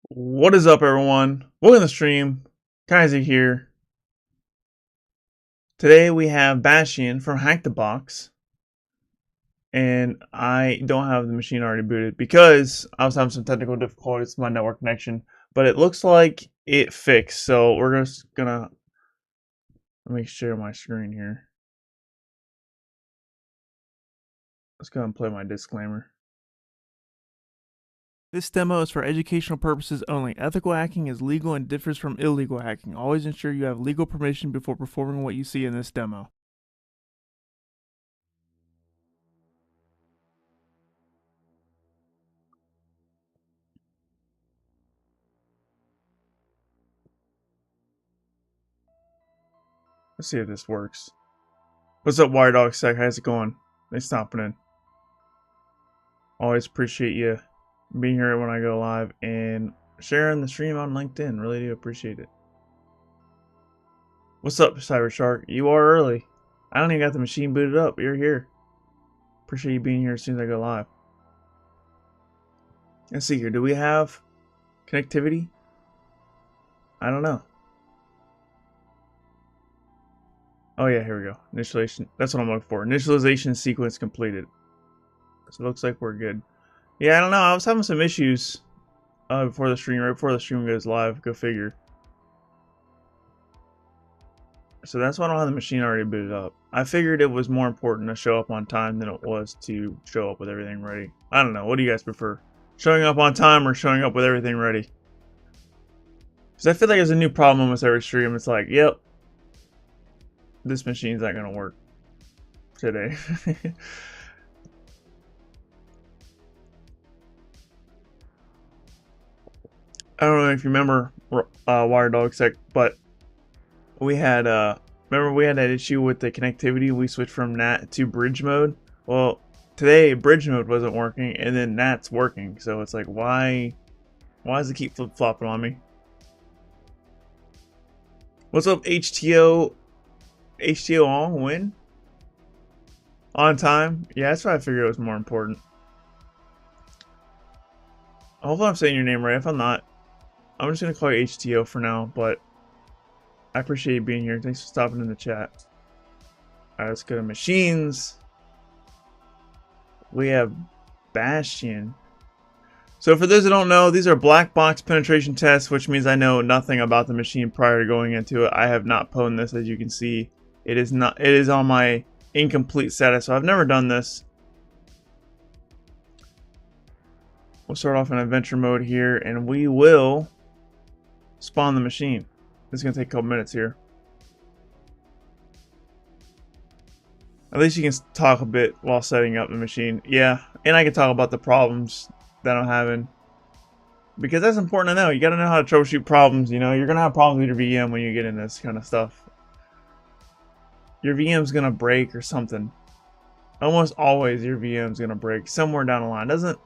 What is up, everyone? Welcome to the stream. Kyser here. Today we have Bastion from Hack the Box, and I don't have the machine already booted because I was having some technical difficulties with my network connection. But it looks like it fixed, so we're just gonna let me share my screen here. Let's go ahead and play my disclaimer. This demo is for educational purposes only. Ethical hacking is legal and differs from illegal hacking. Always ensure you have legal permission before performing what you see in this demo. Let's see if this works. What's up, WireDogSec? How's it going? Thanks for stopping in. Always appreciate you being here when I go live and sharing the stream on LinkedIn. Really do appreciate it. What's up, Cybershark? You are early. I don't even got the machine booted up. You're here. Appreciate you being here as soon as I go live. Let's see here. Do we have connectivity? I don't know. Oh yeah, here we go. Initialization. That's what I'm looking for. Initialization sequence completed. So it looks like we're good. Yeah, I don't know. I was having some issues before the stream, right before the stream goes live. Go figure. So that's why I don't have the machine already booted up. I figured it was more important to show up on time than it was to show up with everything ready. I don't know. What do you guys prefer? Showing up on time or showing up with everything ready? Because I feel like there's a new problem almost every stream. It's like, yep, this machine's not going to work today. I don't know if you remember WireDogSec, but we had remember we had that issue with the connectivity. We switched from NAT to bridge mode. Well, today bridge mode wasn't working, and then NAT's working. So it's like, why does it keep flip flopping on me? What's up, HTO? HTO on win on time. Yeah, that's why I figured it was more important. Hopefully I'm saying your name right. If I'm not, I'm just gonna call you HTO for now. But I appreciate you being here. Thanks for stopping in the chat. Alright, let's go to machines. We have Bastion. So for those who don't know, these are black box penetration tests, which means I know nothing about the machine prior to going into it. I have not pwned this, as you can see. It is on my incomplete status, so I've never done this. We'll start off in adventure mode here, and we will spawn the machine. This is going to take a couple minutes here. At least you can talk a bit while setting up the machine. Yeah, and I can talk about the problems that I'm having. Because that's important to know. You got to know how to troubleshoot problems, you know. You're going to have problems with your VM when you get in this kind of stuff. Your VM's going to break or something. Almost always your VM's going to break somewhere down the line. It doesn't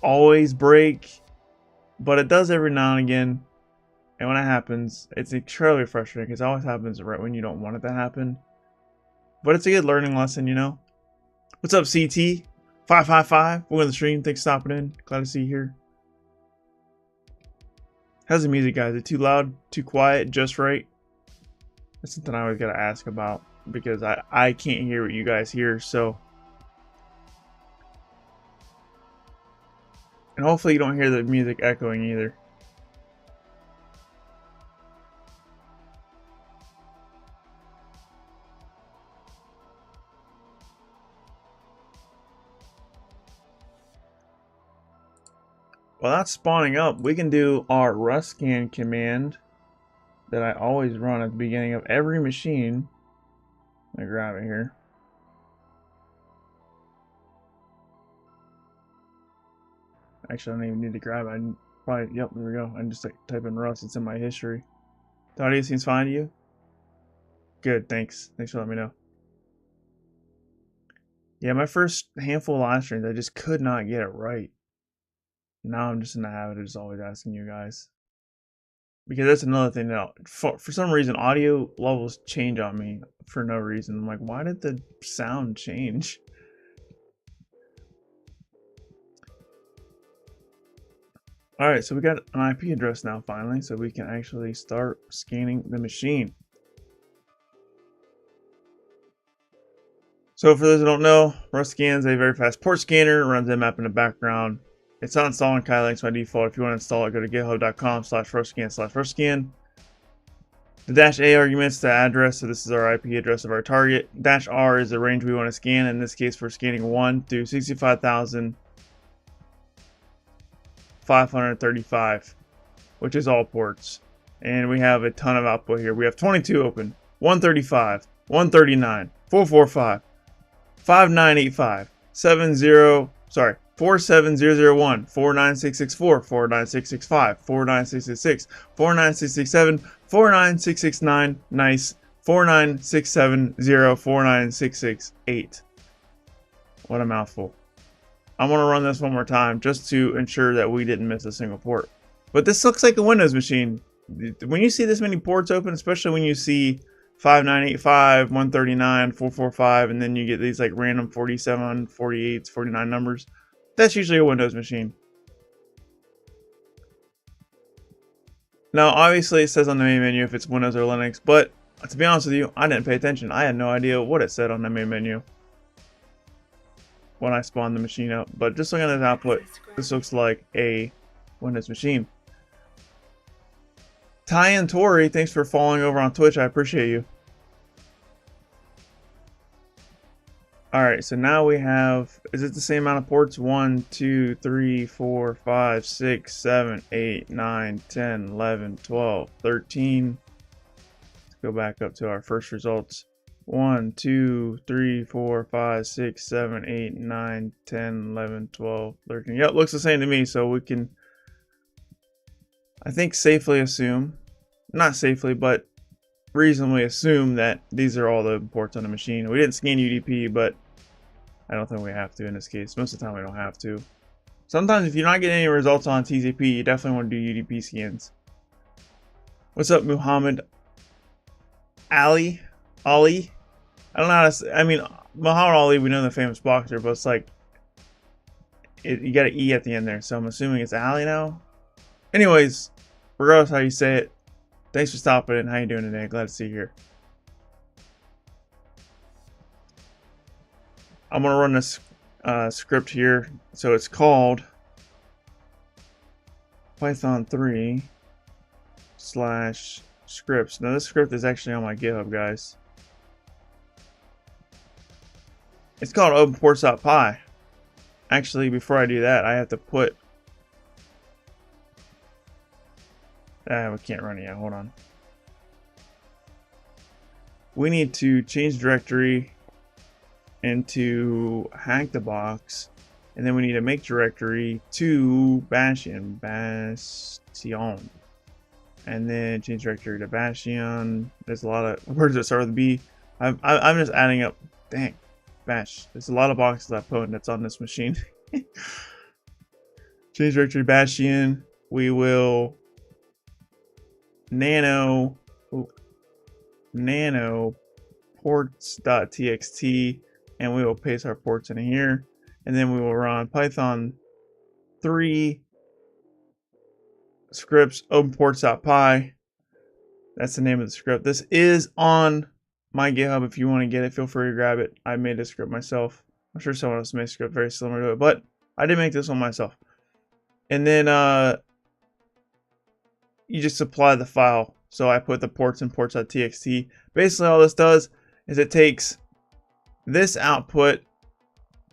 always break, but it does every now and again. And when it happens, it's extremely frustrating because it always happens right when you don't want it to happen. But it's a good learning lesson, you know. What's up, CT? 555. Welcome to the stream. Thanks for stopping in. Glad to see you here. How's the music, guys? Is it too loud? Too quiet? Just right? That's something I always gotta ask about because I can't hear what you guys hear, so. And hopefully you don't hear the music echoing either. While that's spawning up, we can do our rustscan command that I always run at the beginning of every machine. Let me grab it here. Actually, I don't even need to grab it. I probably, yep, there we go. I just type in Rust. It's in my history. The audio seems fine to you? Good, thanks. Thanks for letting me know. Yeah, my first handful of live streams, I just could not get it right. Now I'm just in the habit of just always asking you guys. Because that's another thing that for some reason audio levels change on me for no reason. I'm like, why did the sound change? All right, so we got an IP address now finally, so we can actually start scanning the machine. So for those who don't know, RustScan is a very fast port scanner. It runs Nmap in the background. It's not installing Kylinks by default. If you want to install it, go to github.com/rustscan/rustscan. The -A argument's the address, so this is our IP address of our target. -R is the range we want to scan. In this case, we're scanning 1 through 65,535, which is all ports. And we have a ton of output here. We have 22 open, 135, 139, 445, 5985, 47001, 49664, 49665, 49666, 49667, 49669, nice, 49670, 49668. What a mouthful. I'm going to run this one more time just to ensure that we didn't miss a single port. But this looks like a Windows machine. When you see this many ports open, especially when you see 5985, 139, 445, and then you get these like random 47, 48, 49 numbers, that's usually a Windows machine. Now, obviously it says on the main menu if it's Windows or Linux, but to be honest with you, I didn't pay attention. I had no idea what it said on the main menu when I spawned the machine up. But just looking at the output, this looks like a Windows machine. Ty and Tori, thanks for following over on Twitch. I appreciate you. Alright, so now we have, is it the same amount of ports? 1, 2, 3, 4, 5, 6, 7, 8, 9, 10, 11, 12, 13. Let's go back up to our first results. 1, 2, 3, 4, 5, 6, 7, 8, 9, 10, 11, 12, 13. Yep, looks the same to me, so we can, I think, safely assume, not safely, but reasonably assume that these are all the ports on the machine. We didn't scan UDP, but I don't think we have to in this case. Most of the time we don't have to. Sometimes if you're not getting any results on TCP, you definitely want to do UDP scans. What's up, Muhammad Ali? I don't know how to say, I mean, Muhammad Ali, we know the famous boxer, but it's like, you got an E at the end there, so I'm assuming it's Ali now. Anyways, regardless how you say it, thanks for stopping in. How you doing today? Glad to see you here. I'm going to run this script here. So it's called Python 3/scripts. Now this script is actually on my GitHub, guys. It's called openports.py. Actually, before I do that, I have to put... we can't run it yet. Hold on. We need to change directory into hack the box, and then we need to make directory to Bastion, and then change directory to Bastion. There's a lot of words that start with B. I'm just adding up. Dang, bash. There's a lot of boxes I put that's on this machine. Change directory Bastion. We will nano ports.txt, and we will paste our ports in here, and then we will run Python 3 scripts openports.py. That's the name of the script. This is on my GitHub. If you want to get it, feel free to grab it. I made this script myself. I'm sure someone else made a script very similar to it, but I did make this one myself. And then you just supply the file. So I put the ports in ports.txt. Basically all this does is it takes this output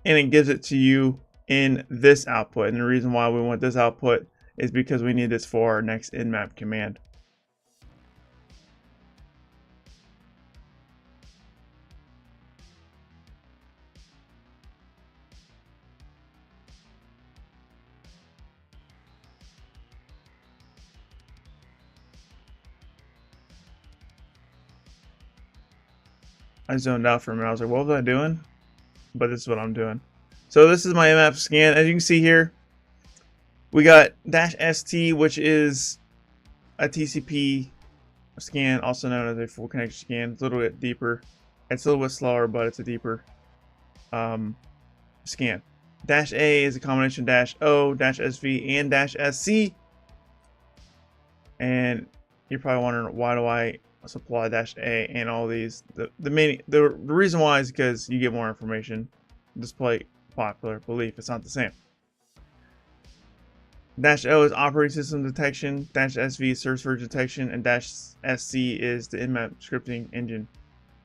and it gives it to you in this output. And the reason why we want this output is because we need this for our next nmap command. I zoned out for a minute. I was like, what was I doing? But this is what I'm doing. So this is my nmap scan. As you can see here, we got -st, which is a TCP scan, also known as a full connection scan. It's a little bit deeper. It's a little bit slower, but it's a deeper scan. -A is a combination -O, -sv, and -sc. And you're probably wondering, why do I supply -A and all these? The reason why is because you get more information. Despite popular belief, it's not the same. -O is operating system detection, -SV is source version detection, and -SC is the nmap scripting engine,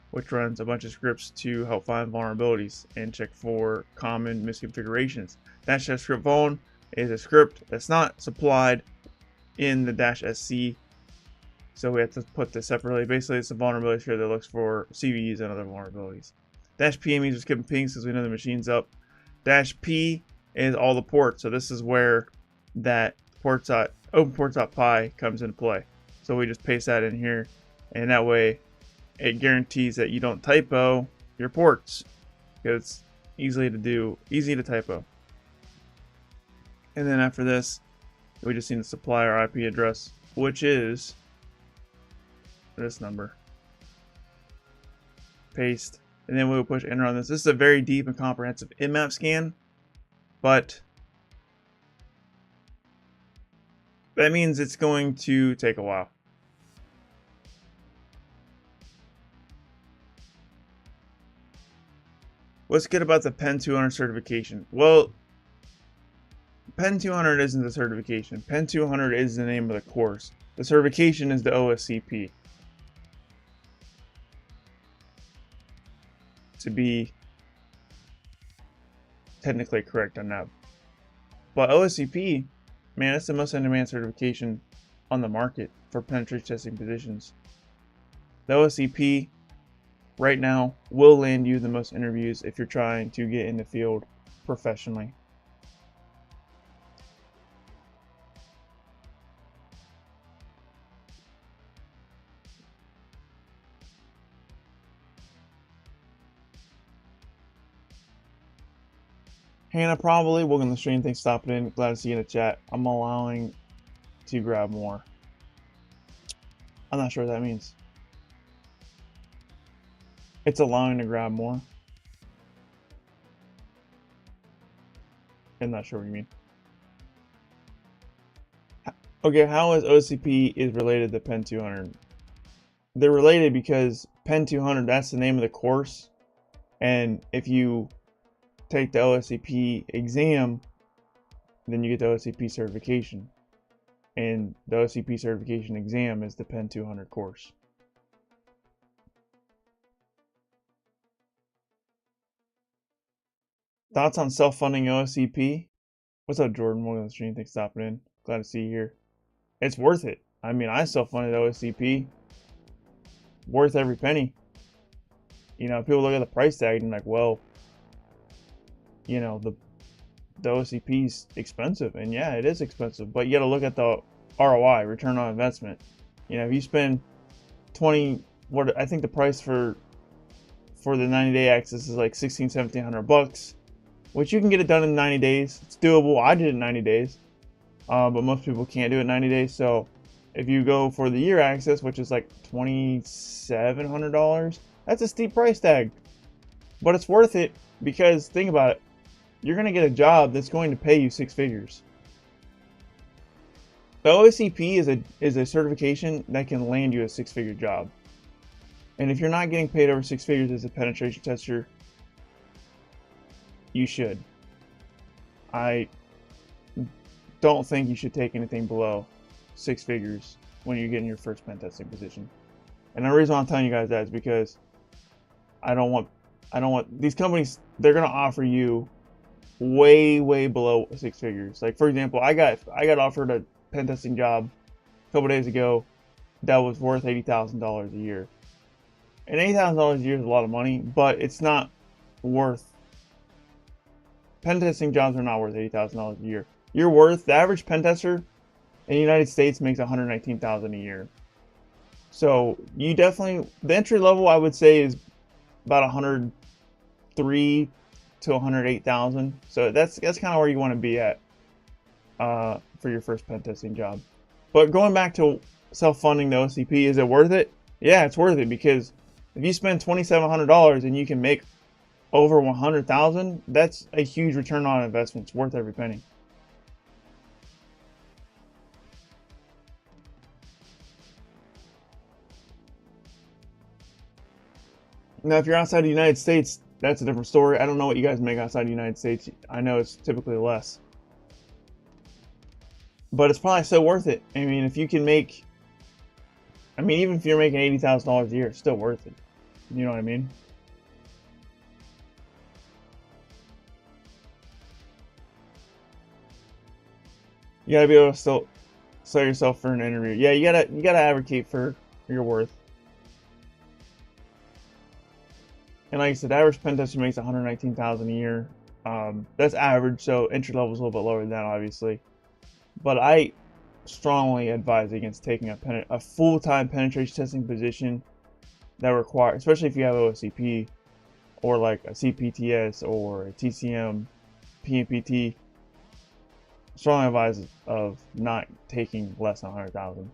which runs a bunch of scripts to help find vulnerabilities and check for common misconfigurations. -F script vuln is a script that's not supplied in the -SC, so we have to put this separately. Basically, it's a vulnerability script that looks for CVEs and other vulnerabilities. -P means we're skipping pings because we know the machine's up. -P is all the ports, so this is where that openports.py comes into play. So we just paste that in here, and that way it guarantees that you don't typo your ports, because it's easy to typo. And then after this, we just need to supply our IP address, which is this number. Paste, and then we will push enter on this. This is a very deep and comprehensive nmap scan, but that means it's going to take a while. What's good about the Pen 200 certification? Well, Pen 200 isn't the certification. Pen 200 is the name of the course. The certification is the OSCP. To be technically correct on that. But OSCP, man, that's the most in-demand certification on the market for penetration testing positions. The OSCP right now will land you the most interviews if you're trying to get in the field professionally. Hannah, probably. Welcome to the stream. Thanks for stopping in. Glad to see you in the chat. I'm allowing to grab more. I'm not sure what that means. It's allowing to grab more. I'm not sure what you mean. Okay, how is OCP is related to Pen 200? They're related because Pen 200, that's the name of the course. And if you take the OSCP exam, then you get the OSCP certification. And the OSCP certification exam is the Pen 200 course. Thoughts on self-funding OSCP? What's up, Jordan? Welcome to the stream. Thanks for stopping in. Glad to see you here. It's worth it. I mean, I self-funded OSCP. Worth every penny. You know, people look at the price tag and like, well, you know, the OSCP's expensive, and yeah, it is expensive, but you got to look at the ROI, return on investment. You know, if you spend 20, what I think the price for the 90-day access is like $1,600-1,700, which you can get it done in 90 days. It's doable. I did it in 90 days, but most people can't do it in 90 days. So if you go for the year access, which is like $2,700, that's a steep price tag, but it's worth it because think about it. You're going to get a job that's going to pay you 6 figures. The OSCP is a certification that can land you a 6-figure job. And if you're not getting paid over 6 figures as a penetration tester, you should. I don't think you should take anything below 6 figures when you're getting your first pen testing position. And the reason I'm telling you guys that is because I don't want these companies, they're going to offer you way below 6 figures. Like, for example, I got offered a pen testing job a couple days ago that was worth $80,000 a year. And $80,000 a year is a lot of money, but it's not worth, pen testing jobs are not worth $80,000 a year. You're worth, the average pen tester in the United States makes $119,000 a year. So you definitely, the entry level I would say is about $103,000 to $108,000. So that's kind of where you want to be at for your first pen testing job. But going back to self-funding the OCP, is it worth it? Yeah, it's worth it, because if you spend $2,700 and you can make over $100,000, that's a huge return on investment. It's worth every penny. Now, if you're outside the United States, that's a different story. I don't know what you guys make outside the United States. I know it's typically less. But it's probably still worth it. I mean, if you can make... I mean, even if you're making $80,000 a year, it's still worth it. You know what I mean? You gotta be able to still sell yourself for an interview. Yeah, you gotta advocate for your worth. And like I said, the average pen tester makes $119,000 a year. That's average, so entry level is a little bit lower than that, obviously. But I strongly advise against taking a full-time penetration testing position that requires, especially if you have OSCP or like a CPTS or a TCM, PNPT. Strongly advise of not taking less than 100,000.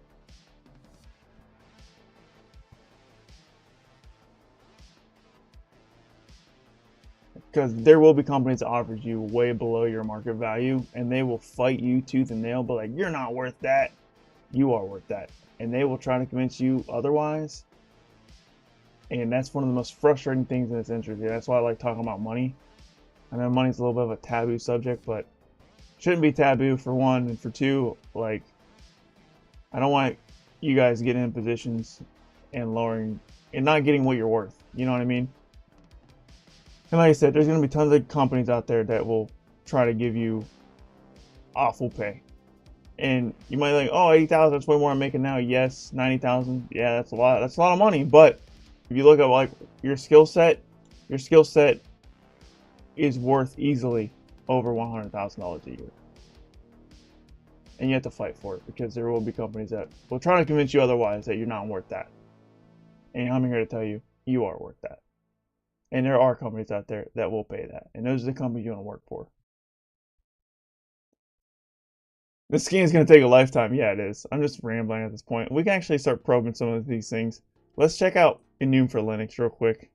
Because there will be companies that offer you way below your market value, and they will fight you tooth and nail, but like, you're not worth that. You are worth that. And they will try to convince you otherwise. And that's one of the most frustrating things in this industry. That's why I like talking about money. I know money's a little bit of a taboo subject, but shouldn't be taboo, for one, and for two, like, I don't want you guys getting in positions and lowering and not getting what you're worth. You know what I mean? And like I said, there's going to be tons of companies out there that will try to give you awful pay. And you might think, oh, 80,000, that's way more I'm making now. Yes, 90,000, yeah, that's a lot. That's a lot of money. But if you look at like your skill set is worth easily over $100,000 a year. And you have to fight for it, because there will be companies that will try to convince you otherwise, that you're not worth that. And I'm here to tell you, you are worth that. And there are companies out there that will pay that. And those are the companies you want to work for. This game is going to take a lifetime. Yeah, it is. I'm just rambling at this point. We can actually start probing some of these things. Let's check out enum for Linux real quick.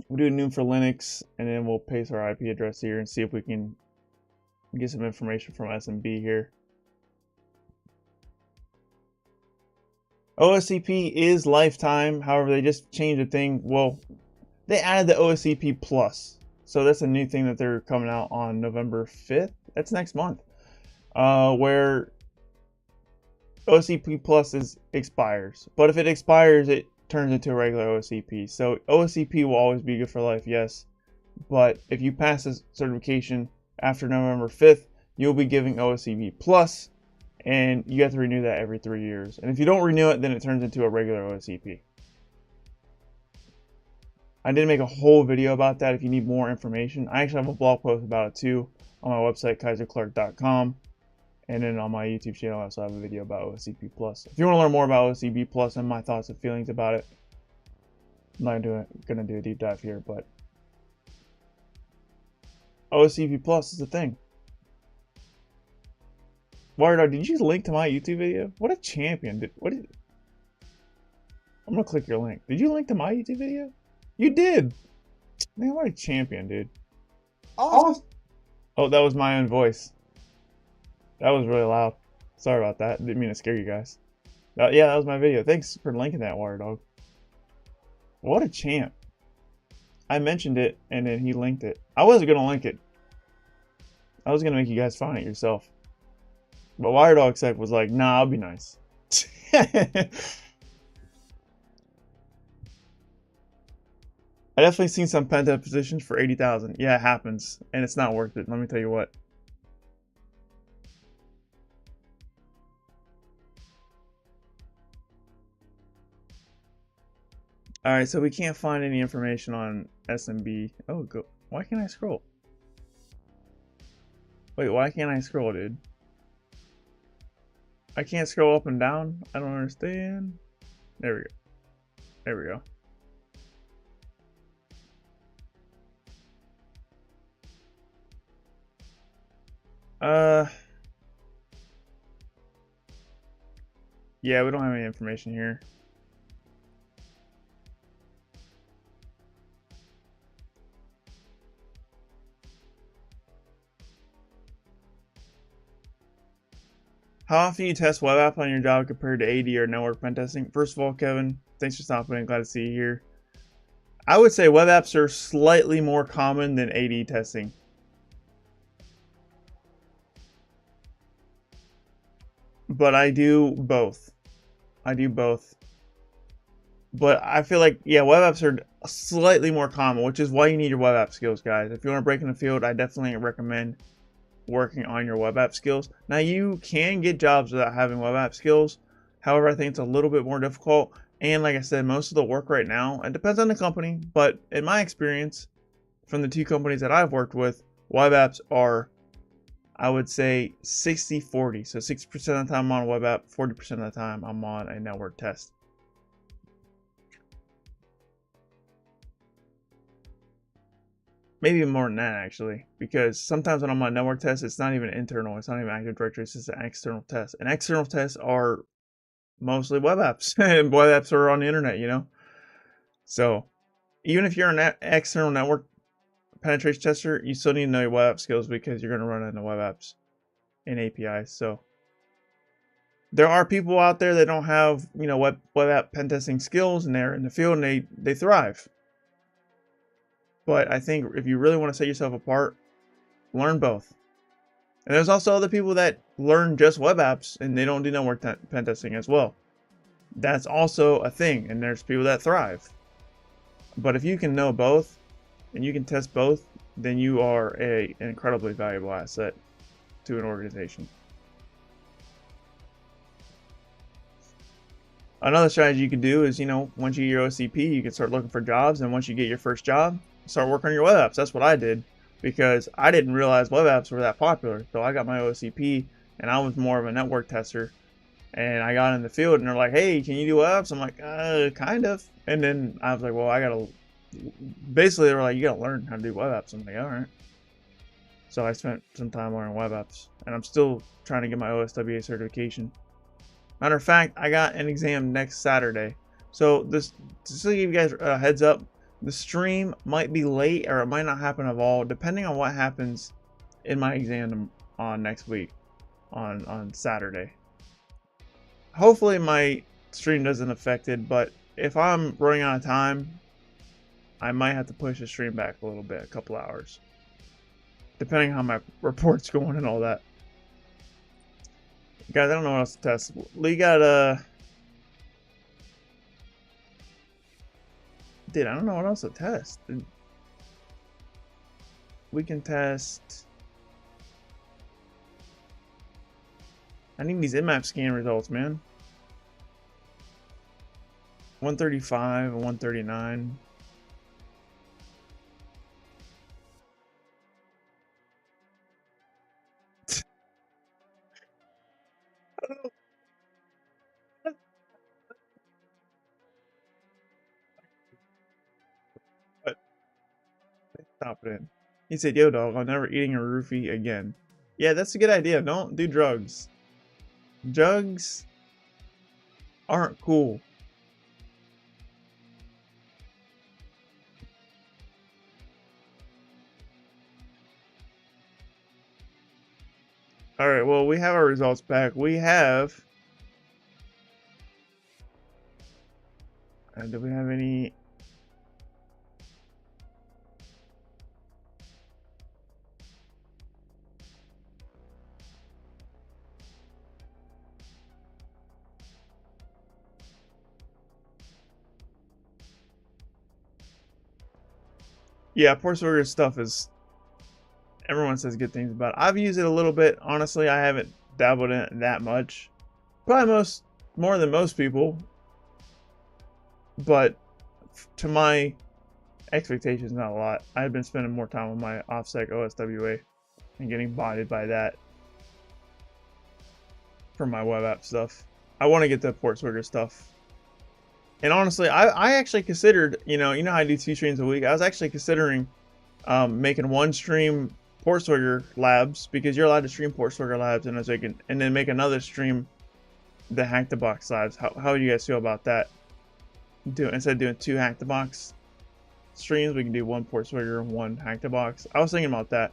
We'll do enum for Linux, and then we'll paste our IP address here and see if we can get some information from SMB here. OSCP is lifetime. However, they just changed the thing. Well, they added the OSCP Plus. So that's a new thing that they're coming out on November 5th. That's next month. Where OSCP Plus expires. But if it expires, it turns into a regular OSCP. So OSCP will always be good for life, yes. But if you pass this certification after November 5th, you'll be giving OSCP Plus. And you have to renew that every 3 years. And if you don't renew it, then it turns into a regular OSCP. I did make a whole video about that if you need more information. I actually have a blog post about it too on my website, kyserclark.com. And then on my YouTube channel, I also have a video about OSCP Plus. If you want to learn more about OSCP Plus and my thoughts and feelings about it, I'm not going to do a deep dive here, but OSCP Plus is a thing. Waridog, did you link to my YouTube video? What a champion. I'm going to click your link. Did you link to my YouTube video? You did. Man, what a champion, dude. Oh, that was my own voice. That was really loud. Sorry about that. Didn't mean to scare you guys. Yeah, that was my video. Thanks for linking that, Waridog. What a champ. I mentioned it, and then he linked it. I wasn't going to link it. I was going to make you guys find it yourself. But WireDogSec was like, nah, I'll be nice. I definitely seen some pent-up positions for 80,000. Yeah, it happens. And it's not worth it. Let me tell you what. Alright, so we can't find any information on SMB. Oh, go. Why can't I scroll? Wait, why can't I scroll, dude? I can't scroll up and down? I don't understand. There we go. There we go. Yeah, we don't have any information here. How often you test web app on your job compared to AD or network pen testing? First of all, Kevin, thanks for stopping in. Glad to see you here. I would say web apps are slightly more common than AD testing. But I do both. I do both. But I feel like, yeah, web apps are slightly more common, which is why you need your web app skills, guys. If you want to break in the field, I definitely recommend working on your web app skills. Now, you can get jobs without having web app skills. However, I think it's a little bit more difficult. And like I said, most of the work right now, it depends on the company, but in my experience, from the 2 companies that I've worked with, web apps are, I would say, 60-40. So 60% of the time I'm on a web app, 40% of the time I'm on a network test. Maybe even more than that, actually, because sometimes when I'm on a network test, it's not even internal. It's not even Active Directory. It's just an external test. And external tests are mostly web apps. And web apps are on the internet, you know? So even if you're an external network penetration tester, you still need to know your web app skills because you're going to run into web apps and APIs. So there are people out there that don't have, you know, web app pen testing skills, and they're in the field and they thrive. But I think if you really want to set yourself apart, learn both. And there's also other people that learn just web apps and they don't do network pen testing as well. That's also a thing, and there's people that thrive. But if you can know both and you can test both, then you are an incredibly valuable asset to an organization. Another strategy you can do is, you know, once you get your OCP, you can start looking for jobs, and once you get your first job, start working on your web apps. That's what I did, because I didn't realize web apps were that popular. So I got my OCP, and I was more of a network tester, and I got in the field, and they're like, hey, can you do web apps? I'm like, kind of. And then I was like, well, I gotta, basically they were like, you gotta learn how to do web apps. I'm like, all right. So I spent some time learning web apps, and I'm still trying to get my OSWA certification. Matter of fact, I got an exam next Saturday. So this, just to give you guys a heads up, the stream might be late or it might not happen at all, depending on what happens in my exam on next week, on Saturday. Hopefully my stream doesn't affect it, but if I'm running out of time, I might have to push the stream back a little bit, a couple hours, depending on how my report's going and all that. Guys, I don't know what else to test. We got dude, I don't know what else to test. We can test. I need these IMAP scan results, man. 135 and 139. Stop it in. He said, yo, dog, I'm never eating a roofie again. Yeah, that's a good idea. Don't do drugs. Drugs aren't cool. Alright, well, we have our results back. We have... do we have any... Yeah, Portsburger stuff is... Everyone says good things about it. I've used it a little bit. Honestly, I haven't dabbled in it that much. Probably more than most people. But to my expectations, not a lot. I've been spending more time on my offsec OSWA and getting bodied by that for my web app stuff. I want to get the Portsburger stuff. And honestly, I actually considered, you know how I do 2 streams a week. I was actually considering making one stream Portsburger labs, because you're allowed to stream Portsburger labs, and then make another stream the Hack the Box labs. How do you guys feel about that? Instead of doing 2 Hack the Box streams, we can do 1 Portsburger and 1 Hack the Box. I was thinking about that.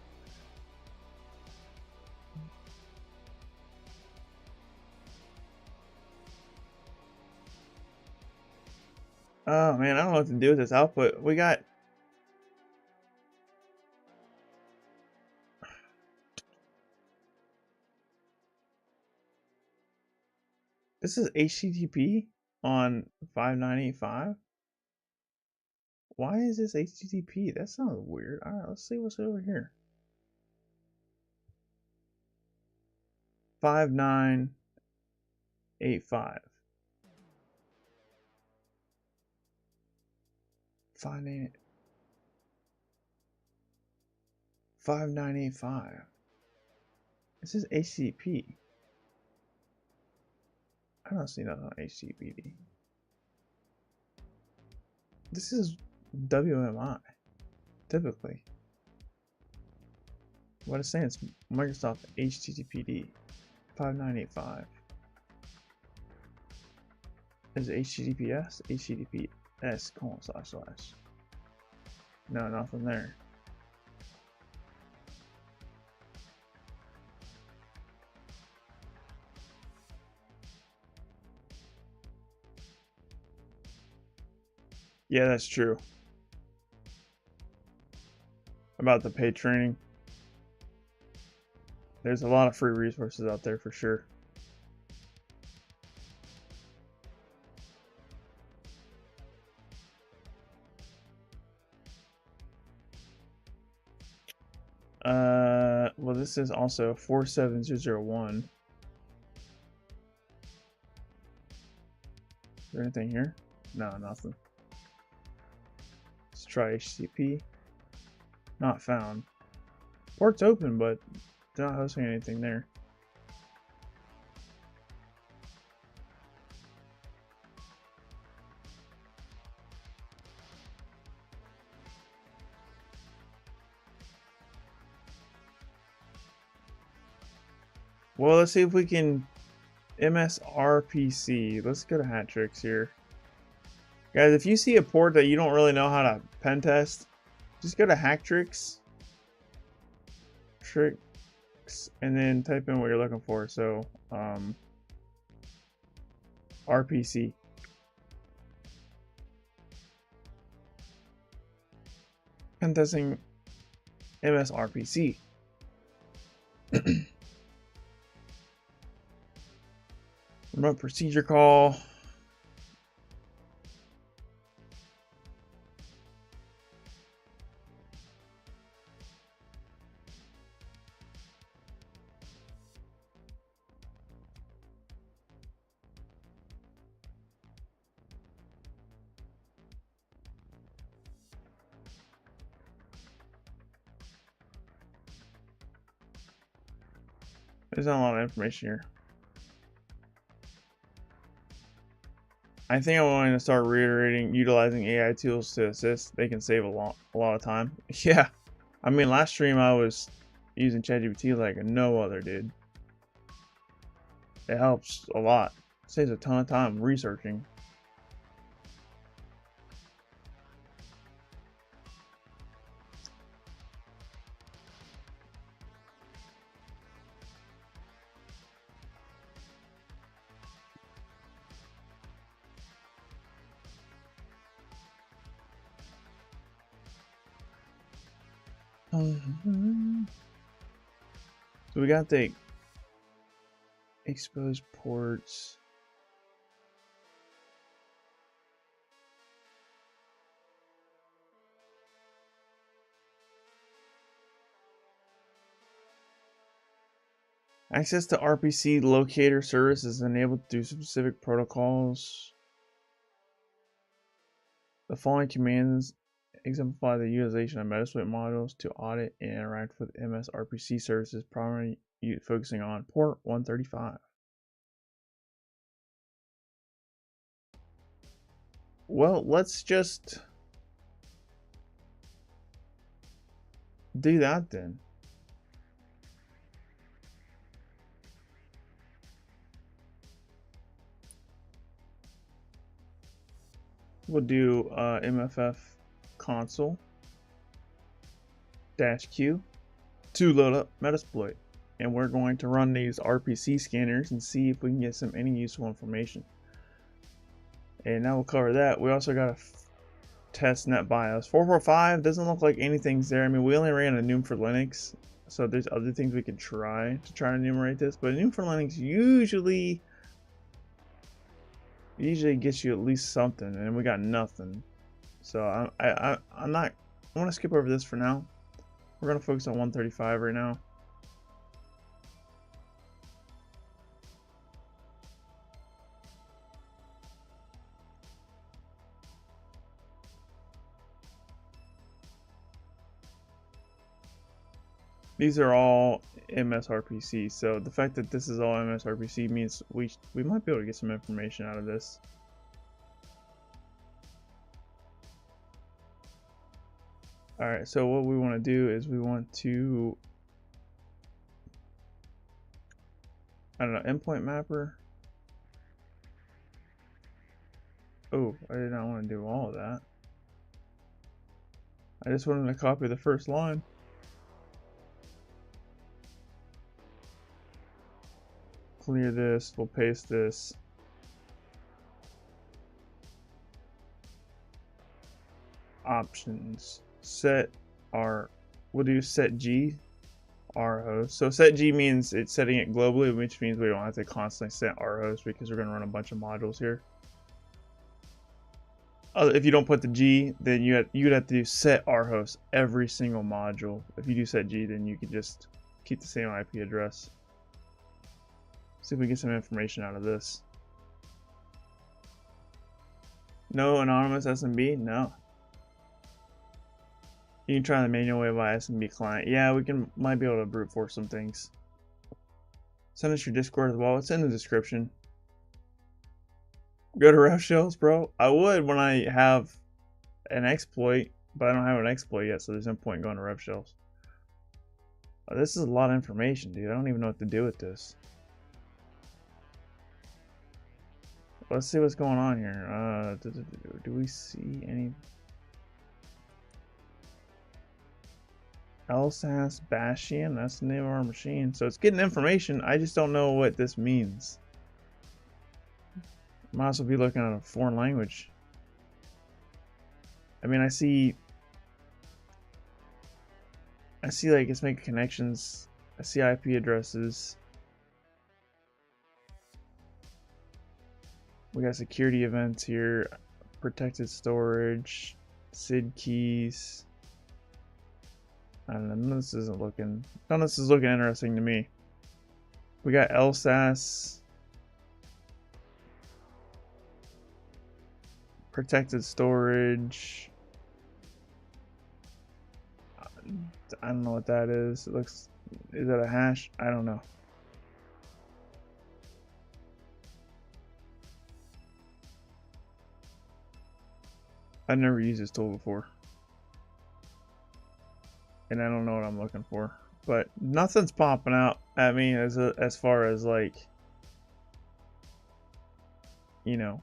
Oh man, I don't know what to do with this output. We got... This is HTTP on 5985? Why is this HTTP? That sounds weird. Alright, let's see what's over here. 5985. 5985. This is HTTP. I don't see nothing on HTTP. This is WMI, typically. What it's saying is Microsoft HTTPD 5985. Is it HTTPS? HTTPS : // No, nothing there. Yeah, that's true. About the paid training. There's a lot of free resources out there for sure. Well, this is also 47001. Is there anything here? No, nothing. Let's try HTTP. Not found. Port's open, but they're not hosting anything there. Well, let's see if we can MSRPC. Let's go to hat tricks here. Guys, if you see a port that you don't really know how to pen test, just go to hack tricks, and then type in what you're looking for. So, RPC. Pen testing MSRPC. Remote procedure call. There's not a lot of information here. I think I'm going to start reiterating utilizing AI tools to assist. They can save a lot of time. Yeah, I mean, last stream I was using ChatGPT like no other, dude. It helps a lot. It saves a ton of time researching. So we got the exposed ports. Access to RPC locator service is enabled through specific protocols. The following commands exemplify the utilization of Metasploit modules to audit and interact with MSRPC services, primarily focusing on port 135. Well, let's just do that then. We'll do MFF console -Q to load up Metasploit, and we're going to run these RPC scanners and see if we can get any useful information. And now we'll cover that. We also got a test net BIOS. 445 doesn't look like anything's there. I mean, we only ran a enum for Linux, so there's other things we could try to enumerate this. But enum for Linux usually gets you at least something, and we got nothing. So I'm not. I want to skip over this for now. We're gonna focus on 135 right now. These are all MSRPC, so the fact that this is all MSRPC means we might be able to get some information out of this. Alright, so what we want to do is we want to, I don't know, endpoint mapper. Oh, I did not want to do all of that. I just wanted to copy the first line. Clear this, we'll paste this. Options. Set our, we'll do set G, our host. So set G means it's setting it globally, which means we don't have to constantly set our host because we're going to run a bunch of modules here. If you don't put the G, then you'd have to do set our host every single module. If you do set G, then you could just keep the same IP address. See if we get some information out of this. No anonymous SMB? No. You can try the manual way by SMB client. Yeah, might be able to brute force some things. Send us your Discord as well. It's in the description. Go to ref shells, bro. I would when I have an exploit, but I don't have an exploit yet, so there's no point going to ref shells. This is a lot of information, dude. I don't even know what to do with this. Let's see what's going on here. Do we see any? LSAS Bastion, that's the name of our machine. So it's getting information. I just don't know what this means. Might also be looking at a foreign language. I mean, I see like it's making connections. I see IP addresses. We got security events here, protected storage, SID keys. I don't know, none of this is looking interesting to me. We got LSAS, protected storage. I don't know what that is. It looks, is that a hash? I don't know. I've never used this tool before, and I don't know what I'm looking for, but nothing's popping out at me as far as like, you know,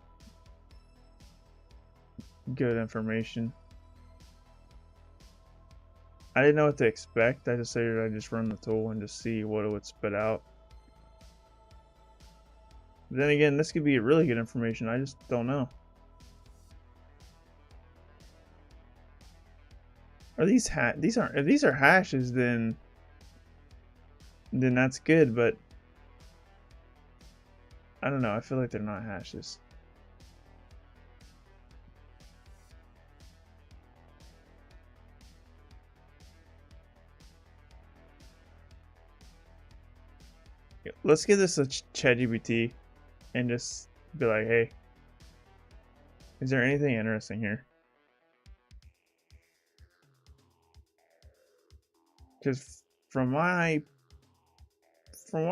good information. I didn't know what to expect. I just figured I'd just run the tool and just see what it would spit out. But then again, this could be really good information. I just don't know. Are these if these are hashes, then that's good, but I don't know. I feel like they're not hashes. Let's give this a ChatGPT and just be like, hey, is there anything interesting here? Because from what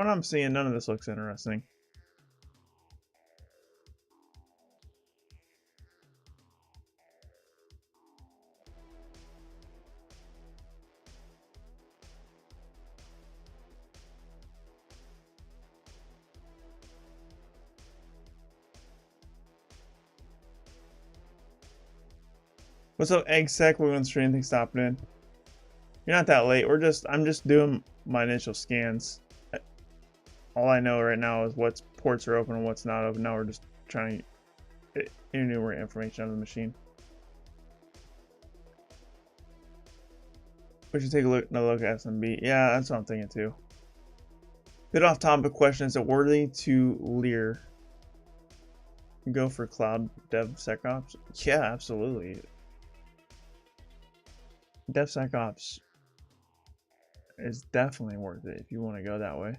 I'm seeing, none of this looks interesting. What's up, eggsec? We're going to stream. Thanks for stopping in. You're not that late. I'm just doing my initial scans. All I know right now is what ports are open and what's not open. Now we're just trying to enumerate information on the machine. We should take another look at SMB. Yeah, that's what I'm thinking too. Bit off topic question: is it worthy to leer? Go for cloud DevSecOps? Yeah, absolutely. DevSecOps is definitely worth it if you want to go that way.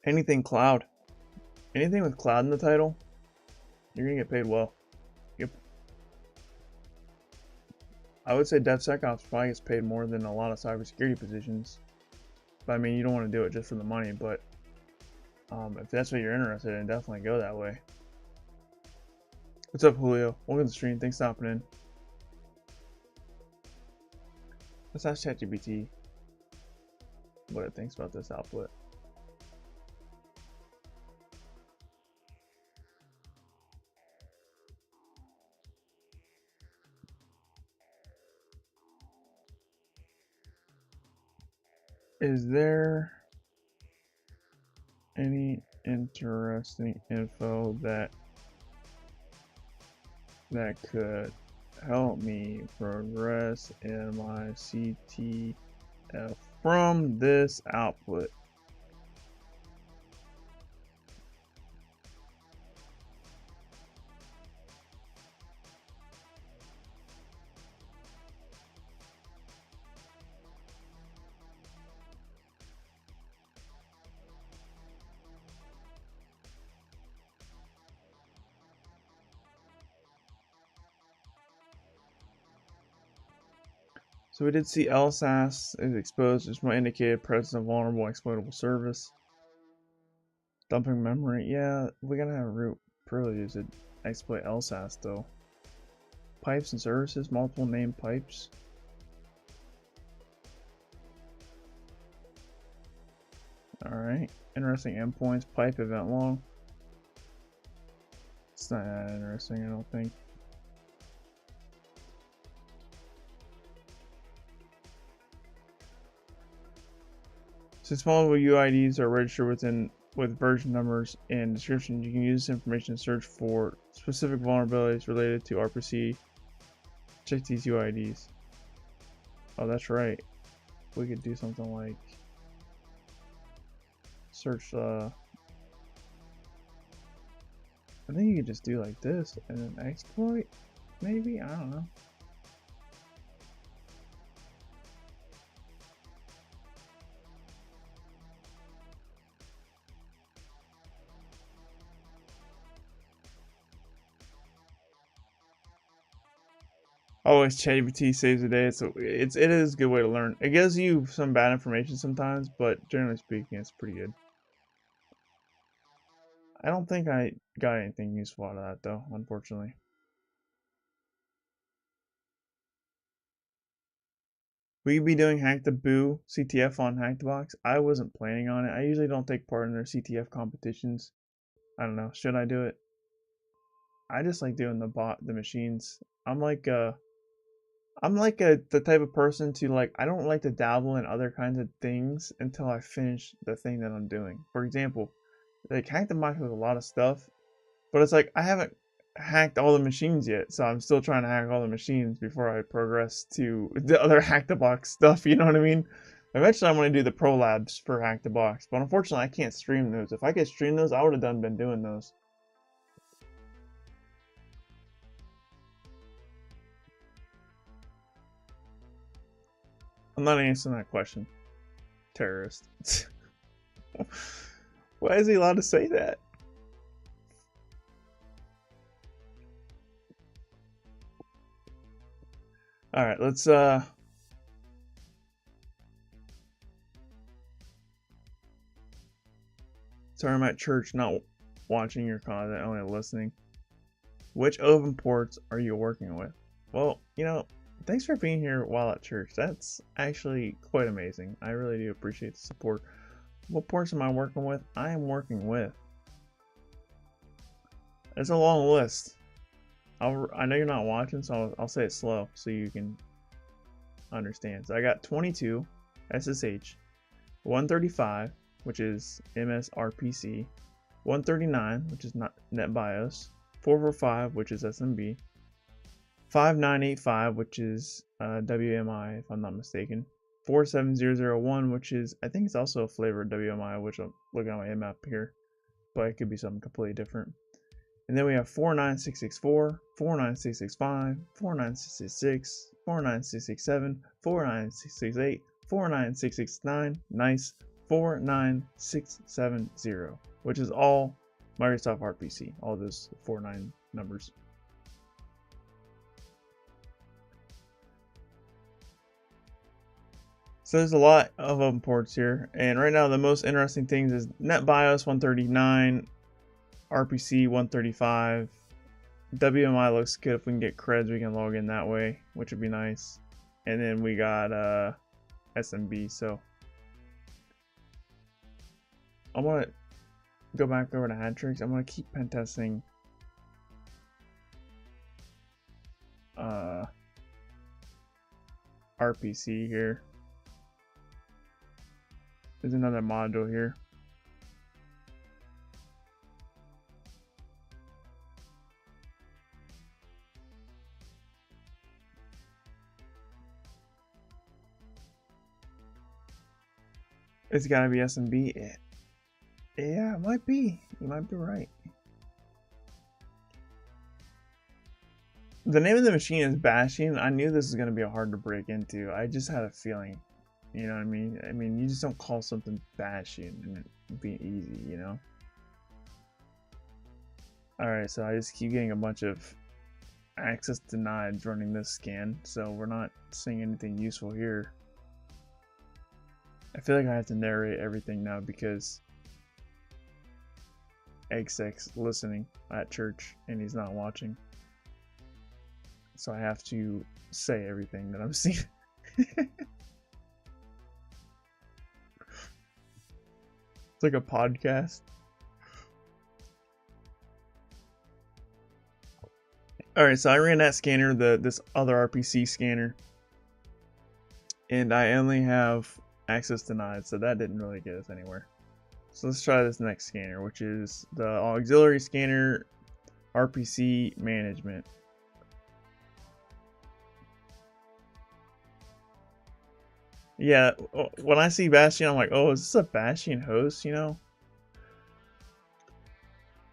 Anything cloud. Anything with cloud in the title, you're gonna get paid well. Yep. I would say DevSecOps probably gets paid more than a lot of cybersecurity positions. But I mean, you don't want to do it just for the money, but if that's what you're interested in, definitely go that way. What's up, Julio? Welcome to the stream. Thanks for stopping in. Let's ask ChatGPT what it thinks about this output. Is there any interesting info that could help me progress in my CTF from this output? So we did see LSAS is exposed, which might indicate presence of vulnerable exploitable service. Dumping memory, yeah, we gotta have root privileges to exploit LSAS though. Pipes and services, multiple named pipes. Alright, interesting endpoints, pipe event log. It's not that interesting, I don't think. Since multiple UIDs are registered with version numbers and descriptions, you can use this information to search for specific vulnerabilities related to RPC. Check these UIDs. Oh, that's right. We could do something like search. I think you could just do like this and then exploit. Maybe, I don't know. Always ChatGPT saves the day, so it is a good way to learn. It gives you some bad information sometimes, but generally speaking, it's pretty good. I don't think I got anything useful out of that though, unfortunately. We could be doing Hack the Boo CTF on Hack the Box. I wasn't planning on it. I usually don't take part in their CTF competitions. I don't know. Should I do it? I just like doing the machines. I'm like the type of person to like, I don't like to dabble in other kinds of things until I finish the thing that I'm doing. For example, like Hack the Box with a lot of stuff, but it's like I haven't hacked all the machines yet, so I'm still trying to hack all the machines before I progress to the other Hack the Box stuff, you know what I mean? Eventually I'm going to do the pro labs for Hack the Box, but unfortunately I can't stream those. If I could stream those, I would have been doing those. I'm not answering that question. Terrorist. Why is he allowed to say that? Alright, let's sorry, I'm at church, not watching your content, only listening. Which open ports are you working with? Well, you know, thanks for being here while at church. That's actually quite amazing. I really do appreciate the support. What ports am I working with? I am working with. It's a long list. I know you're not watching, so I'll say it slow so you can understand. So I got 22, SSH, 135, which is MSRPC, 139, which is not NetBIOS, 445, which is SMB, 5985, which is WMI, if I'm not mistaken, 47001, which is, I think it's also a flavor of WMI, which I'm looking at my map here, but it could be something completely different. And then we have 49664, 49665, 49666, 49667, 49668, 49669, nice, 49670, which is all Microsoft RPC, all those 49 numbers. So there's a lot of ports here, and right now the most interesting things is NetBIOS 139, RPC 135, WMI looks good. If we can get creds, we can log in that way, which would be nice. And then we got SMB. So I want to go back over to Hatrix. I'm going to keep pentesting RPC here. There's another module here. It's gotta be SMB. Yeah, it might be. You might be right. The name of the machine is Bastion. I knew this was gonna be hard to break into. I just had a feeling. You know what I mean? I mean, you just don't call something Bastion and it be easy, you know? Alright, so I just keep getting a bunch of access denied running this scan, so we're not seeing anything useful here. I feel like I have to narrate everything now because Egsec's listening at church and he's not watching. So I have to say everything that I'm seeing. It's like a podcast. Alright, so I ran that scanner, this other RPC scanner, and I only have access denied, so that didn't really get us anywhere. So let's try this next scanner, which is the auxiliary scanner RPC management. Yeah, when I see Bastion, I'm like, oh, is this a Bastion host, you know?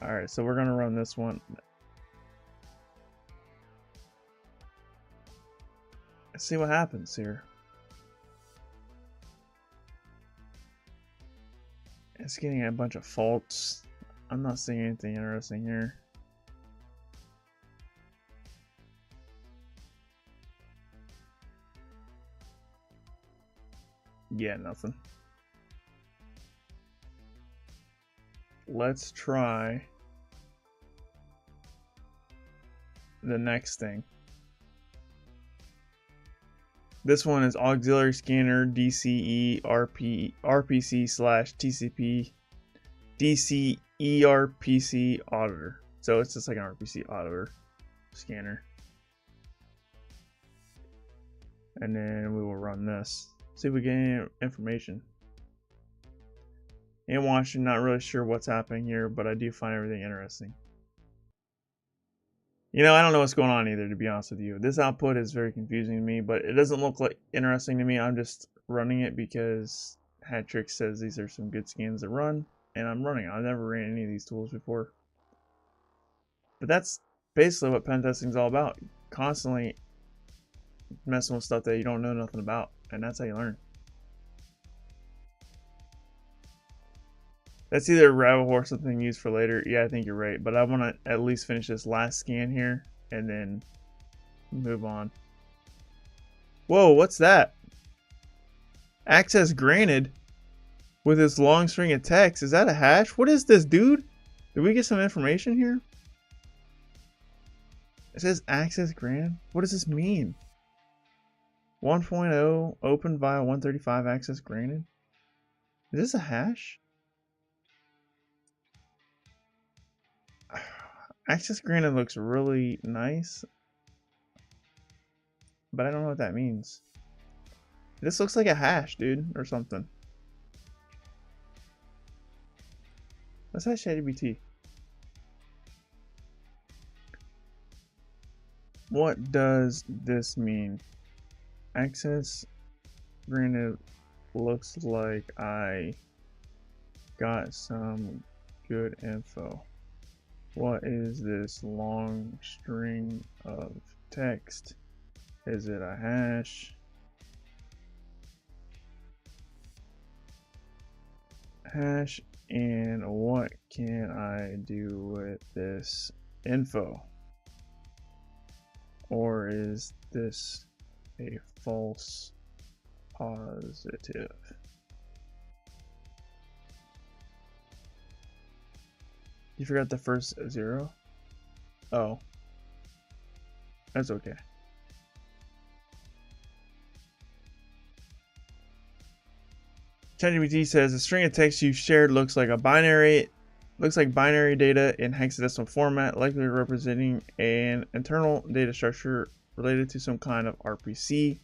Alright, so we're gonna run this one. Let's see what happens here. It's getting a bunch of faults. I'm not seeing anything interesting here. Yeah, nothing. Let's try the next thing. This one is auxiliary scanner DCE RPC slash TCP DCERPC auditor. So it's just like an RPC auditor scanner. And then we will run this. See if we get any information. In Washington, not really sure what's happening here, but I do find everything interesting. You know, I don't know what's going on either, to be honest with you. This output is very confusing to me, but it doesn't look like interesting to me. I'm just running it because Hatrix says these are some good scans to run, and I'm running. I've never ran any of these tools before. But that's basically what pen testing is all about. Constantly messing with stuff that you don't know nothing about, and that's how you learn. That's either a rabbit hole or something used for later. Yeah, I think you're right. But I want to at least finish this last scan here and then move on. Whoa, what's that? Access granted with this long string of text. Is that a hash? What is this, dude? Did we get some information here? It says access granted. What does this mean? 1.0 open via 135 access granted. Is this a hash? Access granted looks really nice, but I don't know what that means. This looks like a hash, dude, or something. Let's hash ChatGPT. What does this mean? Access granted looks like I got some good info. What is this long string of text? Is it a hash? Hash, and what can I do with this info? Or is this a false positive? You forgot the first 0? Oh. That's okay. ChatGPT says the string of text you shared looks like binary data in hexadecimal format, likely representing an internal data structure related to some kind of RPC,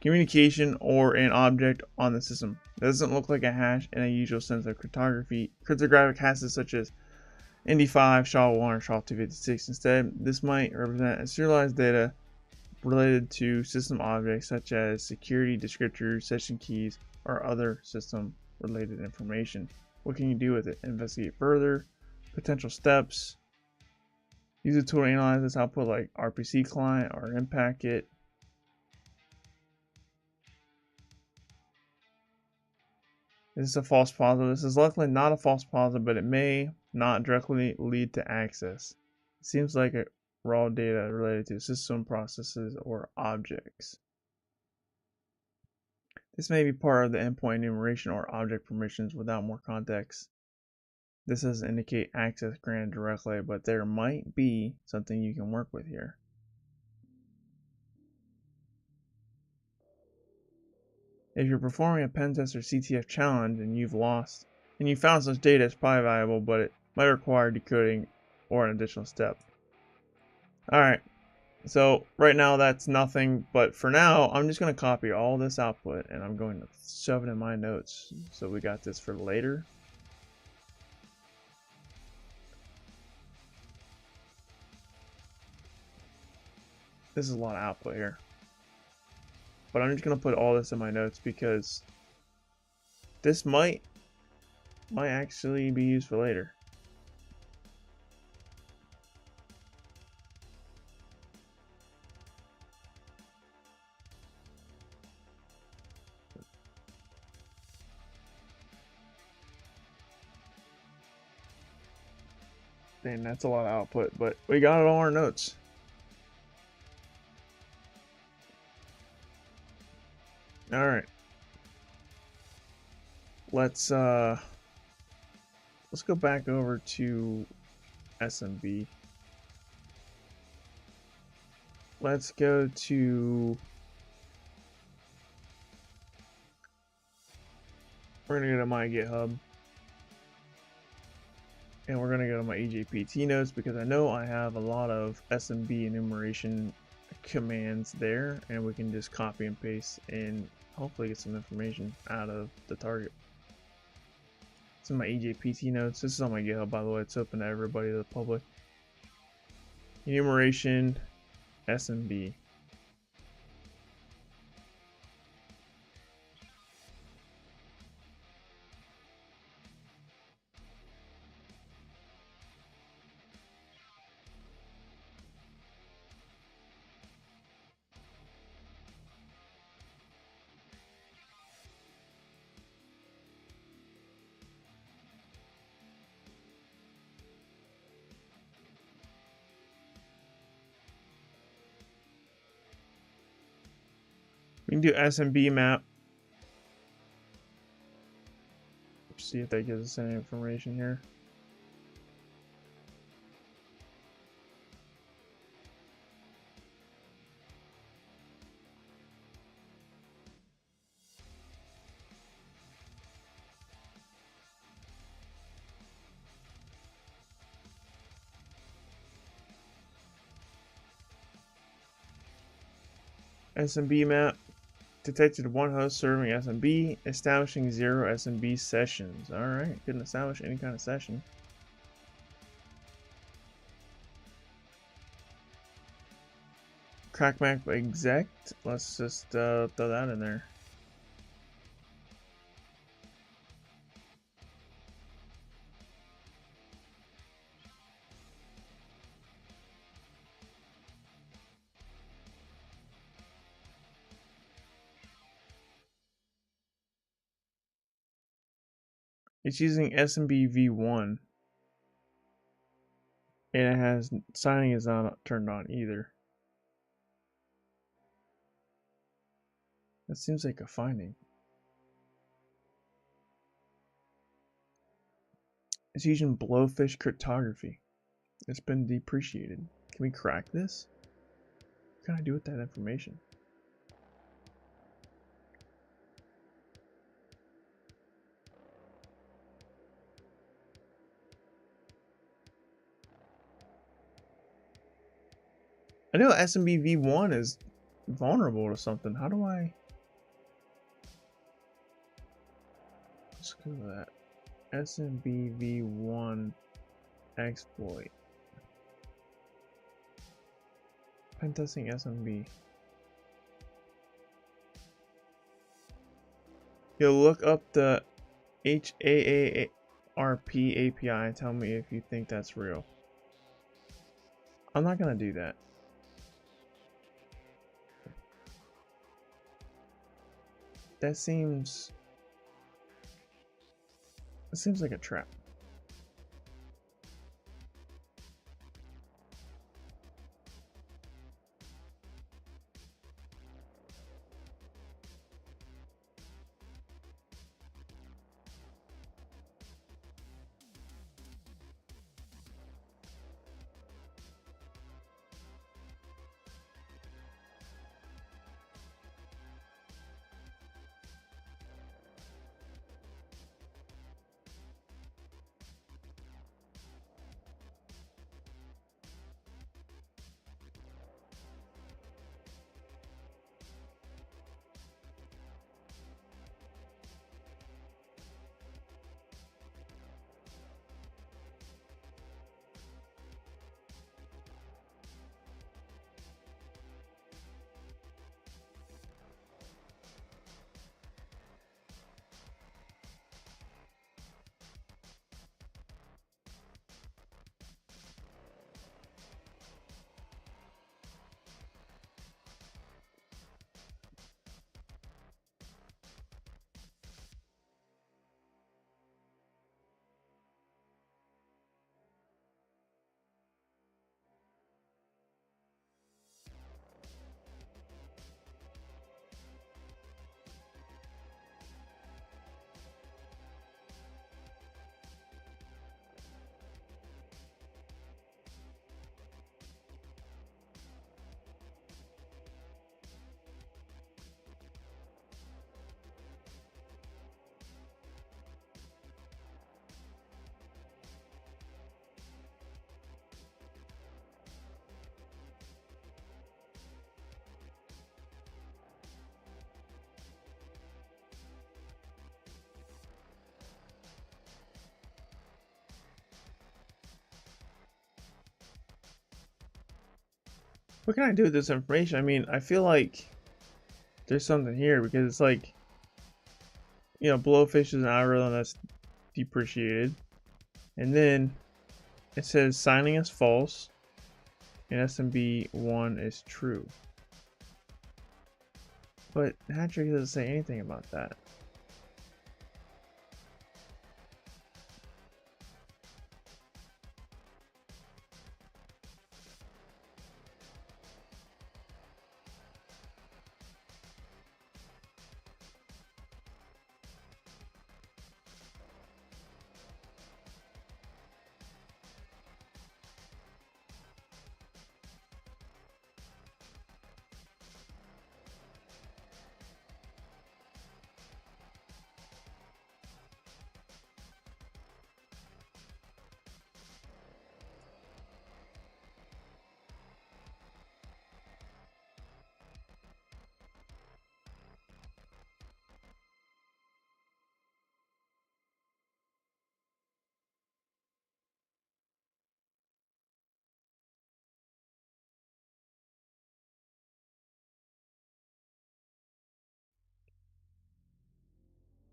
communication, or an object on the system. It doesn't look like a hash in a usual sense of cryptography. Cryptographic hashes such as ND5, SHA-1, or SHA-256. Instead, this might represent a serialized data related to system objects such as security descriptors, session keys, or other system related information. What can you do with it? Investigate further. Potential steps. Use a tool to analyze this output like RPC client or impact it. This is a false positive. This is likely not a false positive, but it may not directly lead to access. It seems like a raw data related to system processes or objects. This may be part of the endpoint enumeration or object permissions without more context. This doesn't indicate access granted directly, but there might be something you can work with here. If you're performing a pentester CTF challenge and you've lost and you found such data, it's probably valuable, but it might require decoding or an additional step. Alright, so right now that's nothing, but for now I'm just going to copy all this output and I'm going to shove it in my notes so we got this for later. This is a lot of output here, but I'm just going to put all this in my notes because this might actually be used for later. Dang, that's a lot of output, but we got it all in our notes. All right. Let's go back over to SMB. Let's go to, we're gonna go to my GitHub. And we're gonna go to my EJPT notes because I know I have a lot of SMB enumeration commands there, and we can just copy and paste and hopefully get some information out of the target. It's in my EJPT notes. This is on my GitHub, by the way. It's open to everybody, to the public. Enumeration, SMB. We can do SMB map. See if that gives us any information here. SMB map. Detected one host serving SMB, establishing 0 SMB sessions. Alright, couldn't establish any kind of session. Crackback exec. Let's just throw that in there. It's using SMB v1. And it has signing is not turned on either. That seems like a finding. It's using blowfish cryptography. It's been depreciated. Can we crack this? What can I do with that information? I know SMB v1 is vulnerable to something. How do I... Let's go to that. SMB v1 exploit. Pentesting SMB. You'll look up the HAARP API and tell me if you think that's real. I'm not gonna do that. That seems like a trap. What can I do with this information? I mean, I feel like there's something here because it's like, you know, Blowfish is an algorithm that's depreciated. And then it says signing is false and SMB1 is true. But Hattrick doesn't say anything about that.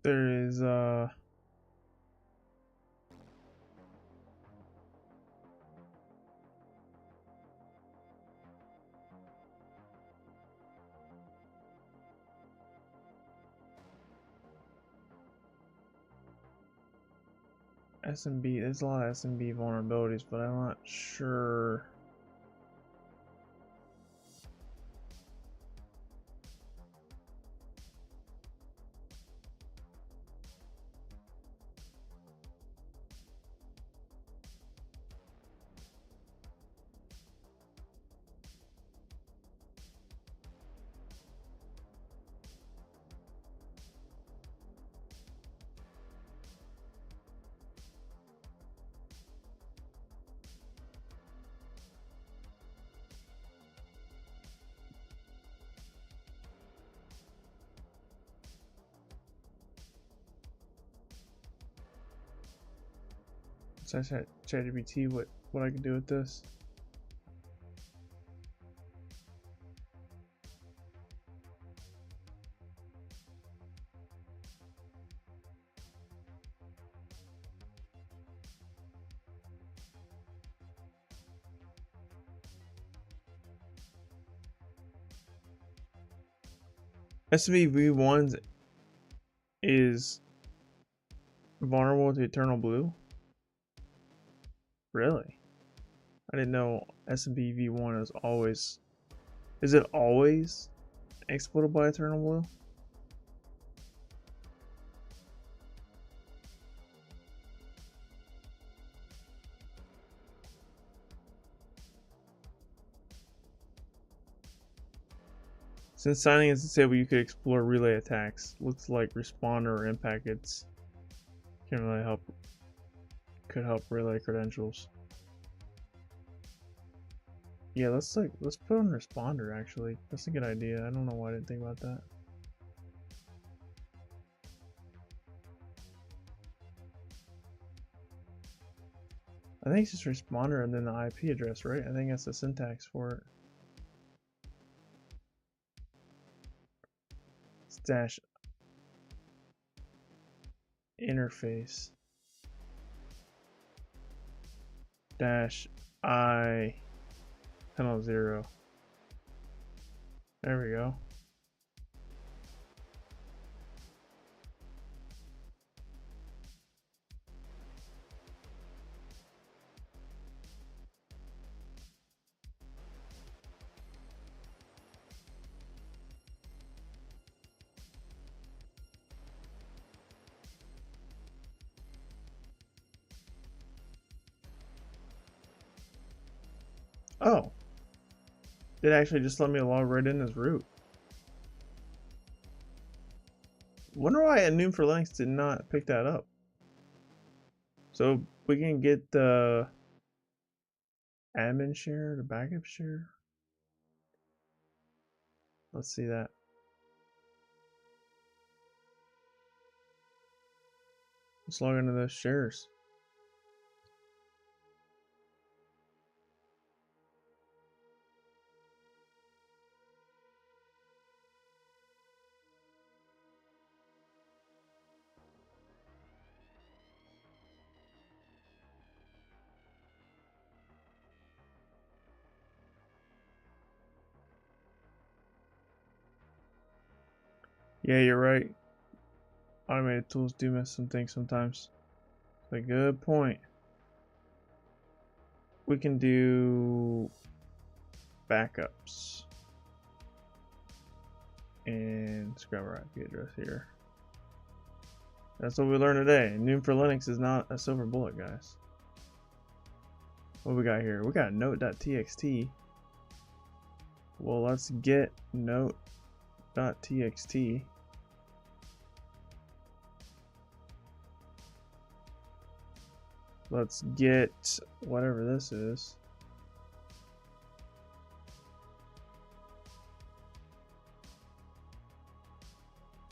There is SMB. There's a lot of SMB vulnerabilities, but I'm not sure. So I said ChatGPT what I can do with this. SMB v1 is vulnerable to Eternal Blue? Really? I didn't know SMB v1 is always... Is it always exploitable by Eternal Blue? Since signing is disabled, you could explore relay attacks. Looks like responder or imp packets can really help. Could help relay credentials. Yeah, let's put on responder. Actually, that's a good idea. I don't know why I didn't think about that. I think it's just responder and then the IP address, right? I think that's the syntax for it. Dash interface dash I 10.0. There we go. Oh, it actually just let me log right in as root. Wonder why Enum for Linux did not pick that up. So we can get the admin share, the backup share. Let's see that. Let's log into those shares. Yeah, you're right. Automated tools do miss some things sometimes. It's a good point. We can do backups. And let's grab our IP address here. That's what we learned today. Enum for Linux is not a silver bullet, guys. What we got here? We got note.txt. Well, let's get note.txt. Let's get whatever this is.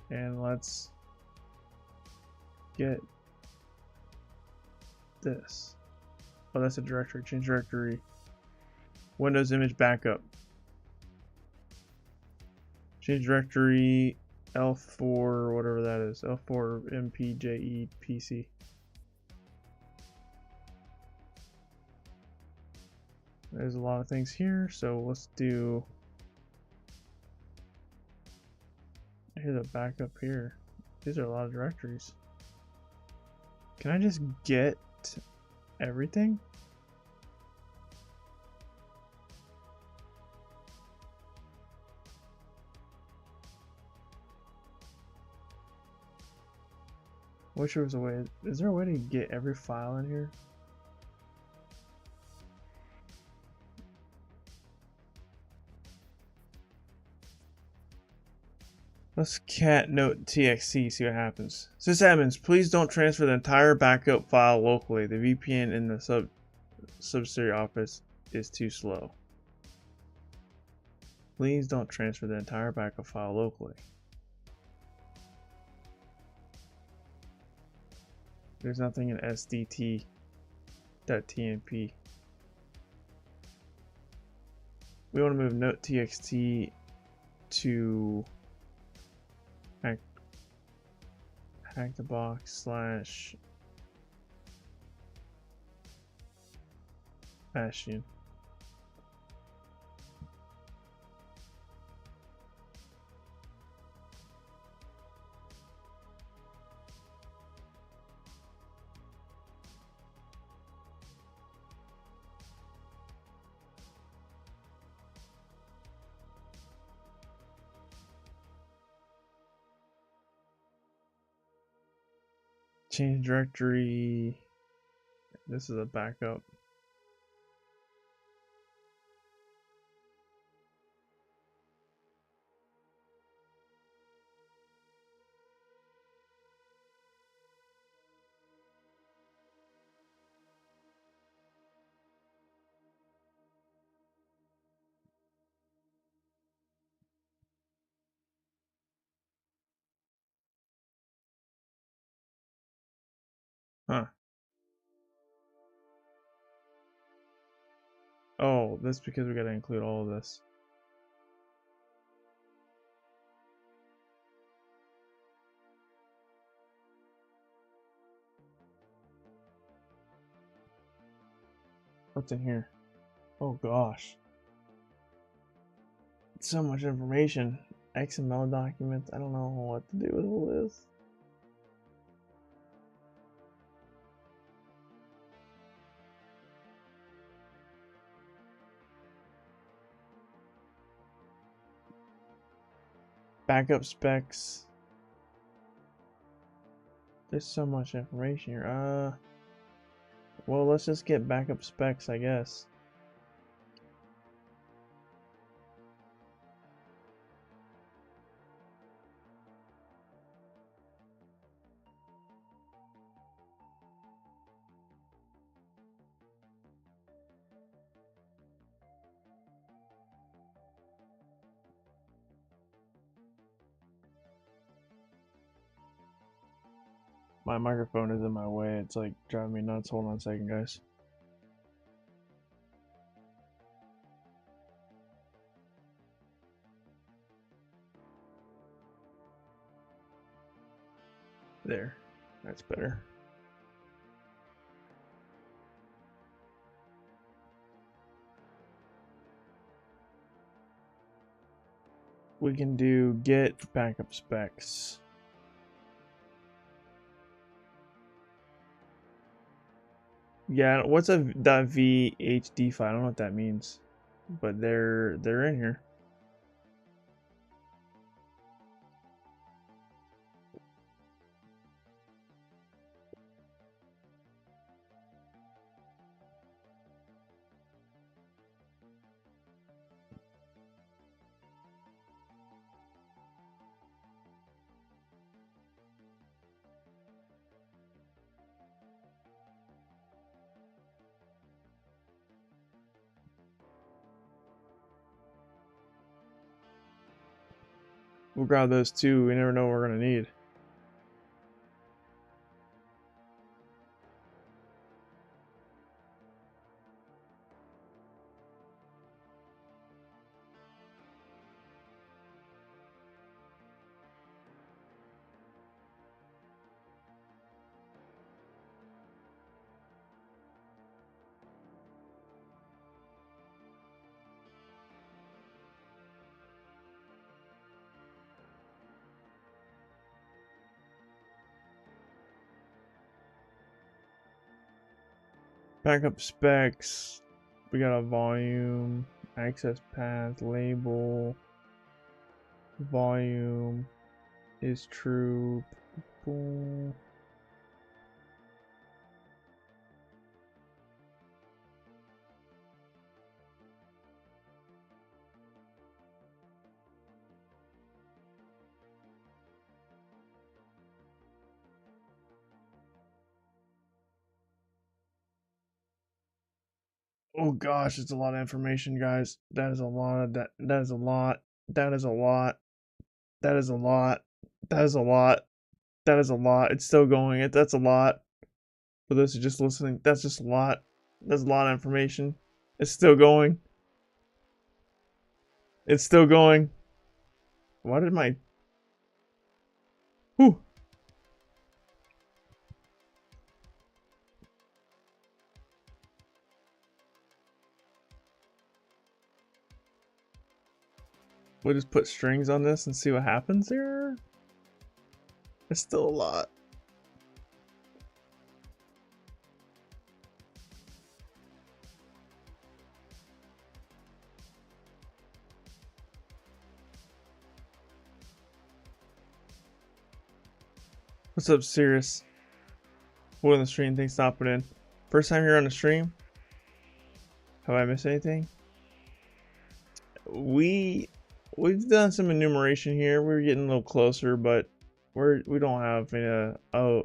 And let's get this. Oh, that's a directory. Change directory. Windows image backup. Change directory L4, whatever that is, L4 MPJE PC. There's a lot of things here, so let's do. Here's a backup here. These are a lot of directories. Can I just get everything? Wish there was a way. Is there a way to get every file in here? Let's cat note txt, see what happens. Sysadmins, please don't transfer the entire backup file locally. The VPN in the subsidiary office is too slow. Please don't transfer the entire backup file locally. There's nothing in sdt.tmp. We want to move note txt to hack the box / Bastion. Change directory. This is a backup. Huh. Oh, that's because we gotta include all of this. What's in here? Oh gosh. So much information. XML documents. I don't know what to do with all this. Backup specs. There's so much information here. Well, let's just get backup specs, I guess. My microphone is in my way. It's like driving me nuts. Hold on a second, guys. There. That's better. We can do get backup specs. Yeah, what's a .vhd file? I don't know what that means, but they're in here. We'll grab those too. We never know what we're gonna need. Backup specs. We got a volume, access path, label, volume is true. Boom. Oh gosh, it's a lot of information, guys. That is a lot of that. That is a lot. That is a lot. That is a lot. That is a lot. That is a lot. It's still going. That's a lot. For those who are just listening, that's just a lot. That's a lot of information. It's still going. It's still going. Why did my... Whew. We'll just put strings on this and see what happens here. It's still a lot. What's up, Sirius? Who on the stream? Thanks for stopping in. First time you're on the stream? Have I missed anything? We've done some enumeration here. We're getting a little closer, but we don't have a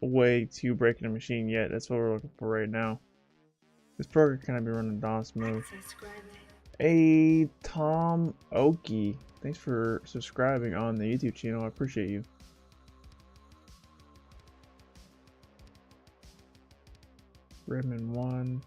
way to break in a machine yet. That's what we're looking for right now. This program can be running DOS mode. Hey, Tom Oki. Thanks for subscribing on the YouTube channel. I appreciate you. Redmond 1.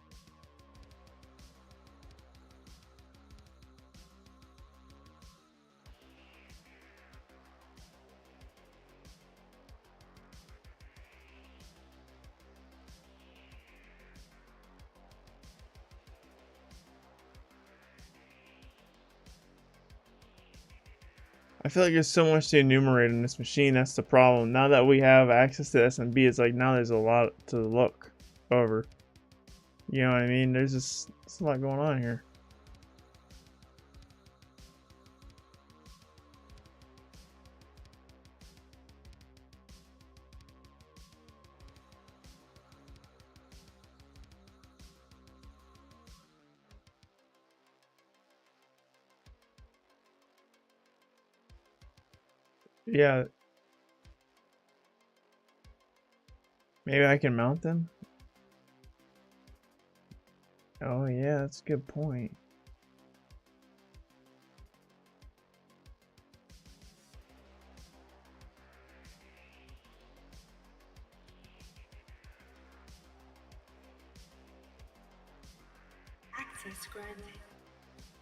I feel like there's so much to enumerate in this machine. That's the problem. Now that we have access to SMB, it's like now there's a lot to look over. You know what I mean? There's a lot going on here. Yeah. Maybe I can mount them? Oh yeah, that's a good point. Access granted.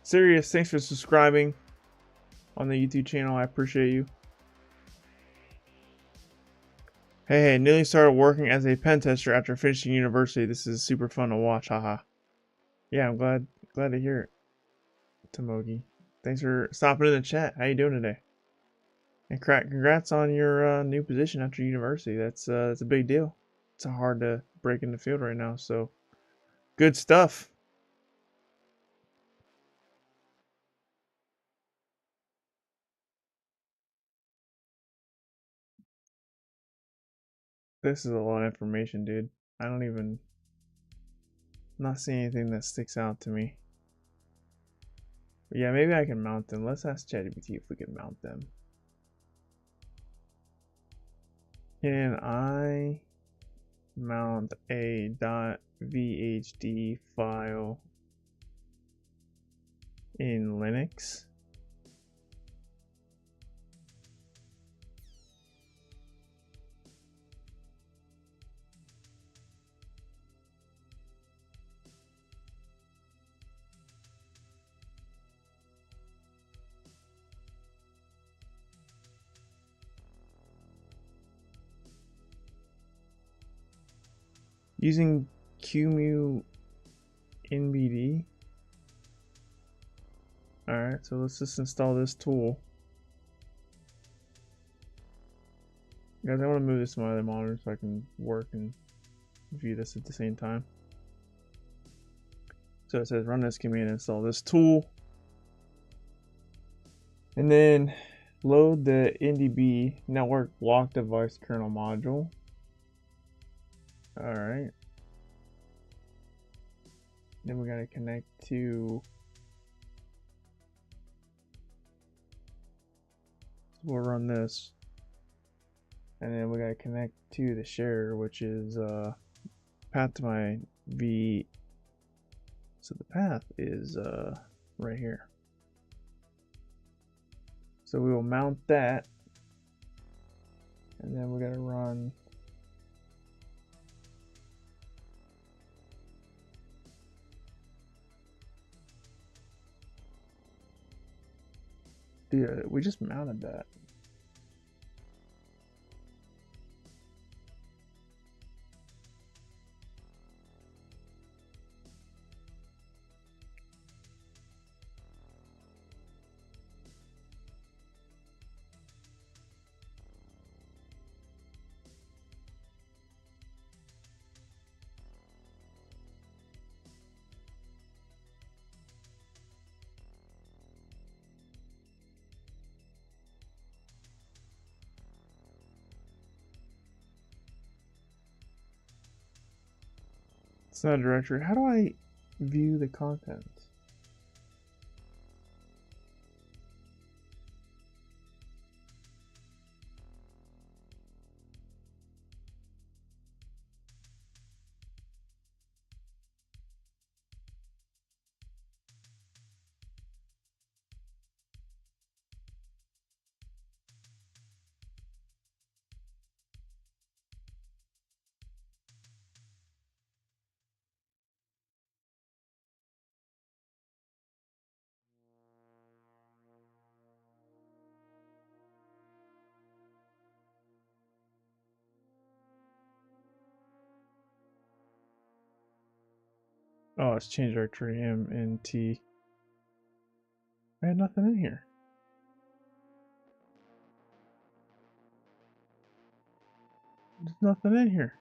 Sirius, thanks for subscribing on the YouTube channel. I appreciate you. Hey, nearly started working as a pen tester after finishing university. This is super fun to watch, haha. Yeah, I'm glad to hear it, Tomogi. Thanks for stopping in the chat. How you doing today? And congrats on your new position after university. That's a big deal. It's hard to break in the field right now, so good stuff. This is a lot of information, dude. I'm not seeing anything that sticks out to me. But yeah, maybe I can mount them. Let's ask ChatGPT if we can mount them. Can I mount a .vhd file in Linux? Using QEMU NBD. Alright, so let's just install this tool. Guys, I want to move this to my other monitor so I can work and view this at the same time. So it says run this command, install this tool, and then load the NDB network block device kernel module. All right. Then we gotta connect to. We'll run this, and then we gotta connect to the share, which is path to my V. So the path is right here. So we will mount that, and then we gotta run. Dude, we just mounted that. It's not a directory. How do I view the contents? Oh, it's change directory MNT. I had nothing in here. There's nothing in here.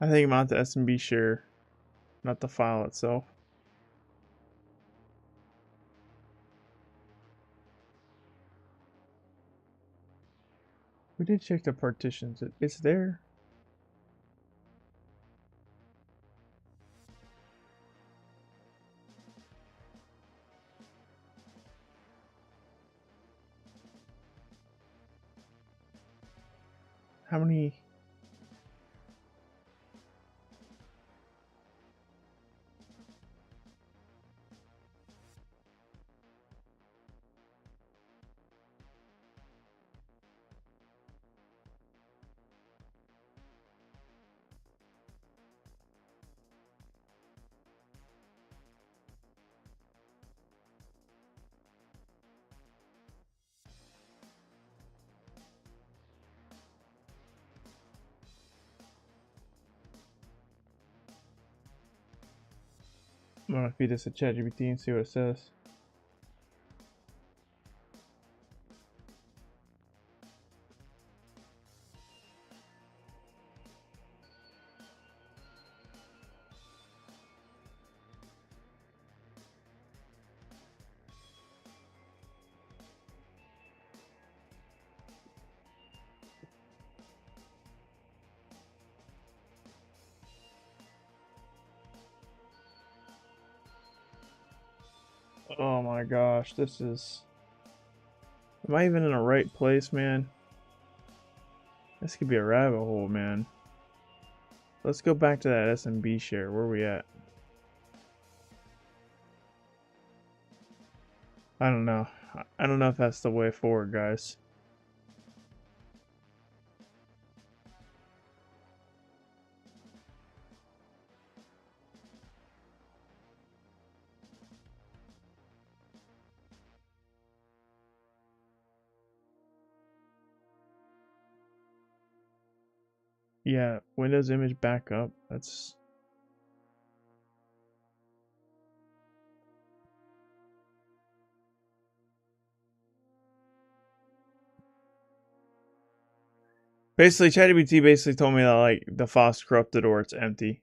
I think I'm on the SMB share, not the file itself. We did check the partitions. It's there. How many? I'm gonna feed this to ChatGPT and see what it says. Oh my gosh, this is... Am I even in the right place, man? This could be a rabbit hole, man. Let's go back to that SMB share. Where are we at? I don't know. I don't know if that's the way forward, guys. Yeah, Windows image backup. That's... Basically, ChatGPT basically told me that like the file's corrupted or it's empty.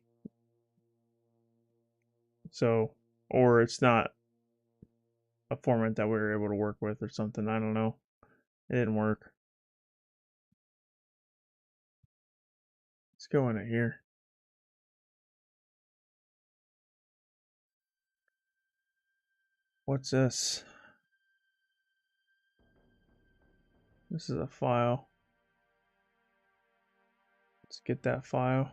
So, or it's not a format that we were able to work with or something. I don't know. It didn't work. Let's go in it here. What's this? This is a file. Let's get that file.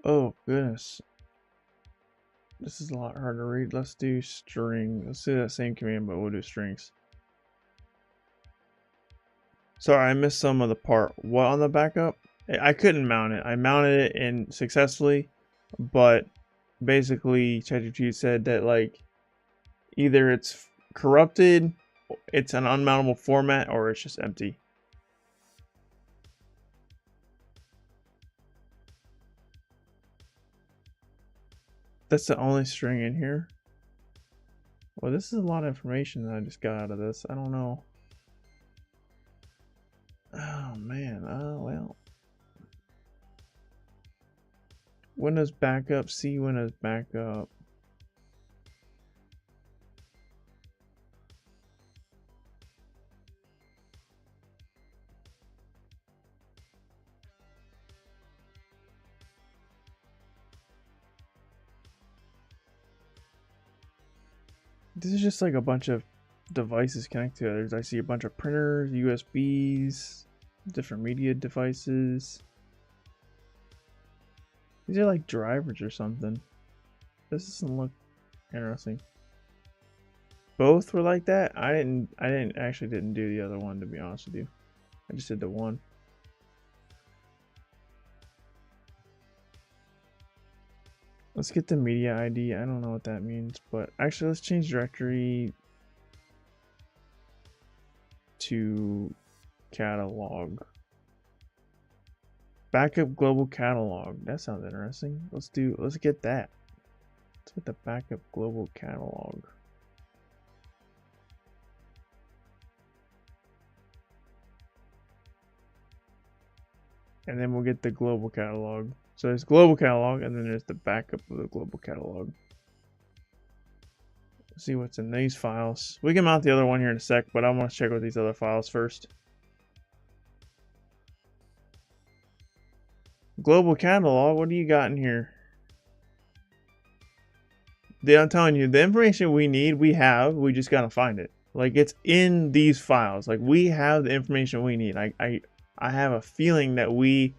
Oh, goodness. This is a lot harder to read. Let's do string. Let's do that same command, but we'll do strings. Sorry, I missed some of the part. What on the backup? I couldn't mount it. I mounted it and successfully, but basically ChatGPT said that like either it's corrupted, it's an unmountable format, or it's just empty. That's the only string in here. Well, this is a lot of information that I just got out of this. I don't know. Oh man. Well. Windows backup. C Windows backup. This is just like a bunch of devices connected to others. I see a bunch of printers, USBs, different media devices. These are like drivers or something. This doesn't look interesting. Both were like that? I didn't do the other one, to be honest with you. I just did the one. Let's get the media ID. I don't know what that means, but actually let's change directory to catalog. Backup global catalog. That sounds interesting. Let's get that. Let's get the backup global catalog. And then we'll get the global catalog. So there's global catalog, and then there's the backup of the global catalog. Let's see what's in these files. We can mount the other one here in a sec, but I want to check with these other files first. Global catalog, what do you got in here? I'm telling you, the information we need, we just gotta find it. Like, it's in these files. Like, we have the information we need. I have a feeling that we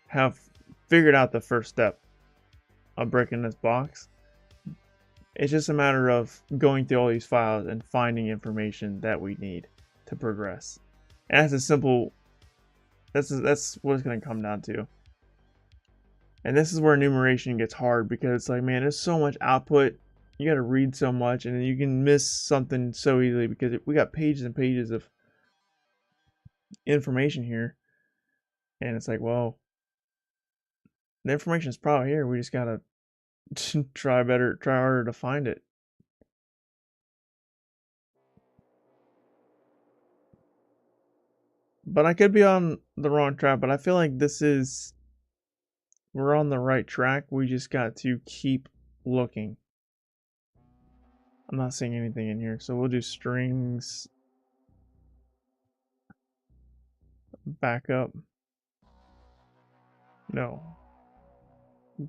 have figured out the first step of breaking this box. It's just a matter of going through all these files and finding information that we need to progress. And that's a simple, that's what it's going to come down to. And this is where enumeration gets hard, because it's like, man, there's so much output. You got to read so much, and then you can miss something so easily because we got pages and pages of information here. And it's like, well, the information is probably here. We just got to try harder to find it. But I could be on the wrong track, but I feel like we're on the right track. We just got to keep looking. I'm not seeing anything in here, so we'll do strings backup. No.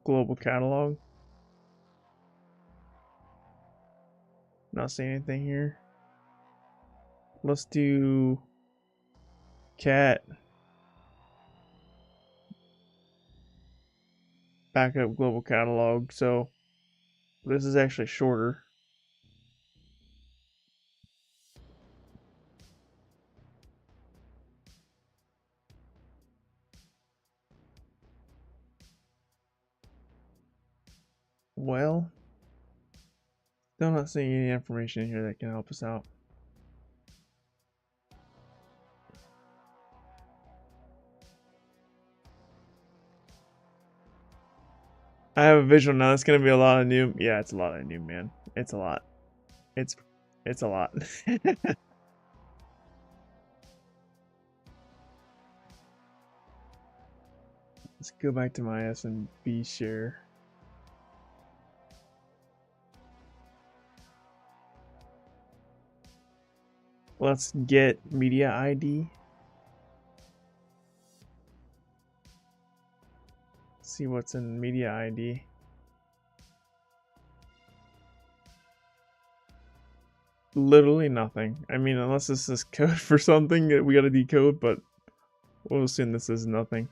Global catalog. Not seeing anything here. Let's do cat backup global catalog. So this is actually shorter. Well, Still not seeing any information in here that can help us out. I have a visual now. It's gonna be a lot of new. Yeah, it's a lot of new, man. It's a lot. It's a lot. Let's go back to my S&B share. Let's get media ID. See what's in media ID. Literally nothing. I mean, unless this is code for something that we gotta decode, but we'll assume this is nothing.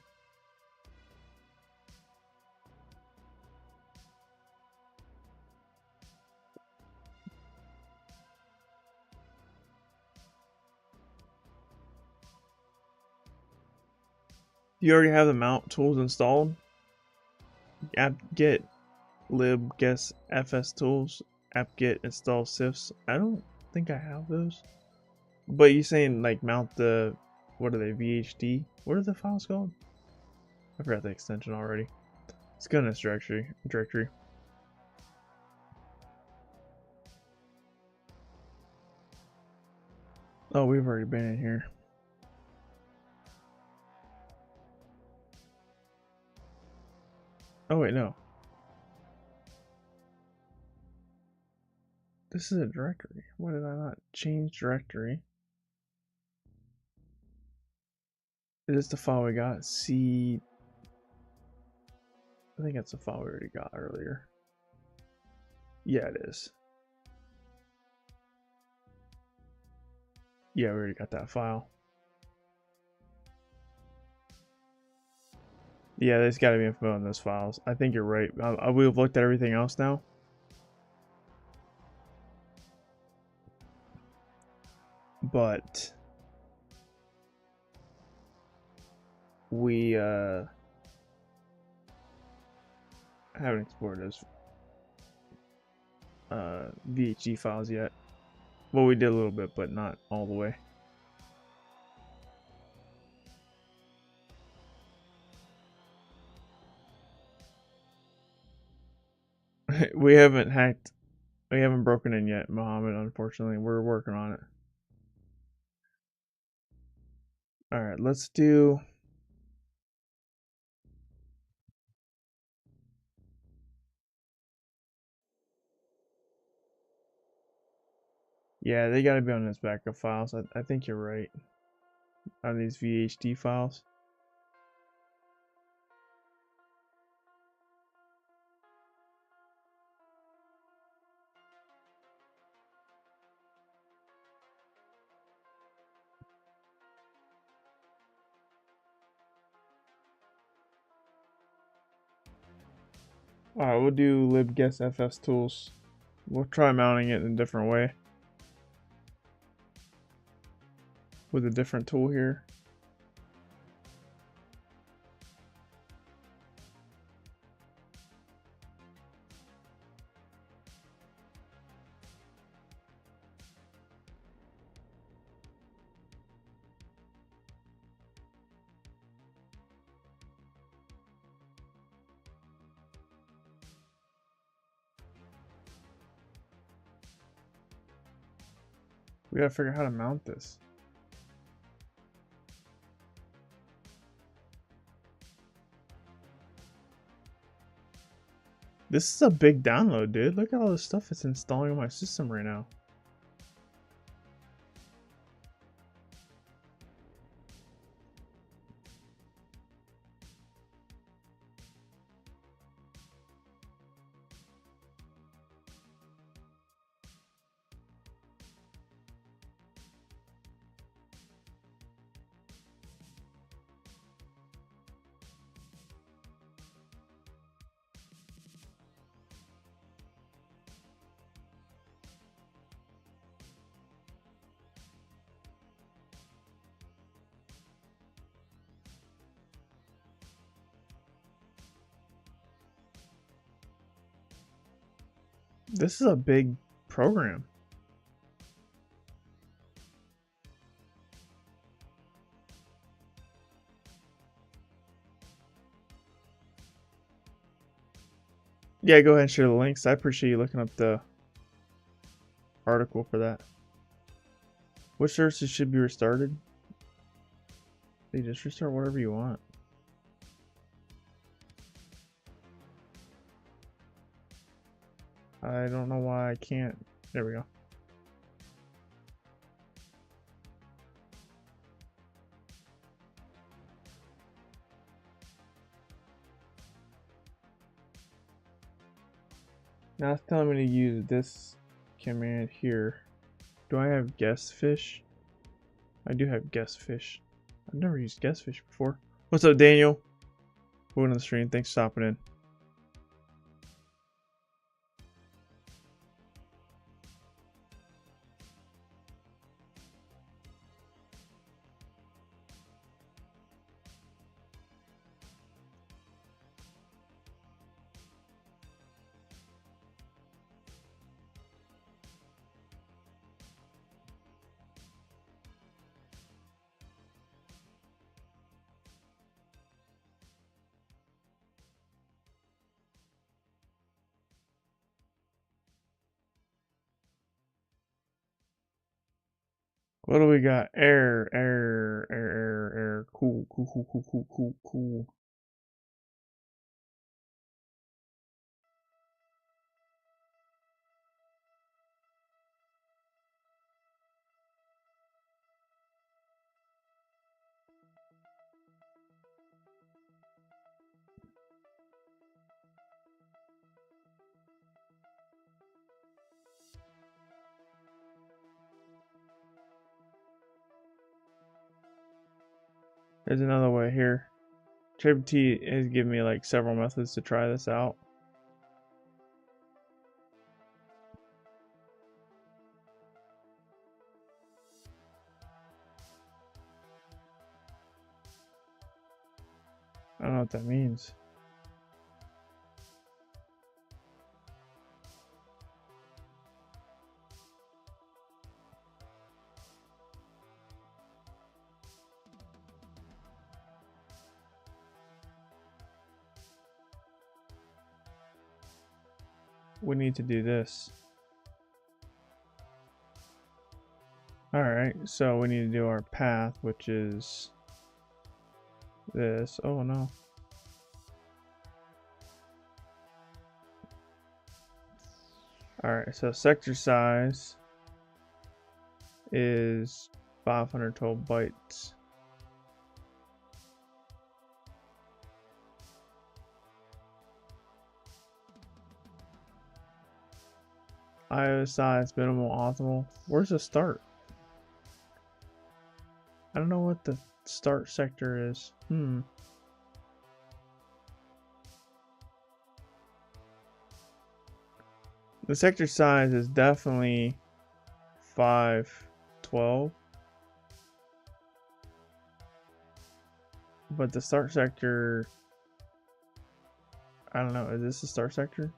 You already have the mount tools installed. apt-get lib guess fs tools, apt-get install sifs. I don't think I have those. But you saying like mount the, what are they, VHD? What are the files called? I forgot the extension already. Let's go in this directory. Oh, we've already been in here. Oh wait, no. This is a directory. Why did I not change directory? Is this the file we got? C. I think that's the file we already got earlier. Yeah, it is. Yeah, we already got that file. Yeah, there's got to be info in those files. I think you're right. We've looked at everything else now. But we haven't explored those VHD files yet. Well, we did a little bit, but not all the way. We haven't hacked. We haven't broken in yet, Mohammed. Unfortunately, we're working on it. All right, let's do. Yeah, they got to be on those backup files. I think you're right. On these VHD files. Alright, we'll do libguessfs tools. We'll try mounting it in a different way. With a different tool here. We gotta figure out how to mount this. This is a big download, dude. Look at all the stuff it's installing on my system right now. This is a big program. Yeah, go ahead and share the links. I appreciate you looking up the article for that. Which services should be restarted? They just restart whatever you want. I don't know why I can't. There we go. Now it's telling me to use this command here. Do I have guest fish? I do have guest fish. I've never used guest fish before. What's up, Daniel? Welcome to the stream. Thanks for stopping in. What do we got? Error. Cool. There's another way here. ChatGPT has given me like several methods to try this out. I don't know what that means. We need to do this. Alright, so we need to do our path, which is this. Oh no. Alright, so sector size is 512 bytes. IO size minimal optimal. Where's the start? I don't know what the start sector is. The sector size is definitely 512. But the start sector, I don't know. Is this the start sector?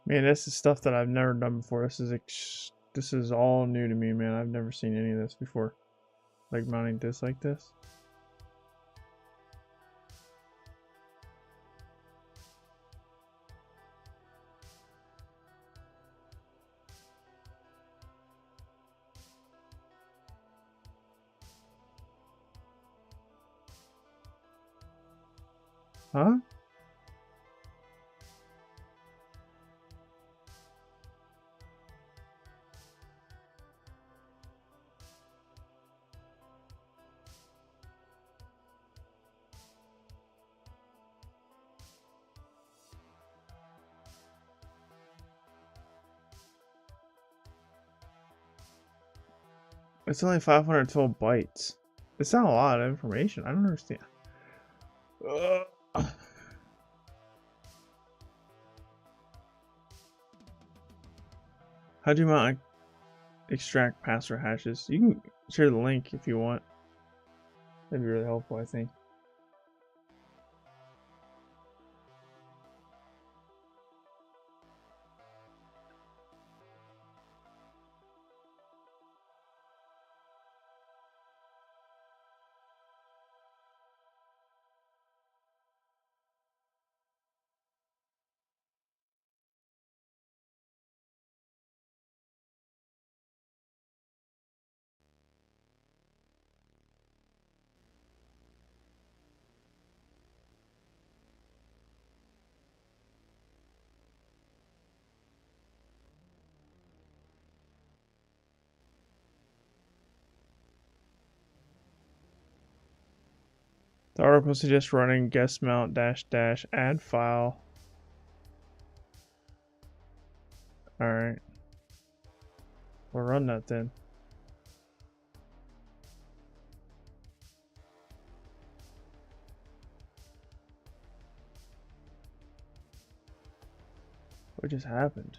Man, this is stuff that I've never done before. This is all new to me, man. I've never seen any of this before. Like mounting this like this. Huh? It's only 512 bytes. It's not a lot of information. I don't understand. How do you mount extract password hashes? You can share the link if you want. That'd be really helpful, I think. The article suggests running guest mount -- add file. Alright. We'll run that then. What just happened?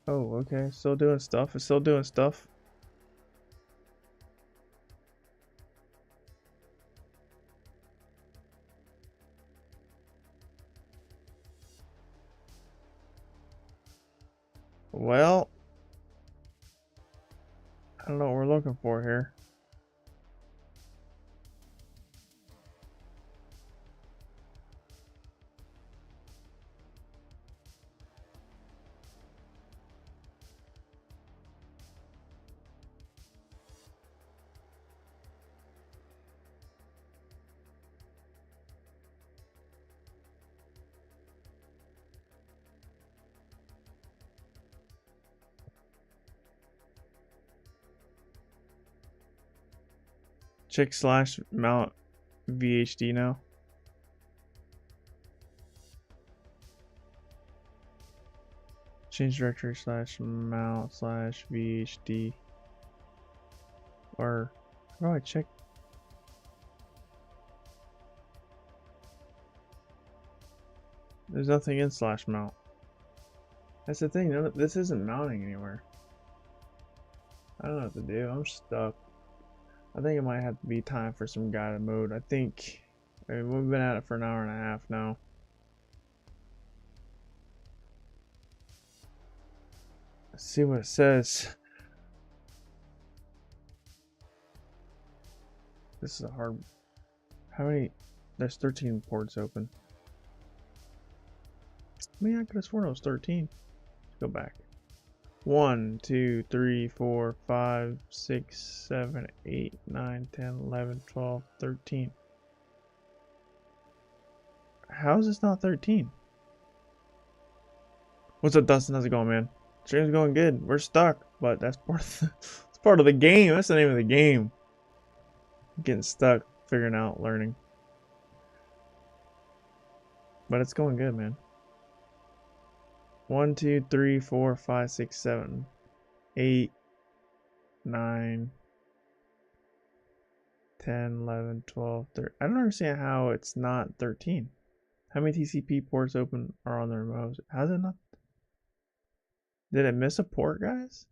Oh, okay. Still doing stuff. It's still doing stuff. Well, I don't know what we're looking for here. Check / mount VHD now. Change directory / mount / VHD. Or how do I check? There's nothing in / mount. That's the thing. This isn't mounting anywhere. I don't know what to do. I'm stuck. I think it might have to be time for some guided mode. I mean, we've been at it for an hour and a half now. Let's see what it says. This is a hard. How many? There's 13 ports open. I mean, I could have sworn it was 13. Let's go back. 1, 2, 3, 4, 5, 6, 7, 8, 9, 10, 11, 12, 13. How is this not 13? What's up, Dustin? How's it going, man? Stream's going good. We're stuck, but that's part of the game. That's the name of the game. Getting stuck, figuring out, learning. But it's going good, man. 1, 2, 3, 4, 5, 6, 7, 8, 9, 10, 11, 12, 13. I don't understand how it's not 13. How many TCP ports open are on the remote? How's it not? Did it miss a port, guys?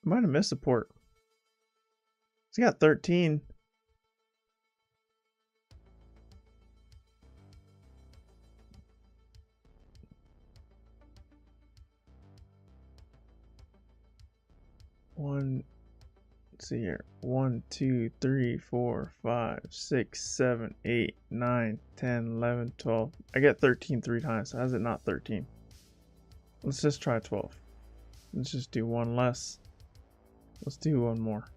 Might have missed a port. It's got 13. Let's see here. 1, 2, 3, 4, 5, 6, 7, 8, 9, 10, 11, 12. I get 13 3 times. So how's it not 13? Let's just try 12. Let's just do one less. Let's do one more.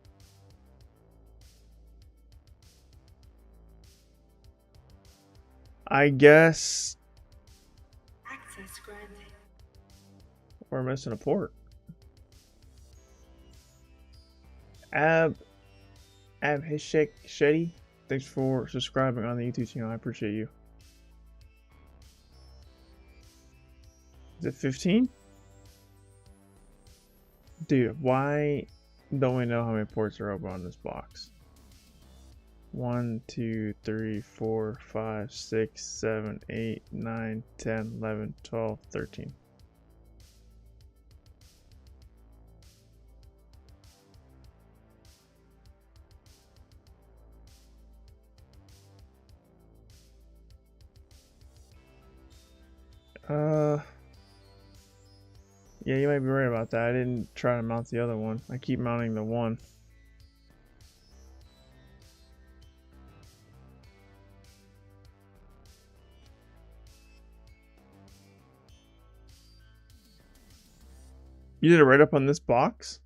I guess Access granted. we're missing a port. Abhishek Shetty, thanks for subscribing on the YouTube channel. I appreciate you. Is it 15? Dude, why don't we know how many ports are open on this box? 1, 2, 3, 4, 5, 6, 7, 8, 9, 10, 11, 12, 13. Yeah, you might be right about that. I didn't try to mount the other one. I keep mounting the one. You did it right up on this box?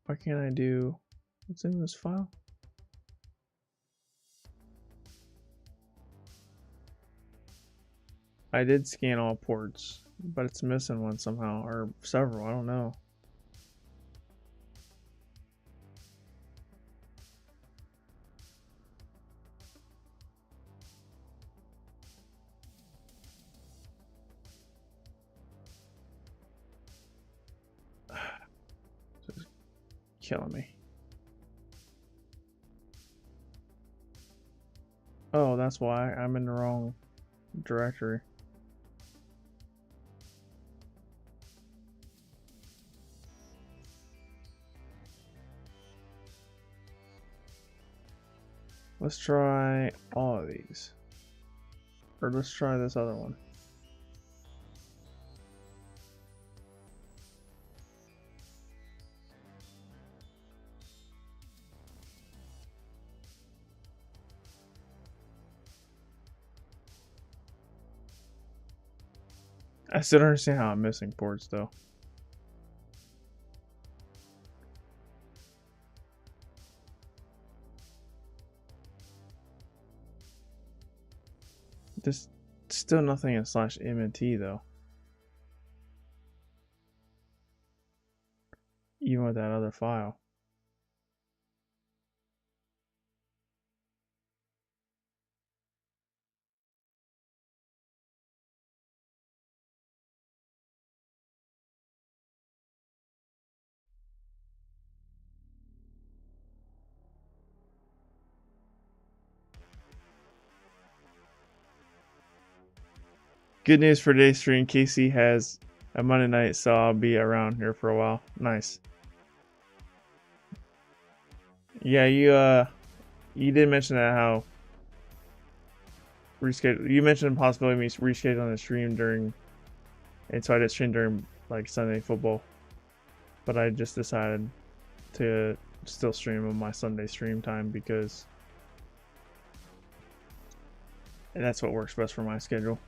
Why can't I do... What's in this file? I did scan all ports, but it's missing one somehow, or several, I don't know. Just killing me. Oh, that's why I'm in the wrong directory. Let's try all of these. Or let's try this other one. I still don't understand how I'm missing ports though. There's still nothing in /mnt though. Even with that other file. Good news for today's stream. Casey has a Monday night, so I'll be around here for a while. Nice. Yeah, you did mention that how reschedule. You mentioned the possibility of me rescheduling the stream during, and so I did stream during like Sunday football, but I just decided to still stream on my Sunday stream time because that's what works best for my schedule.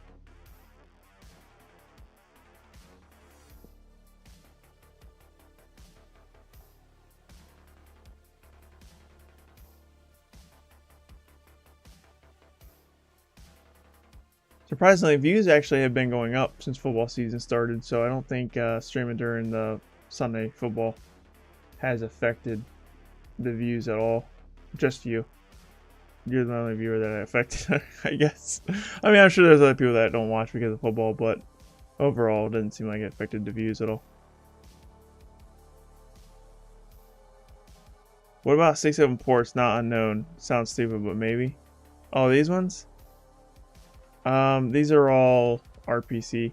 Surprisingly, views actually have been going up since football season started, so I don't think streaming during the Sunday football has affected the views at all. Just you. You're the only viewer that it affected, I guess. I mean, I'm sure there's other people that don't watch because of football, but overall, it didn't seem like it affected the views at all. What about 6-7 ports not unknown? Sounds stupid, but maybe. Oh, these ones? These are all RPC.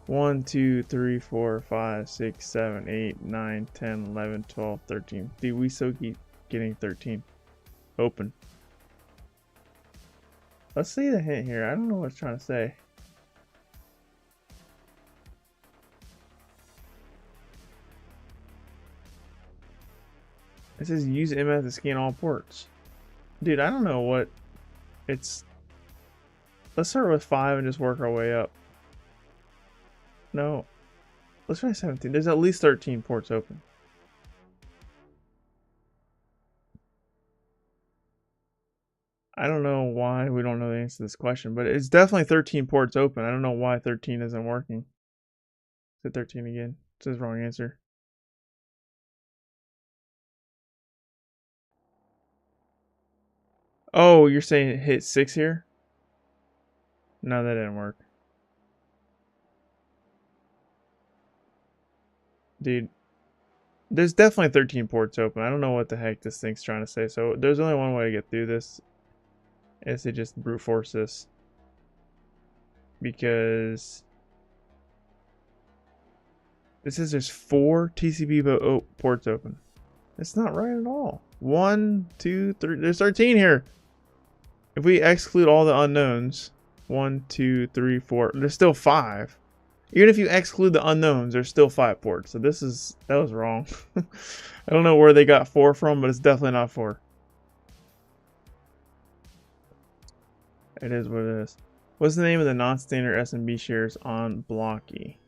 1, 2, 3, 4, 5, 6, 7, 8, 9, 10, 11, 12, 13. Dude, we so keep getting 13. Open. Let's see the hint here. I don't know what it's trying to say. It says use MF to scan all ports. Dude, I don't know what it's... Let's start with 5 and just work our way up. No. Let's try 17. There's at least 13 ports open. I don't know why we don't know the answer to this question, but it's definitely 13 ports open. I don't know why 13 isn't working. Is it 13 again? It says wrong answer. Oh, you're saying it hit 6 here? No, that didn't work. Dude, there's definitely 13 ports open. I don't know what the heck this thing's trying to say. So there's only one way to get through this. Is to just brute force this. Because this says there's 4 TCP ports open. That's not right at all. 1, 2, 3. There's 13 here. If we exclude all the unknowns, 1, 2, 3, 4. There's still 5. Even if you exclude the unknowns, there's still 5 ports. So that was wrong. I don't know where they got 4 from, but it's definitely not 4. It is what it is. What's the name of the non-standard SMB shares on Blocky?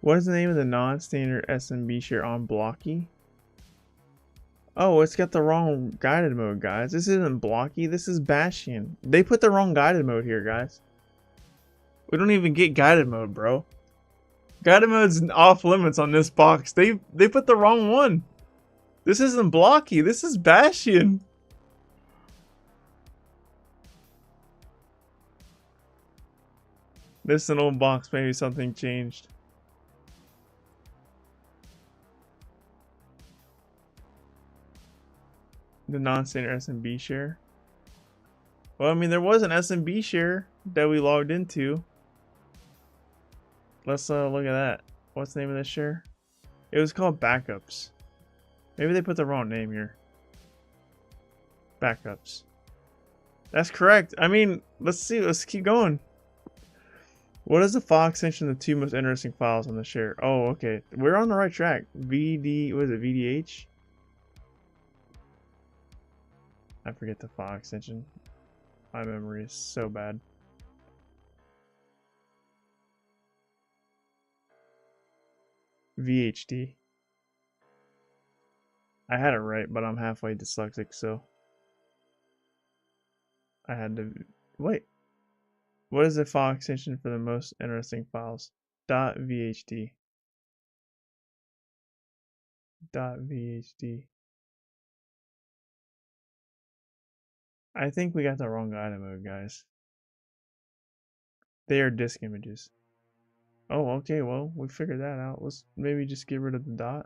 What is the name of the non-standard SMB share on Blocky? Oh, it's got the wrong guided mode, guys. This isn't Blocky. This is Bastion. They put the wrong guided mode here, guys. We don't even get guided mode, bro. Guided mode's off limits on this box. They put the wrong one. This isn't Blocky. This is Bastion. This is an old box. Maybe something changed. The non-standard SMB share. Well, I mean, there was an SMB share that we logged into. Let's look at that. What's the name of this share? It was called Backups. Maybe they put the wrong name here. Backups. That's correct. I mean, let's see. Let's keep going. What is the file extension of the 2 most interesting files on the share? Oh, okay. We're on the right track. VD, what is it? VDH? I forget the file extension. My memory is so bad. VHD. I had it right, but I'm halfway dyslexic, so I had to wait. What is the file extension for the most interesting files? .vhd. .vhd. I think we got the wrong item mode, guys. They are disk images. Oh, okay, well, we figured that out. Let's maybe just get rid of the dot.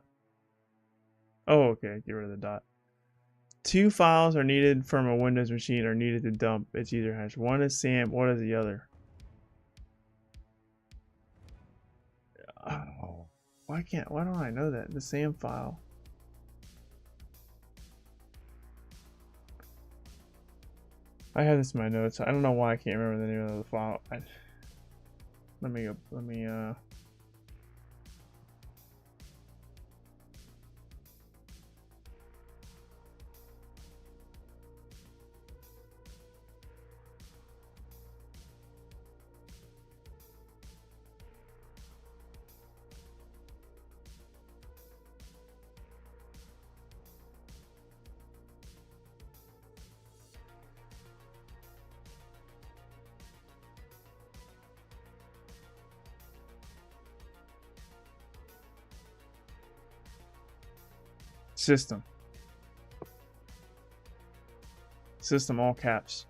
Oh, okay, get rid of the dot. 2 files are needed from a Windows machine are needed to dump its user hash. One is SAM, what is the other? Oh, why don't I know that? The SAM file. I have this in my notes. I don't know why I can't remember the name of the file. Let me System all caps.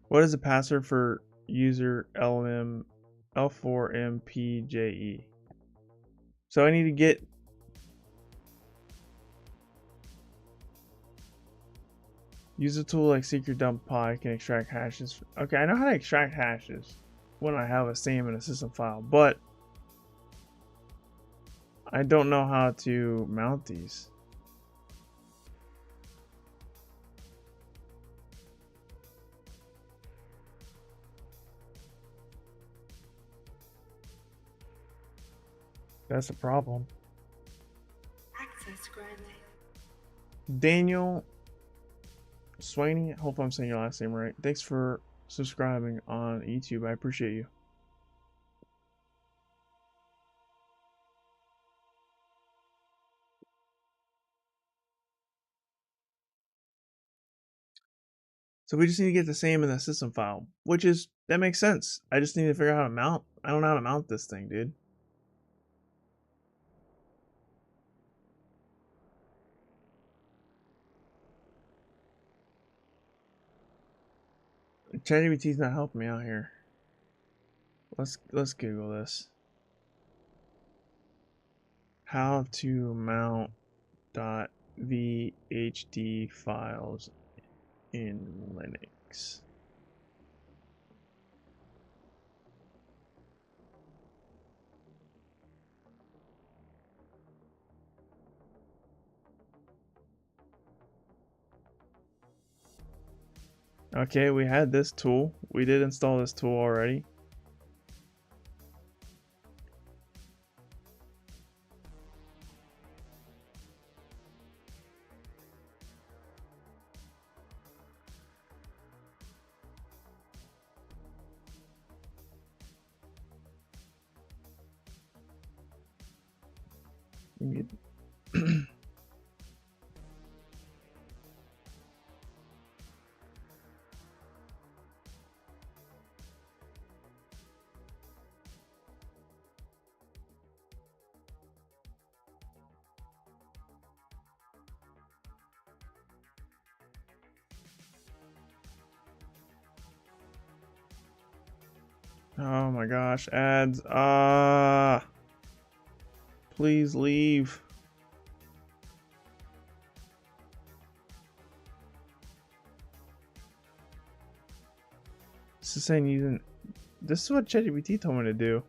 What is the password for user L4MPJE? So I need to get use a tool like secret dump pi can extract hashes. Okay, I know how to extract hashes when I have a SAM in a system file, but I don't know how to mount these. That's a problem. Access granted. Daniel Swaney, hope I'm saying your last name right. Thanks for subscribing on YouTube. I appreciate you. So we just need to get the same in the system file, that makes sense. I just need to figure out how to mount. I don't know how to mount this thing, dude. ChatGPT's not helping me out here. Let's Google this. How to mount .vhd files in Linux. Okay, we had this tool. We did install this tool already. Oh my gosh, ads. Please leave. This is saying using. This is what ChatGPT told me to do.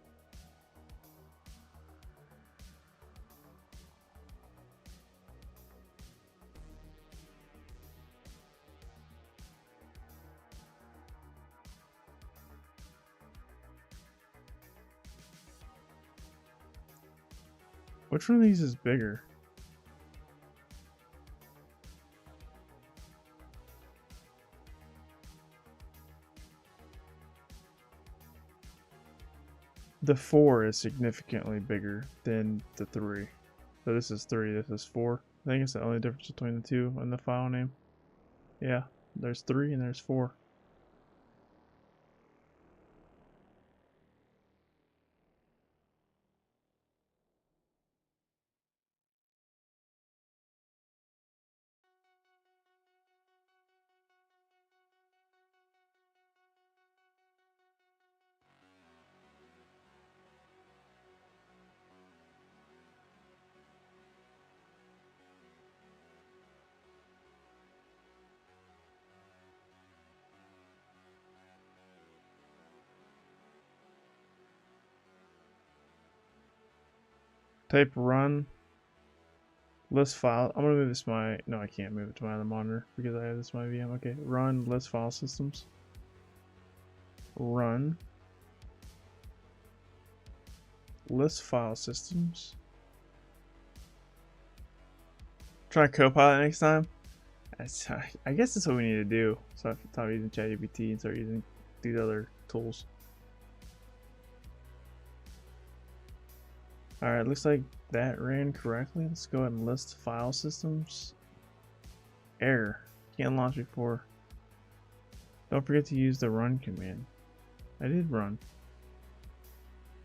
Which one of these is bigger? The 4 is significantly bigger than the 3. So this is 3, this is 4. I think it's the only difference between the two in the file name. Yeah, there's 3 and there's 4. Type run list file. I'm gonna move this to my. No, I can't move it to my other monitor because I have this my VM. Okay, run list file systems. Run list file systems. Try Copilot next time. I guess that's what we need to do. So I stop using ChatGPT and start using these other tools. Alright, looks like that ran correctly. Let's go ahead and list file systems. Error. Can't launch before. Don't forget to use the run command. I did run.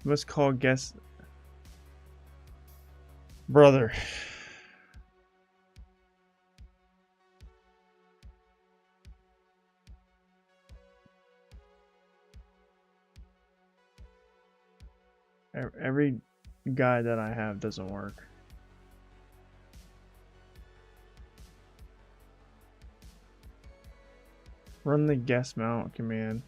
You must call guest. Brother. Every guide that I have doesn't work. Run the guest mount command.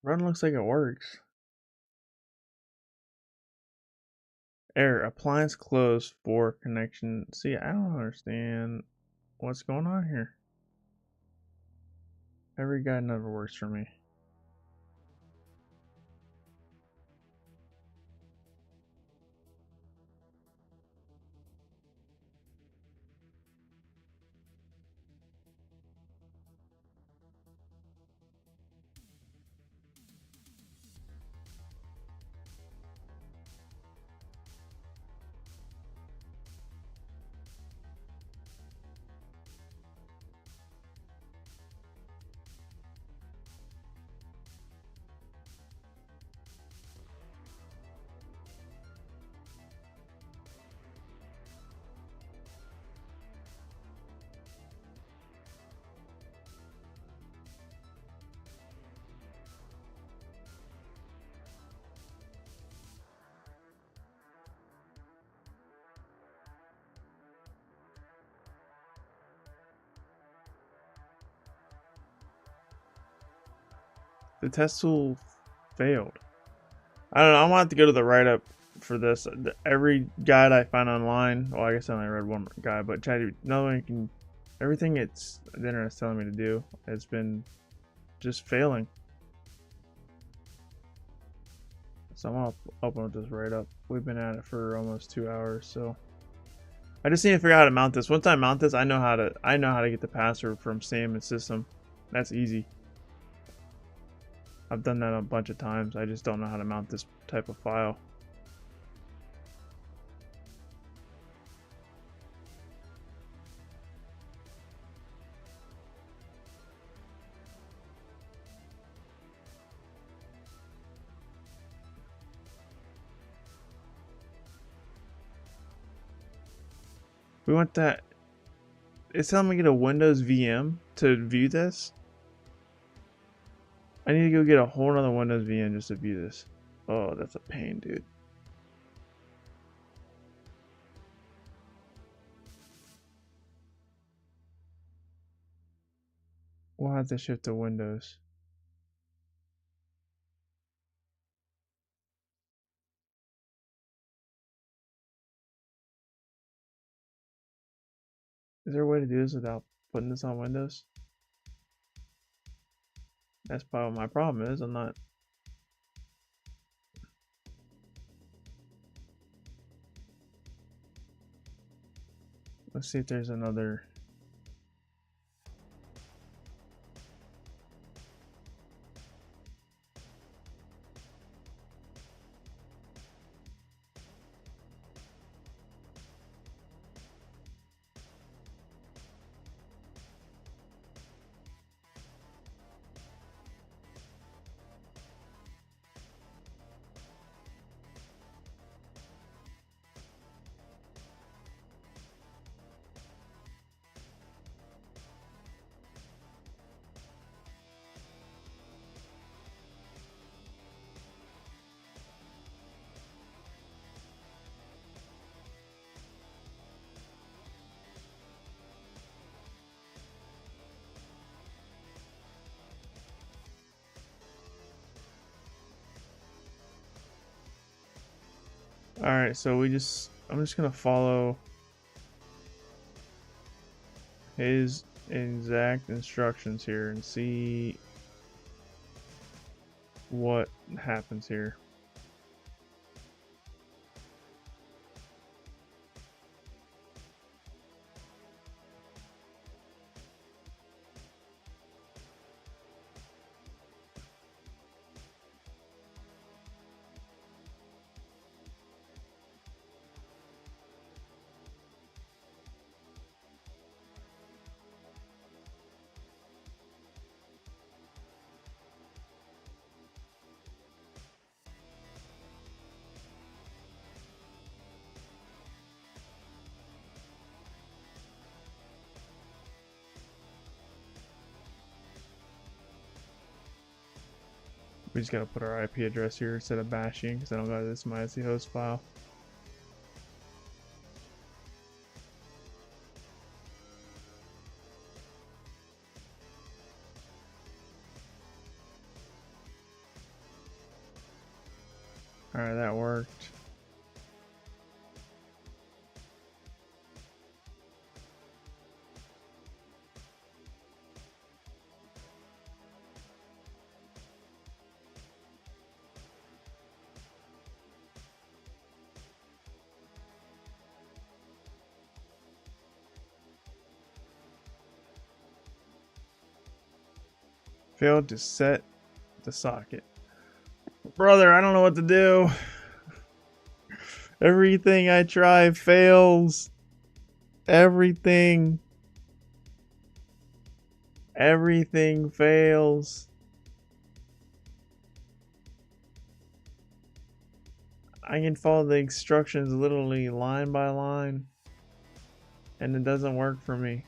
Run looks like it works. Error, appliance closed for connection. See, I don't understand what's going on here. Every guide never works for me. The test tool failed. I don't know. I'm gonna have to go to the write-up for this. Every guide I find online, well, I guess I only read one guide, but no one can. Everything the internet's telling me to do, it's been just failing. So I'm gonna open up this write-up. We've been at it for almost 2 hours, so I just need to figure out how to mount this. Once I mount this, I know how to get the password from SAM and system. That's easy. I've done that a bunch of times. I just don't know how to mount this type of file. We want that. It's telling me to get a Windows VM to view this. I need to go get a whole nother Windows VM just to view this. Oh, that's a pain, dude. We'll have to shift to Windows. Is there a way to do this without putting this on Windows? That's probably what my problem is. I'm not. Let's see if there's another. Alright, so I'm just gonna follow his exact instructions here and see what happens here. We just gotta put our IP address here instead of Bastion because I don't got this in my SE host file. Alright, that worked. Failed to set the socket. Brother, I don't know what to do. Everything I try fails. Everything fails. I can follow the instructions literally line by line, and it doesn't work for me.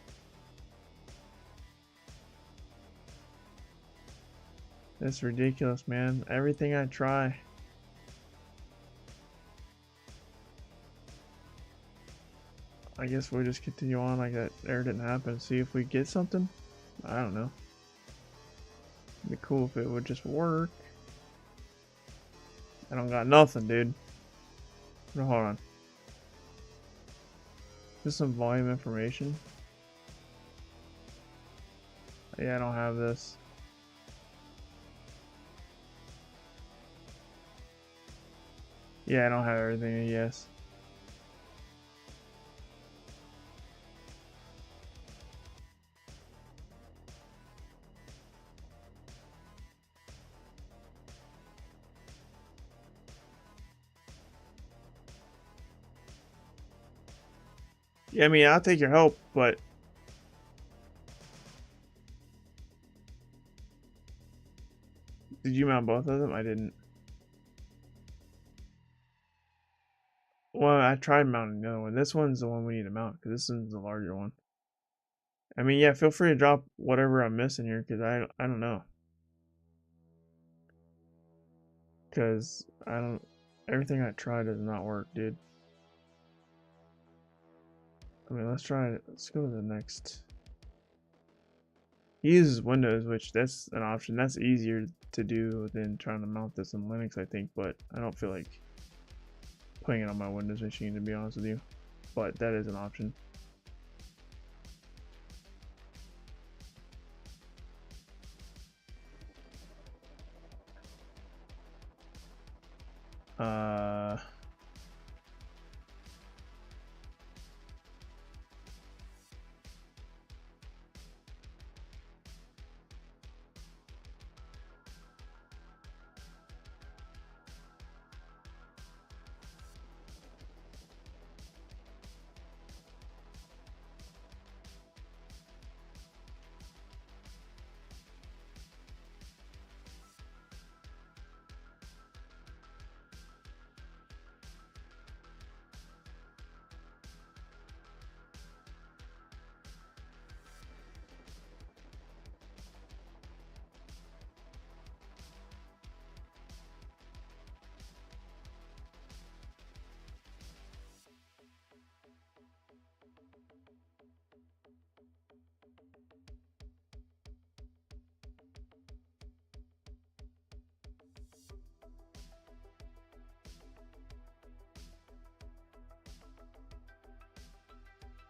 That's ridiculous, man. Everything I try. I guess we'll just continue on like that error didn't happen. See if we get something. I don't know. It'd be cool if it would just work. I don't got nothing, dude. No, hold on. Just some volume information. Yeah, I don't have this. Yeah, I don't have everything. Yes. Yeah, I mean, I'll take your help, but did you mount both of them? I didn't. Well, I tried mounting the other one. This one's the one we need to mount because this one's the larger one. I mean, yeah, feel free to drop whatever I'm missing here because I don't know. Because I don't. Everything I try does not work, dude. I mean, let's try it. Let's go to the next. He uses Windows, which that's an option. That's easier to do than trying to mount this in Linux, I think. But I don't feel like putting it on my Windows machine, to be honest with you. But that is an option.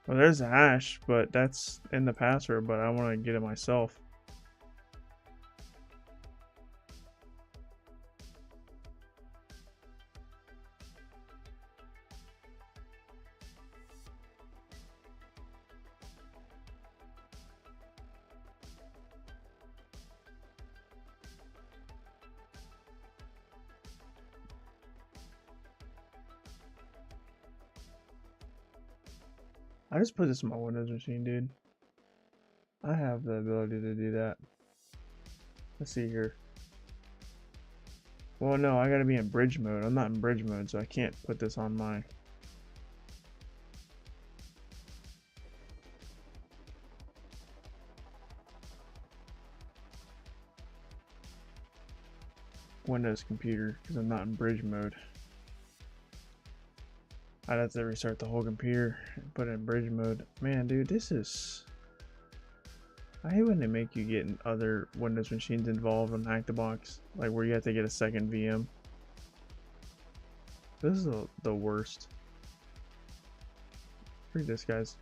Well, there's a hash, but that's in the password, but I want to get it myself. I just put this in my Windows machine, dude. I have the ability to do that. Let's see here. Well, no, I gotta be in bridge mode. I'm not in bridge mode, so I can't put this on my... Windows computer, because I'm not in bridge mode. I'd have to restart the whole computer and put it in bridge mode. Man, dude, this is... I hate when they make you get other Windows machines involved in Hack the Box, like where you have to get a second VM. This is the worst. Read this, guys.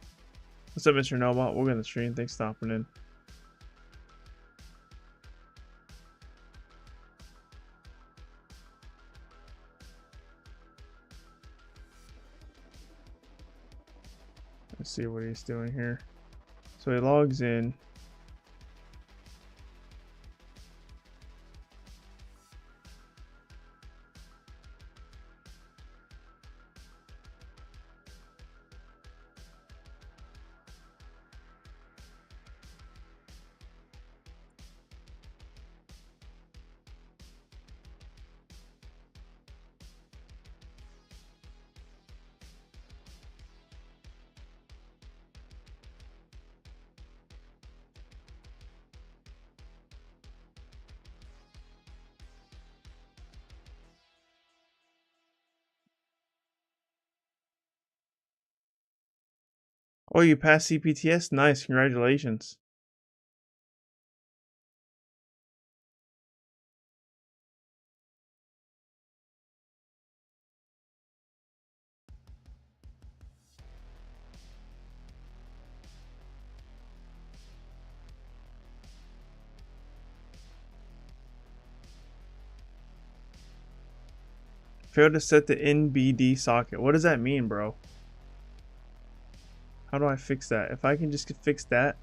What's up, Mr. Nobot? Welcome to the stream. Thanks for stopping in. Let's see what he's doing here. So he logs in. Oh, you passed CPTS? Nice, congratulations. Failed to set the NBD socket. What does that mean, bro? How do I fix that? If I can just fix that.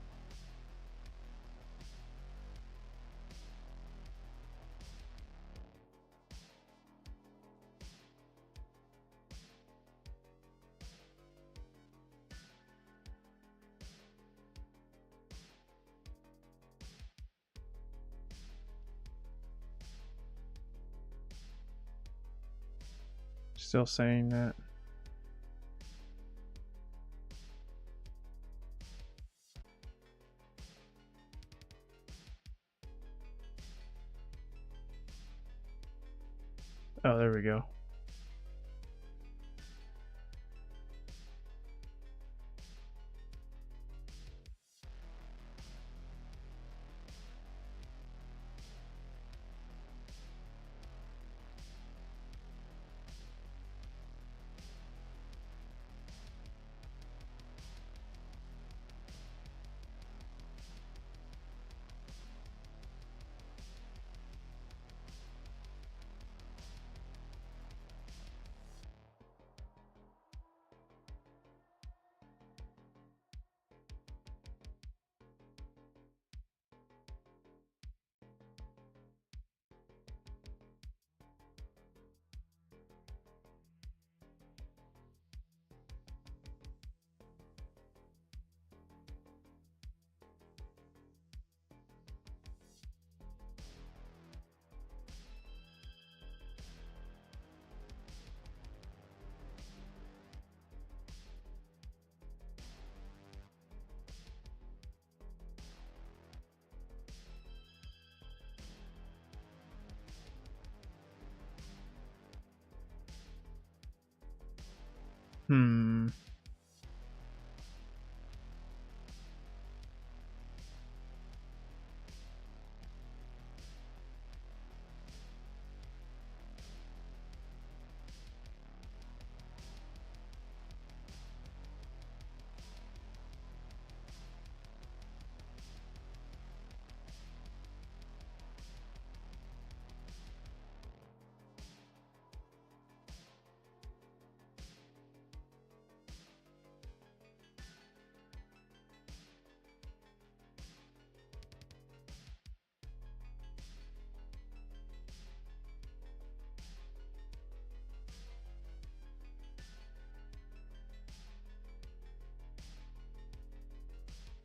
Still saying that. Oh, there we go. Hmm.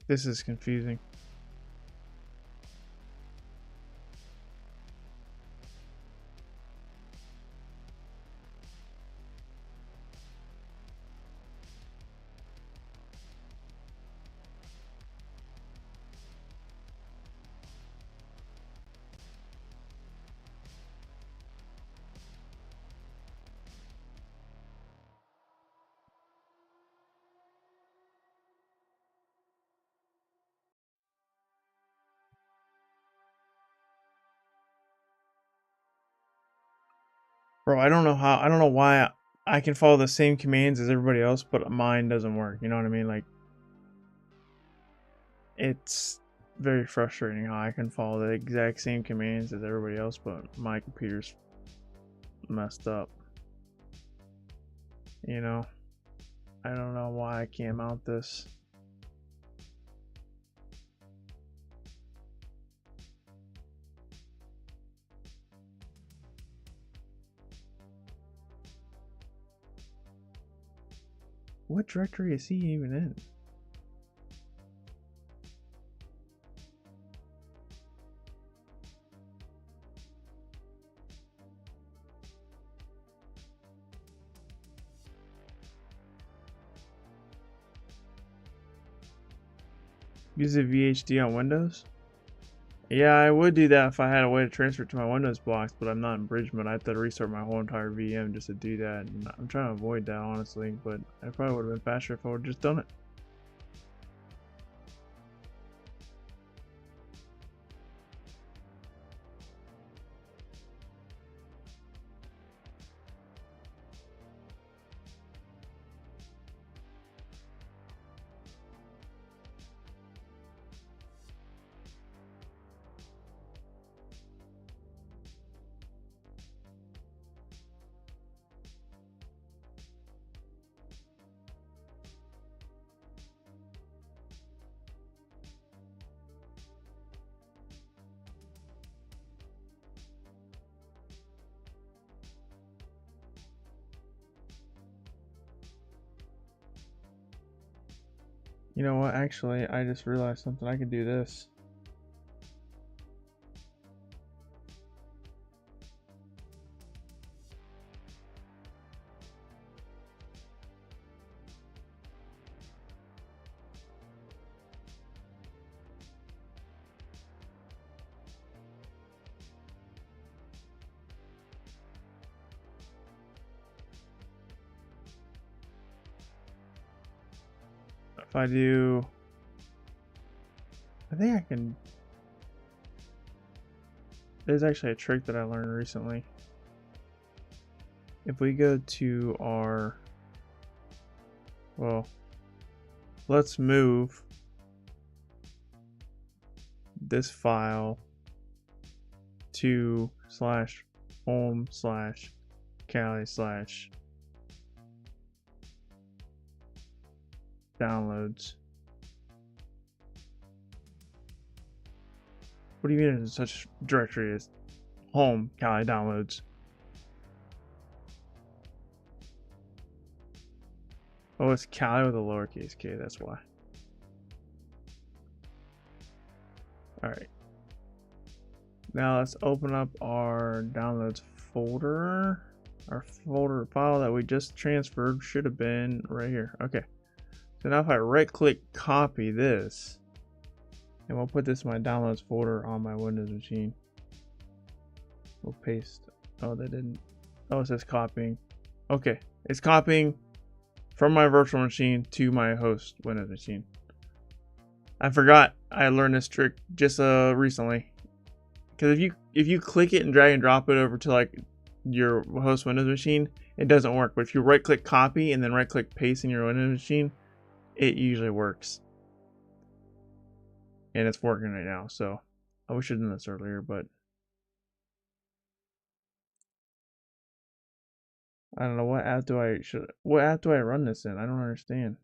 This is confusing. Bro, I don't know why I can follow the same commands as everybody else, but mine doesn't work. You know what I mean? Like, it's very frustrating how I can follow the exact same commands as everybody else, but my computer's messed up. You know, I don't know why I can't mount this. What directory is he even in? Use a VHD on Windows? Yeah, I would do that if I had a way to transfer it to my Windows box, but I'm not in bridge mode. I have to restart my whole entire VM just to do that. And I'm trying to avoid that, honestly, but it probably would have been faster if I would have just done it. You know what? Actually, I just realized something. I can do this. If I do, I think I can. There's actually a trick that I learned recently. If we go to our, well, let's move this file to /home/Kali/downloads. What do you mean there's such directory as home Kali downloads? Oh, it's Kali with a lowercase k, that's why. Alright. Now let's open up our downloads folder. Our folder file that we just transferred should have been right here. Okay. So now if I right click copy this, and we'll put this in my downloads folder on my Windows machine. We'll paste. Oh, that didn't. Oh, it says copying. Okay. It's copying from my virtual machine to my host Windows machine. I forgot I learned this trick just recently. Because if you click it and drag and drop it over to like your host Windows machine, it doesn't work. But if you right click copy and then right click paste in your Windows machine, it usually works. And it's working right now. So I wish I'd done this earlier, but I don't know what app do I run this in? I don't understand.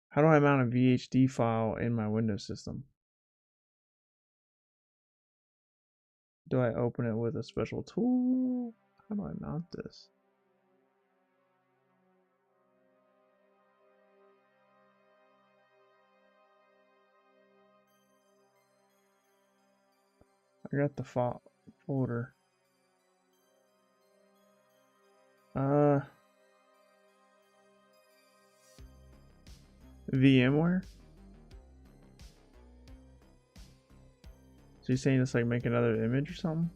How do I mount a VHD file in my Windows system? Do I open it with a special tool? How do I mount this? I got the file folder. VMware? So you're saying it's like make another image or something?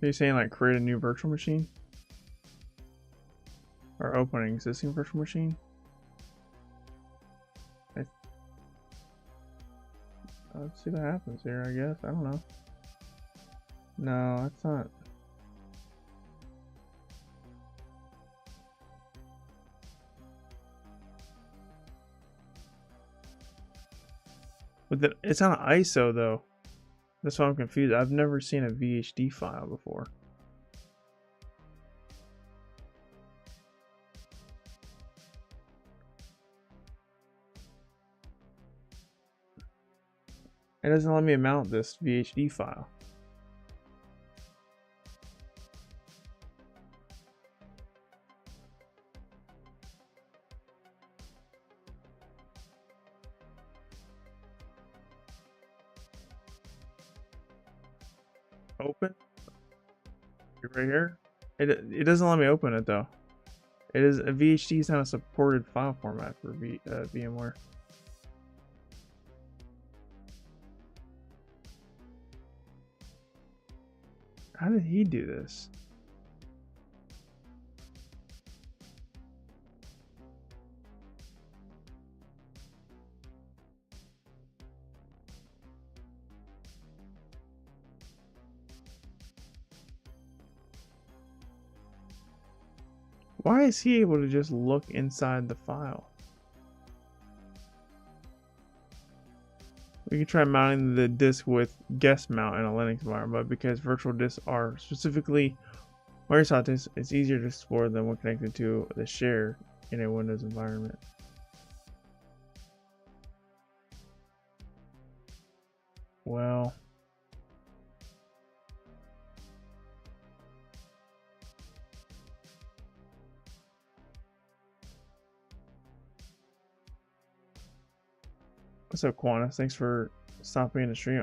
Are you saying like create a new virtual machine? Or open an existing virtual machine? Let's see what happens here, I guess. I don't know. No, that's not. But it's on ISO though. That's why I'm confused. I've never seen a VHD file before. It doesn't let me mount this VHD file. Open? Right here? It doesn't let me open it though. It is a VHD is not a supported file format for VMware. How did he do this? Why is he able to just look inside the file? We can try mounting the disk with guest mount in a Linux environment, but because virtual disks are specifically Microsoft disks, it's easier to explore them when connected to the share in a Windows environment. Well, what's up, Quantus? Thanks for stopping in the stream.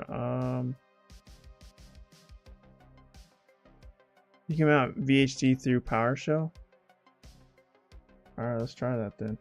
You can mount VHD through PowerShell. All right, let's try that then.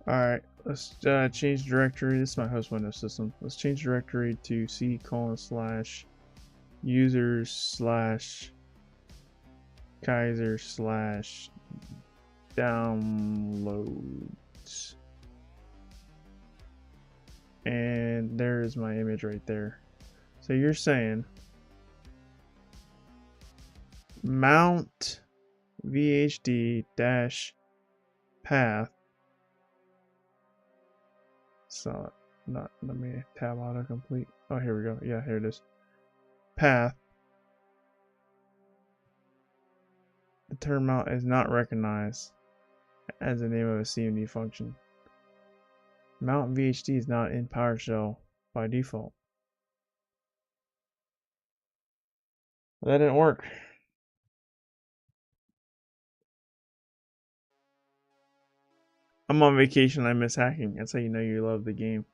Alright, let's change directory. This is my host Windows system. Let's change directory to c:/users/Kyser/downloads. And there's my image right there. So you're saying mount VHD-path. So not, let me tab autocomplete. Oh, here we go. Yeah, here it is. Path. The term mount is not recognized as the name of a CMD function. Mount VHD is not in PowerShell by default. That didn't work. I'm on vacation. I miss hacking. That's how you know you love the game.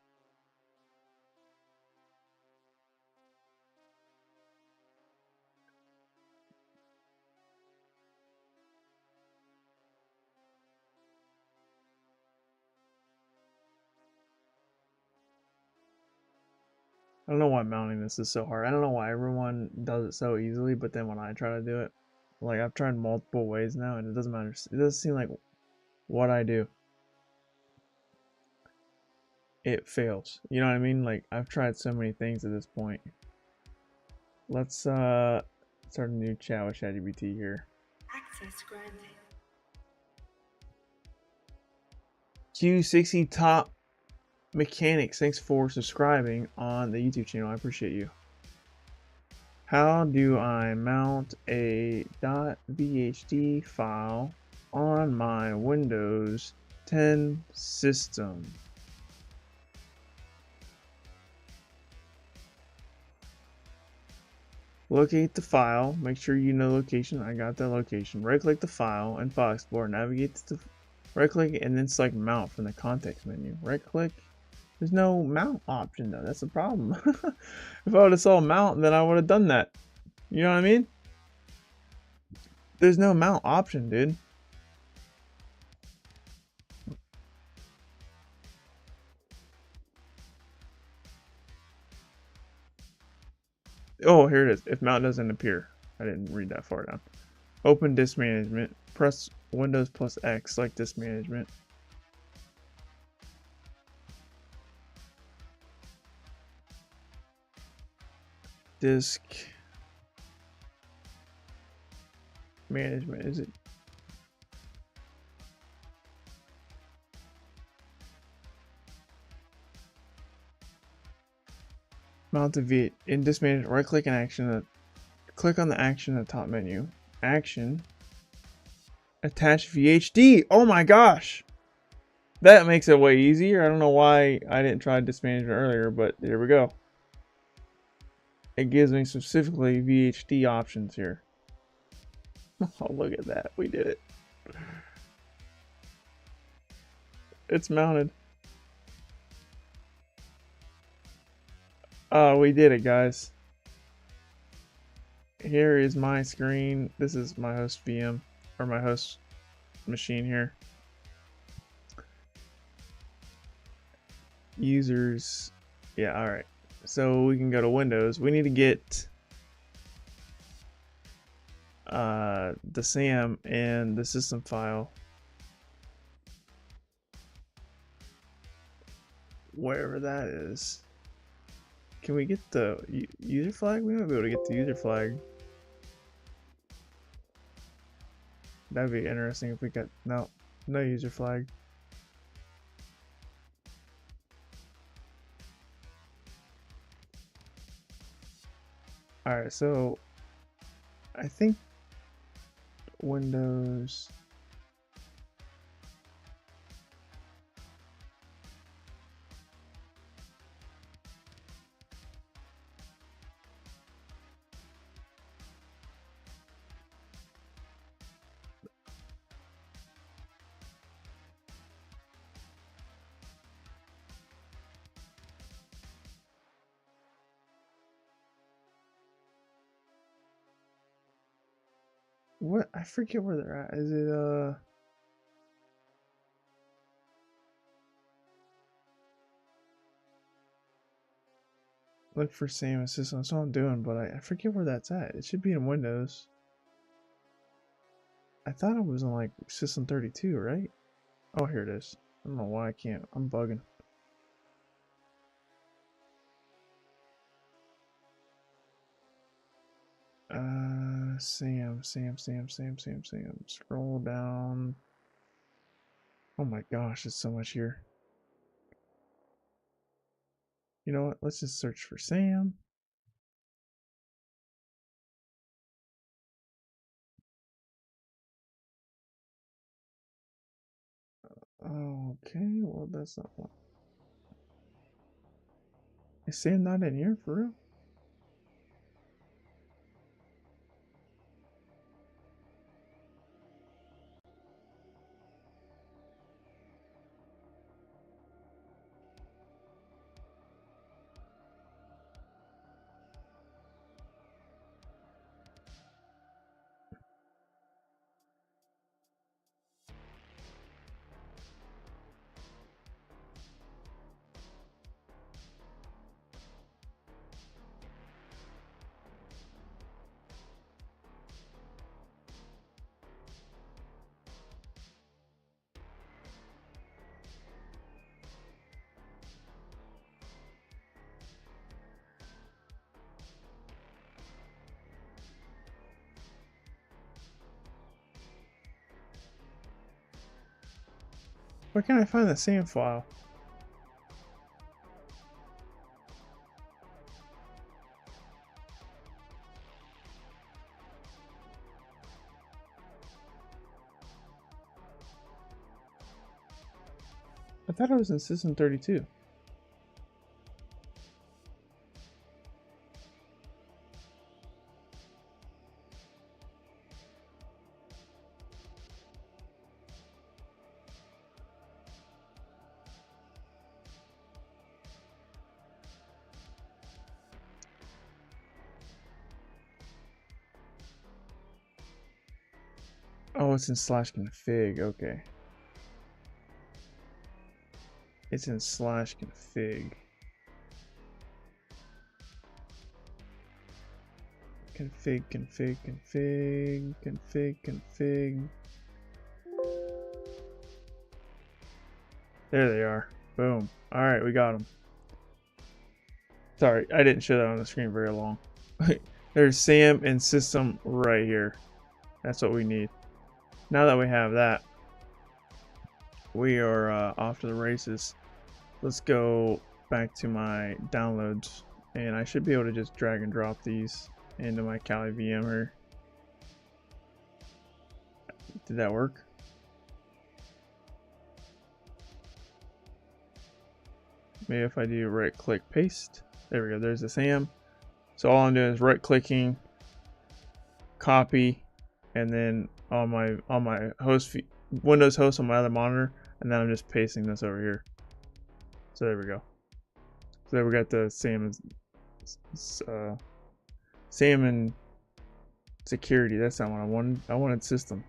I don't know why mounting this is so hard. I don't know why everyone does it so easily, but then when I try to do it, like I've tried multiple ways now and it doesn't matter. It doesn't seem like what I do, it fails. You know what I mean? Like I've tried so many things at this point. Let's start a new chat with ChatGPT here. Access granted. Q60 Top Mechanics, thanks for subscribing on the YouTube channel. I appreciate you. How do I mount a .vhd file on my Windows 10 system? Locate the file. Make sure you know location. I got that location. Right-click the file and File Explorer. Navigate to the right-click and then select Mount from the context menu. Right-click. There's no mount option though. That's the problem. If I would have saw mount, then I would have done that. You know what I mean? There's no mount option, dude. Oh, here it is. If mount doesn't appear. I didn't read that far down. Open disk management. Press Windows plus X, like disk management. Disk management, is it? Mount the V in disk management. Right click and action. Click on the action in the top menu. Action. Attach VHD. Oh my gosh. That makes it way easier. I don't know why I didn't try disk management earlier, but there we go. It gives me specifically VHD options here. Oh, look at that. We did it. It's mounted. Oh, we did it, guys. Here is my screen. This is my host VM, or my host machine here. Users. Yeah, alright. So we can go to Windows. We need to get the SAM and the system file. Wherever that is. Can we get the user flag? We might be able to get the user flag. That'd be interesting if we got no user flag. Alright, so I think Windows. What? I forget where they're at. Is it look for SAM assistant? That's what I'm doing, but I forget where that's at. It should be in Windows. I thought it was in like System 32, right? Oh, here it is. I don't know why I can't. I'm bugging. SAM. Scroll down. Oh my gosh, there's so much here. You know what? Let's just search for SAM. Okay, well that's not one. Is SAM not in here for real? Where can I find the SAM file? I thought it was in System 32. it's in /config. Okay. It's in /config. Config. There they are. Boom. Alright, we got them. Sorry, I didn't show that on the screen very long. There's SAM and system right here. That's what we need. Now that we have that, we are off to the races. Let's go back to my downloads, and I should be able to just drag and drop these into my Kali VM here. Did that work? Maybe if I do right click paste. There we go, there's the SAM. So all I'm doing is right clicking, copy, and then on my host Windows host on my other monitor, and then I'm just pasting this over here. So there we go. So there we got the SAM and security. That's not what I wanted. I wanted system.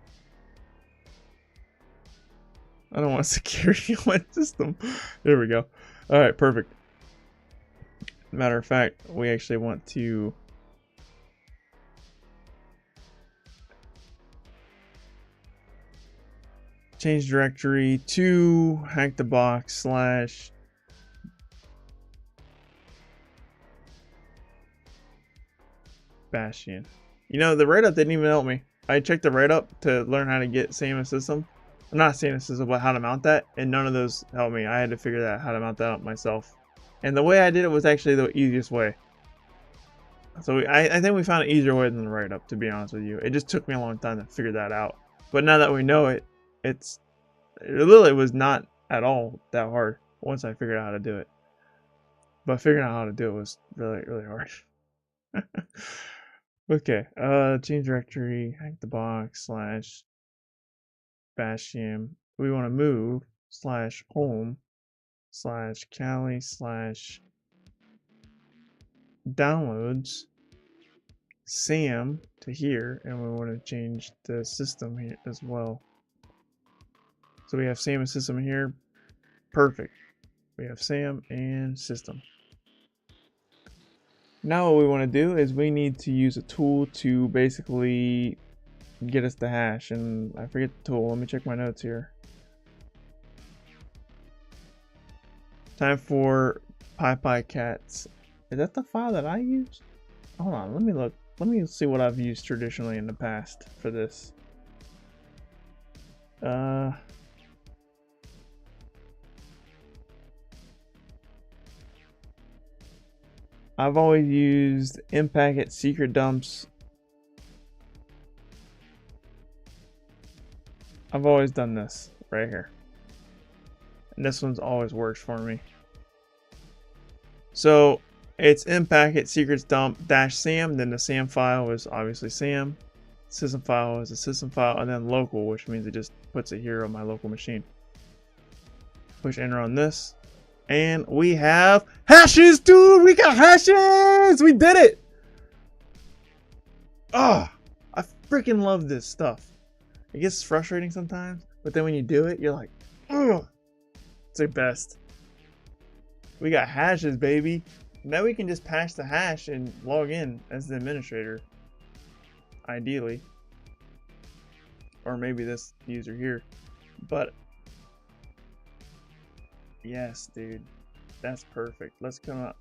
I don't want security. I want system. There we go. All right, perfect. Matter of fact, we actually want to change directory to hack the box / Bastion. You know, the write-up didn't even help me. I checked the write-up to learn how to get SAM and system. I'm not SAM and system, but how to mount that, and none of those helped me. I had to figure out how to mount that up myself. And the way I did it was actually the easiest way. So I think we found an easier way than the write-up, to be honest with you. It just took me a long time to figure that out. But now that we know it, it literally was not at all that hard once I figured out how to do it. But figuring out how to do it was really, really hard. Okay, change directory, hack the box / Bastion. We want to move /home / Kali / downloads SAM to here, and we want to change the system here as well. So we have SAM and system here. Perfect. We have SAM and system. Now what we want to do is we need to use a tool to basically get us the hash, and I forget the tool. Let me check my notes here. Time for PyPyCats. Is that the file that I used? Hold on, let me look. Let me see what I've used traditionally in the past for this. I've always used Impacket secret dumps. I've always done this right here. And this one's always works for me. So it's Impacket secrets dump -SAM, then the SAM file is obviously SAM. System file is a system file, and then local, which means it just puts it here on my local machine. Push enter on this. And we have hashes, dude! We got hashes! We did it! Ah, I freaking love this stuff. It gets frustrating sometimes, but then when you do it, you're like, ugh! It's the best. We got hashes, baby. Now we can just patch the hash and log in as the administrator. Ideally. Or maybe this user here. But yes, dude, that's perfect. Let's come up,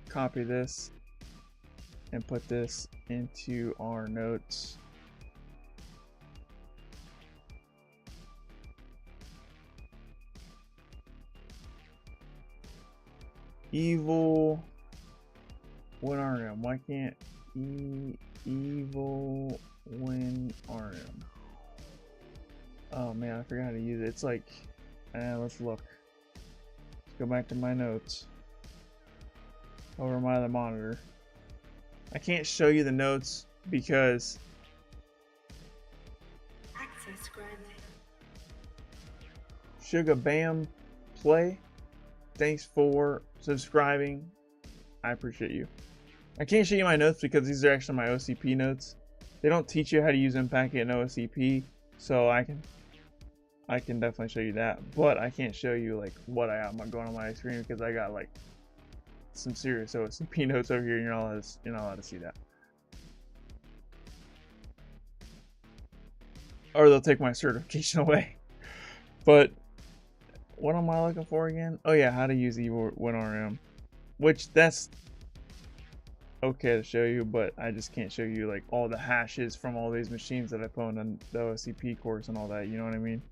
copy this, and put this into our notes. Evil WinRM. Why can't evil WinRM? Oh man, I forgot how to use it. It's like, let's look. Go back to my notes over my other monitor. I can't show you the notes because Access granted. Sugar Bam Play, thanks for subscribing. I appreciate you. I can't show you my notes because these are actually my OCP notes. They don't teach you how to use Impacket and OCP, So I can definitely show you that, but I can't show you like what I got going on my screen because I got like some serious OSCP notes over here, and you're not allowed to see that. Or they'll take my certification away. But what am I looking for again? Oh yeah, how to use EWinRM, which that's okay to show you, but I just can't show you like all the hashes from all these machines that I put on the OSCP course and all that. You know what I mean?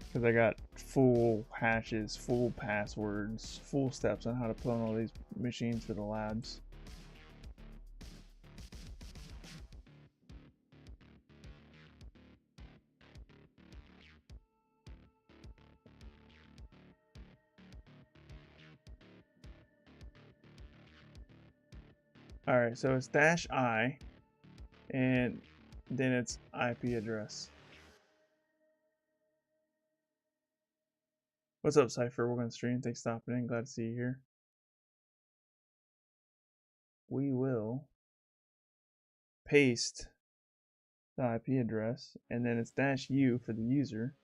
Because I got full hashes, full passwords, full steps on how to put on all these machines for the labs. Alright, so it's -I, and then it's IP address. What's up, Cypher? Welcome to the stream. Thanks for stopping in. Glad to see you here. We will paste the IP address, and then it's -U for the user.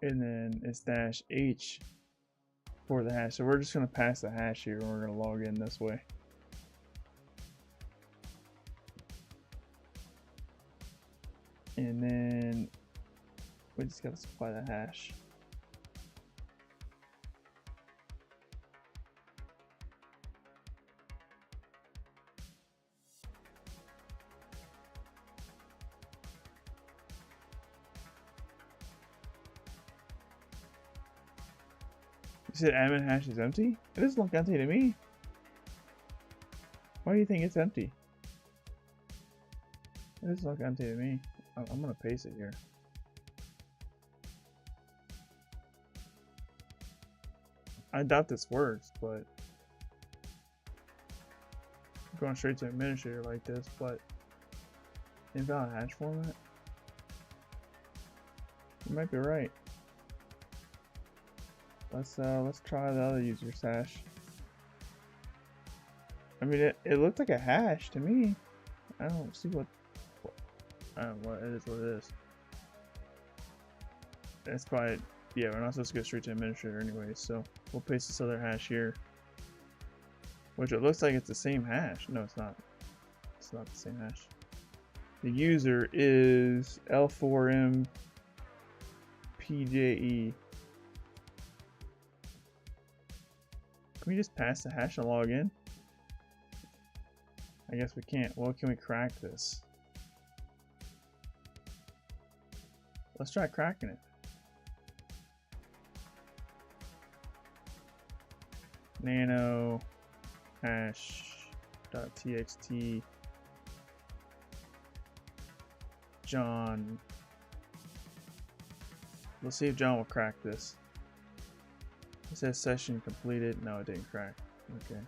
And then it's -H for the hash. So we're just going to pass the hash here, and we're going to log in this way. And then we just got to supply the hash. You said admin hash is empty? It doesn't look empty to me. Why do you think it's empty? It doesn't look empty to me. I'm gonna paste it here. I doubt this works, but I'm going straight to administrator like this, but invalid hash format? You might be right. Let's try the other user's hash. I mean, it looked like a hash to me. I don't see what it is. What it is. That's probably, yeah. We're not supposed to go straight to administrator anyway, so we'll paste this other hash here, which it looks like it's the same hash. No, it's not. It's not the same hash. The user is L4MPJE. Can we just pass the hash and log in? I guess we can't. Well, can we crack this? Let's try cracking it. Nano hash.txt John. Let's see if John will crack this. It says session completed. No, it didn't crack. Okay.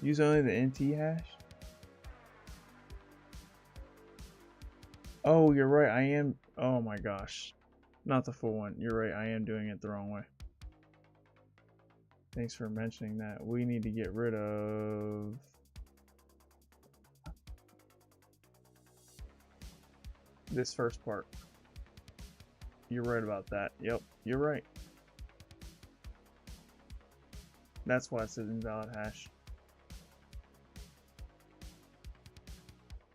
Use only the NT hash? Oh, you're right. I am. Oh my gosh. Not the full one. You're right. I am doing it the wrong way. Thanks for mentioning that. We need to get rid of this first part. You're right about that. Yep, you're right. That's why it says invalid hash.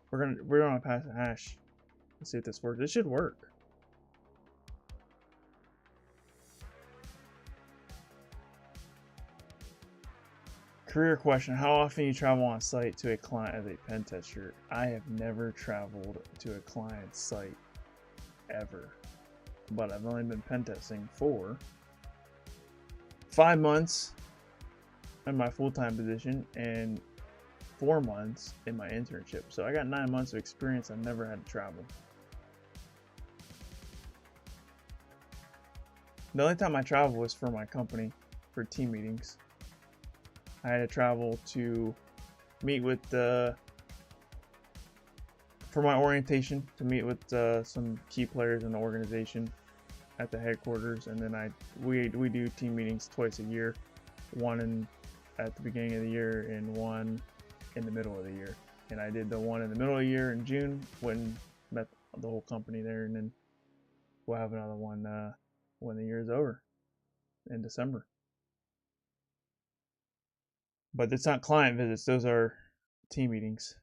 We're gonna pass a hash. Let's see if this works. This should work. Career question: how often you travel on site to a client as a pen tester? I have never traveled to a client site ever, but I've only been pen testing for 5 months in my full-time position and 4 months in my internship. So I got 9 months of experience. I've never had to travel. The only time I travel was for my company for team meetings. I had to travel to meet with for my orientation, to meet with some key players in the organization, at the headquarters, and then we do team meetings twice a year, one at the beginning of the year and one in the middle of the year. And I did the one in the middle of the year in June when met the whole company there, and then we'll have another one when the year is over in December. But it's not client visits; those are team meetings.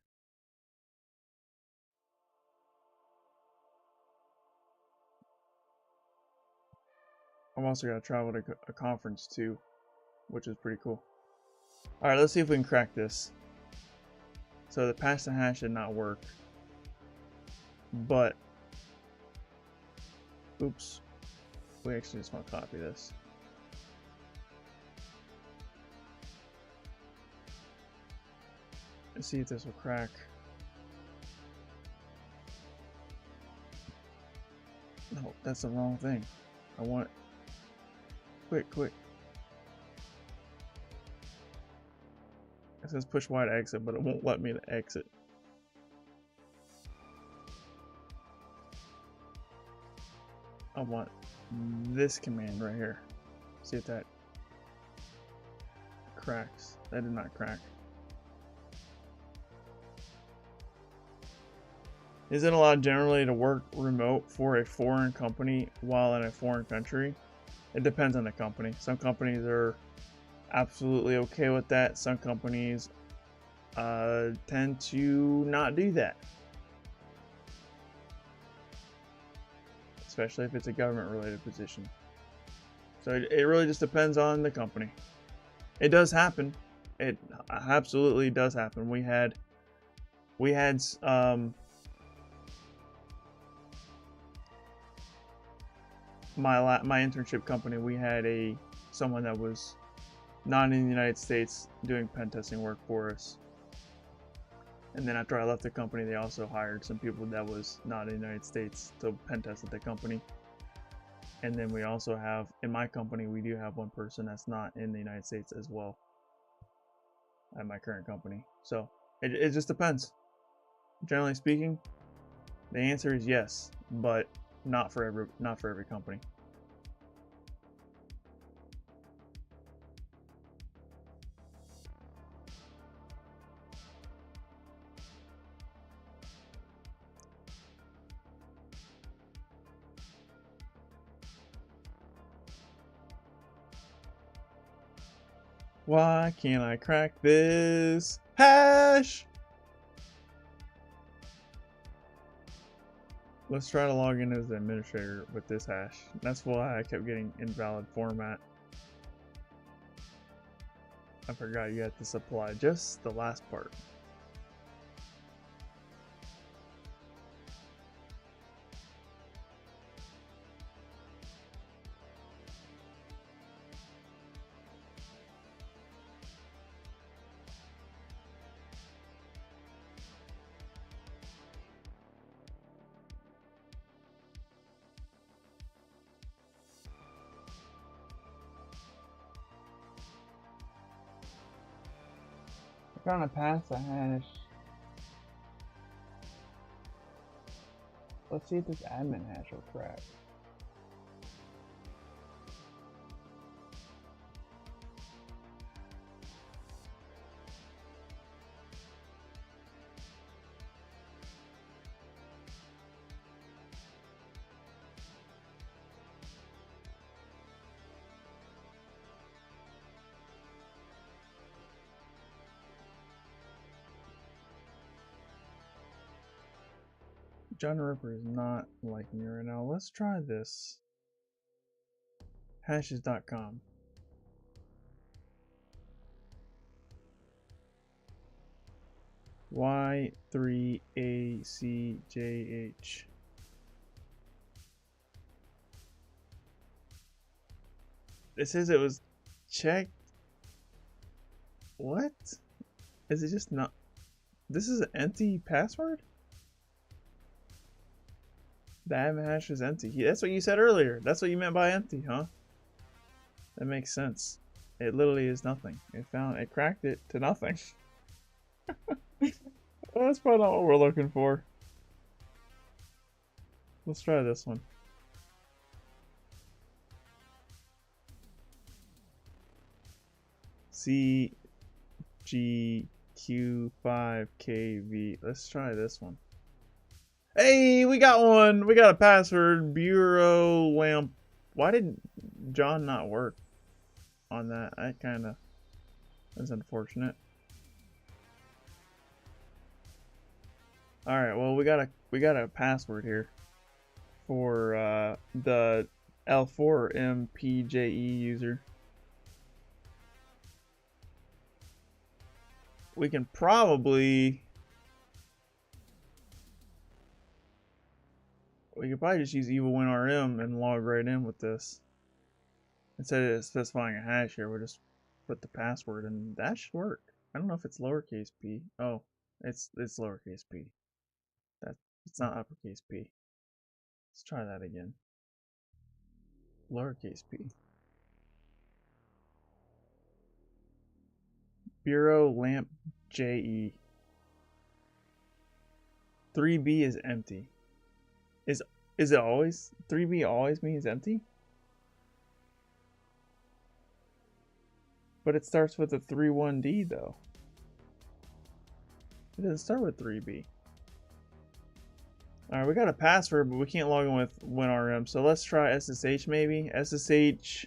I'm also gonna travel to a conference too, which is pretty cool. All right, let's see if we can crack this. So the pass the hash did not work, but oops, we actually just want to copy this. Let's see if this will crack. No, that's the wrong thing. I want quick. It says push Y to exit, but it won't let me to exit. I want this command right here. See if that cracks. That did not crack. Is it allowed generally to work remote for a foreign company while in a foreign country? It depends on the company. Some companies are absolutely okay with that. Some companies tend to not do that, especially if it's a government related position. So it really just depends on the company. It does happen. It absolutely does happen. We had my internship company, we had someone that was not in the United States doing pen testing work for us. And then after I left the company, they also hired some people that was not in the United States to pen test at the company. And then we also have, in my company, we do have one person that's not in the United States as well at my current company. So it just depends. Generally speaking, the answer is yes, but not for every company. Why can't I crack this hash? Let's try to log in as the administrator with this hash. That's why I kept getting invalid format. I forgot you had to supply just the last part. Trying to pass the hash. Let's see if this admin hash will crack. John Ripper is not liking me right now. Let's try this. Hashes.com. Y3ACJH. It says it was checked. What? Is it just not? This is an empty password? The admin hash is empty. That's what you said earlier. That's what you meant by empty, huh? That makes sense. It literally is nothing. It cracked it to nothing. Well, that's probably not what we're looking for. Let's try this one. CGQ5KV. Let's try this one. Hey, we got one. We got a password. Bureau lamp. Why did John not work on that? That's unfortunate. All right. Well, we got a password here for the L4MPJE user. We can probably just use evilwinrm and log right in with this. Instead of specifying a hash here, we'll just put the password and that should work. I don't know if it's lowercase p. Oh, it's lowercase p. It's not uppercase p. Let's try that again. Lowercase p. Bureau lamp JE. 3B is empty. Is it always 3B always means empty? But it starts with a 31D though. It doesn't start with 3B. Alright, we got a password, but we can't log in with WinRM. So let's try SSH maybe. SSH.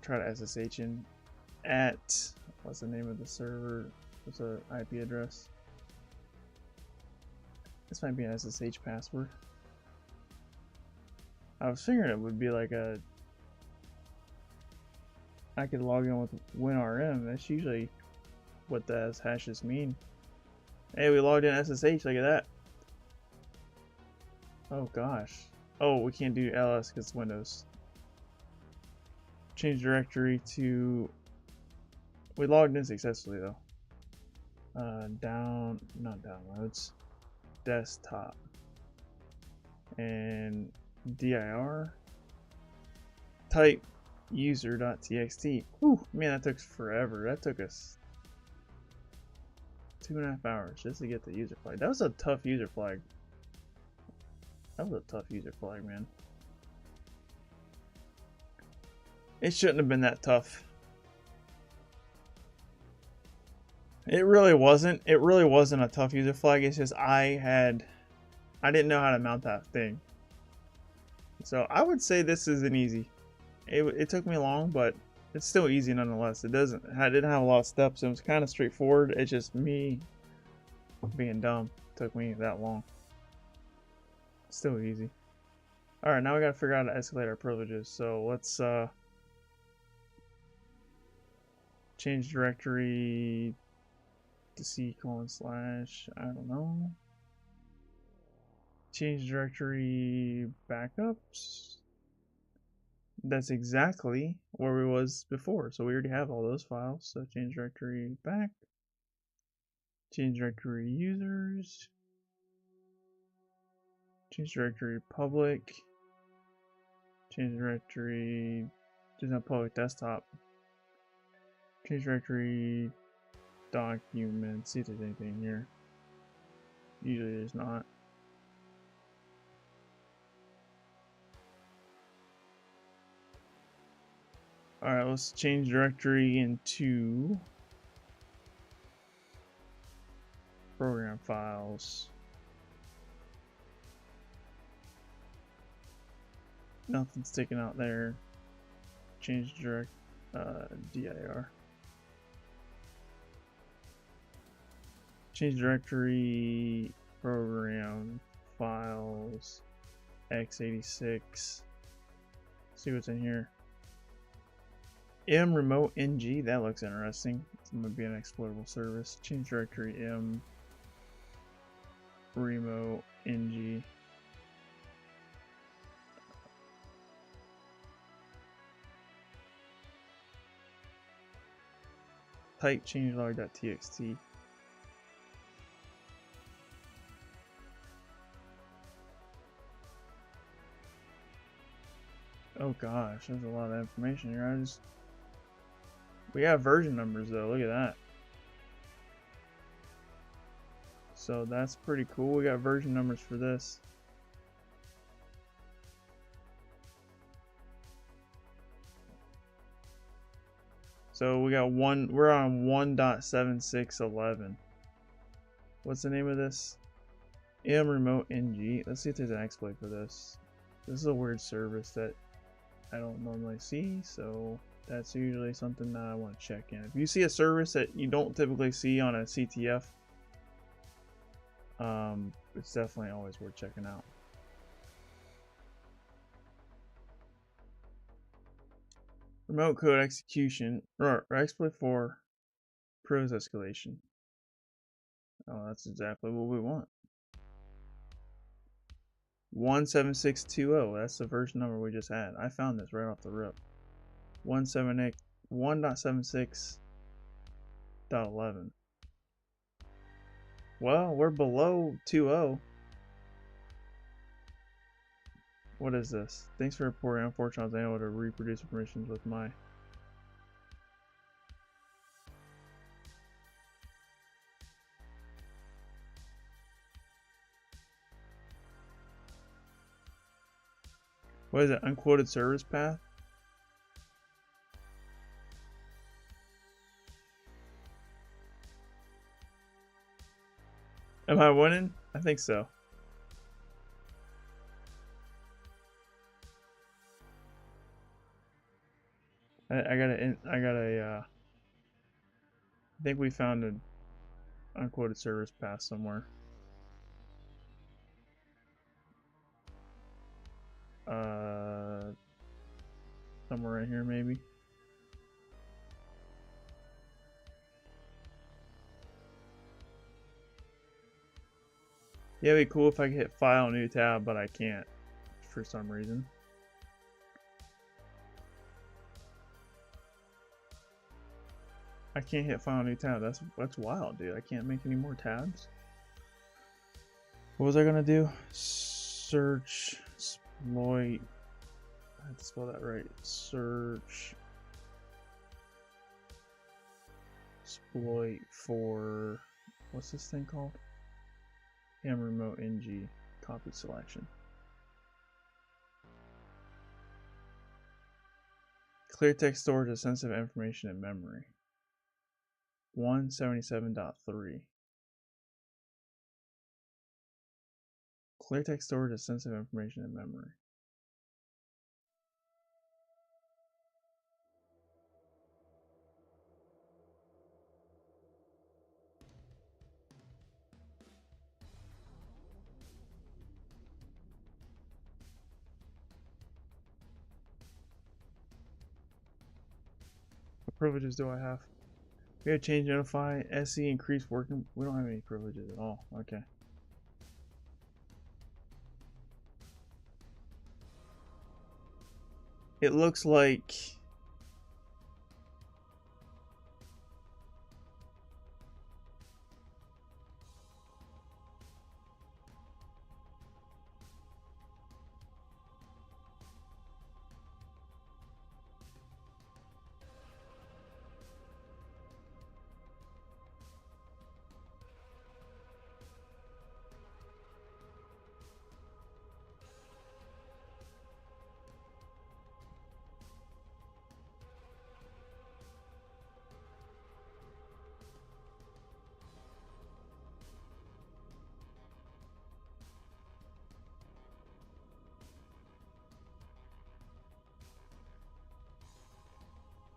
Try to SSH in at, what's the name of the server? What's the IP address? This might be an SSH password. I was figuring it would be like I could log in with WinRM. That's usually what the hashes mean. Hey, we logged in SSH, look at that. Oh gosh. Oh, we can't do ls because it's Windows. Change directory to... We logged in successfully though. Not downloads. Desktop. And dir. Type user.txt. Whew, man, that took forever. That took us 2.5 hours just to get the user flag. That was a tough user flag. Man. It shouldn't have been that tough. It really wasn't. It really wasn't a tough user flag. It's just I didn't know how to mount that thing. So I would say this is an easy. It took me long, but it's still easy nonetheless. It didn't have a lot of steps. It was kind of straightforward. It's just me being dumb. It took me that long. Still easy. All right, now we gotta figure out how to escalate our privileges. So let's change directory to C:/ I don't know. Change directory backups. That's exactly where we was before. So we already have all those files. So change directory back. Change directory users. Change directory public. Change directory. There's no public desktop. Change directory documents. See if there's anything here. Usually there's not. Alright, let's change directory into program files. Nothing sticking out there. Change dir. Change directory program files x86. See what's in here. M remote ng, that looks interesting. It's going to be an exploitable service. Change directory m remote ng. Type changelog.txt. Oh gosh, there's a lot of information here. We have version numbers though, look at that. So that's pretty cool. We got version numbers for this. So we got one. We're on 1.7611. What's the name of this? Remote ng. Let's see if there's an exploit for this. This is a weird service that I don't normally see, so that's usually something that I want to check in. If you see a service that you don't typically see on a CTF, it's definitely always worth checking out. Remote code execution or exploit for privilege escalation. Oh, that's exactly what we want. 17620. That's the version number we just had. I found this right off the rip. 1.76.11. Well, we're below 2.0. What is this? Thanks for reporting. Unfortunately, I was unable to reproduce permissions with my. What is it? Unquoted service path? Am I winning? I think so. I think we found an unquoted service path somewhere. Somewhere right here maybe. Yeah, it'd be cool if I could hit file new tab, but I can't for some reason. I can't hit file new tab. That's wild, dude. I can't make any more tabs. What was I gonna do? Search, exploit. I have to spell that right. Search, exploit for what's this thing called? Remote ng copy selection. Clear text storage of sensitive information in memory. 177.3. Clear text storage of sensitive information in memory. What privileges do I have? We have change notify, SE increase working. We don't have any privileges at all. Okay. It looks like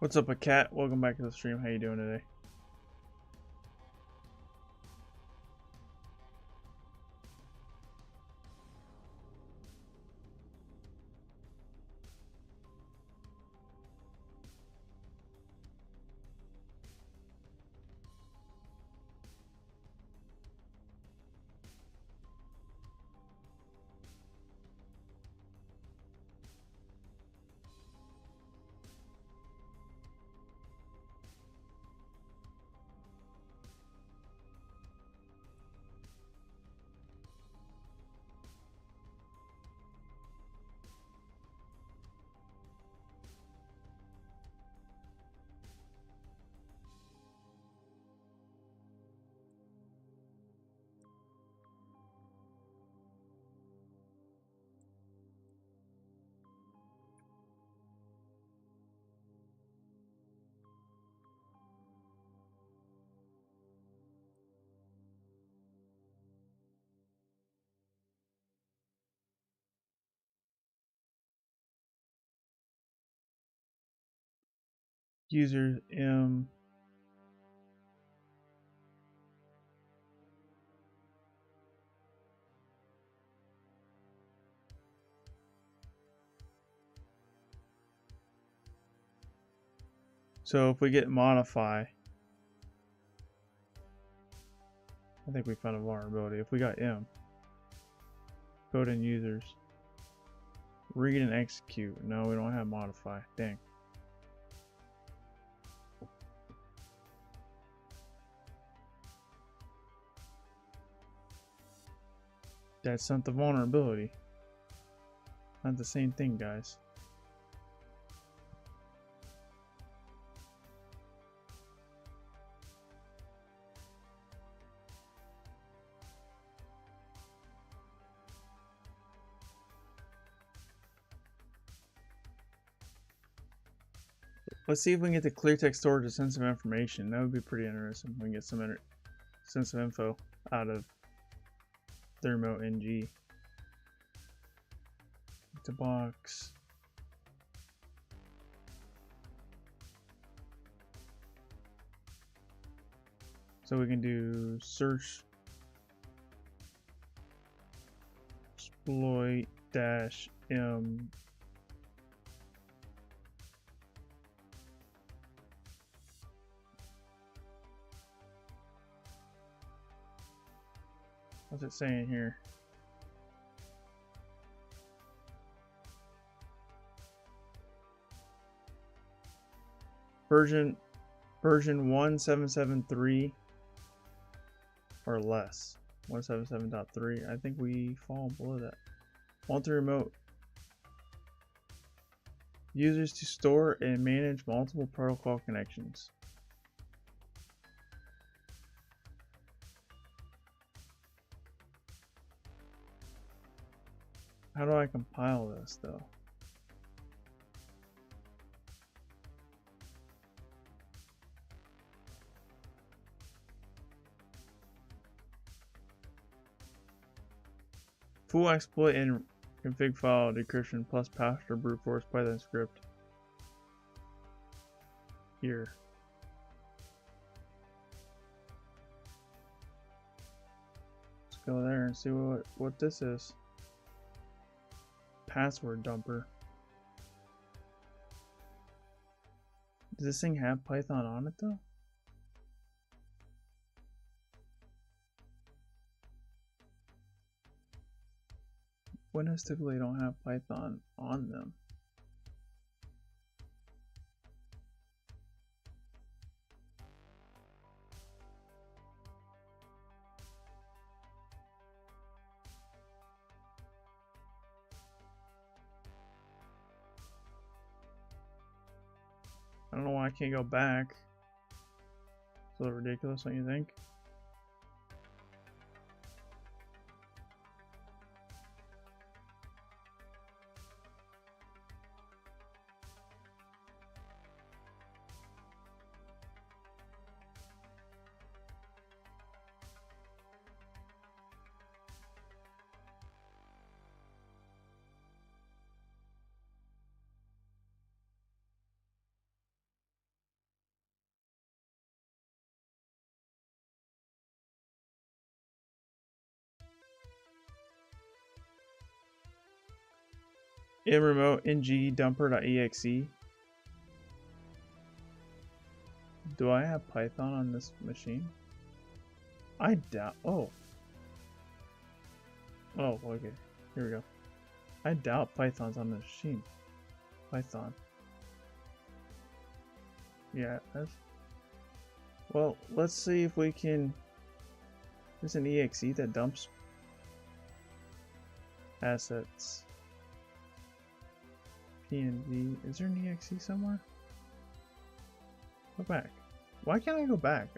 what's up, a cat? Welcome back to the stream. How you doing today? users m. So if we get modify, I think we found a vulnerability. If we got m, code in users, read and execute. No, we don't have modify. Dang. That's not the vulnerability. Not the same thing, guys. Let's see if we can get the clear text storage of sensitive information. That would be pretty interesting. We can get some sensitive info out of the remote NG. It's a box. So we can do search exploit -m. What's it saying here? Version 1773 or less. 177.3. I think we fall below that. Multi-remote. Users to store and manage multiple protocol connections. How do I compile this though? Full exploit and config file decryption plus pastor brute force Python script. Here. Let's go there and see what this is. Password dumper. Does this thing have Python on it though? Windows typically don't have Python on them. I don't know why I can't go back. It's a little ridiculous, don't you think? In remote ng dumper.exe. Do I have Python on this machine? I doubt. Oh, okay. Here we go. I doubt Python's on the machine. Python. Yeah. Well, let's see if we can. There's an exe that dumps assets. PNG. Is there an exe somewhere? Go back. Why can't I go back?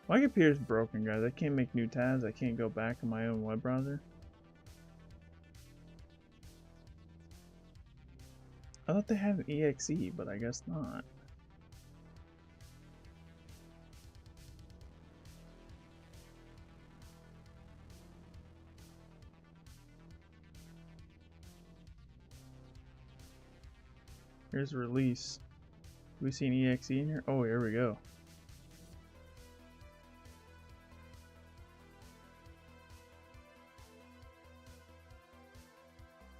My computer's broken, guys. I can't make new tabs. I can't go back in my own web browser. I thought they had an exe, but I guess not. Here's release. we see an exe in here? Oh, here we go.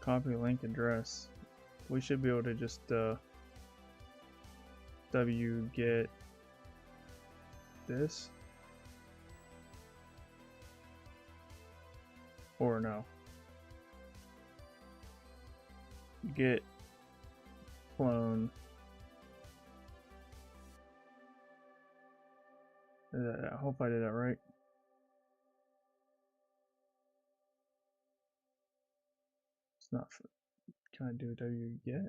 Copy link address. We should be able to just wget this, or no, get clone. I hope I did that right. It's not. Can I do wget?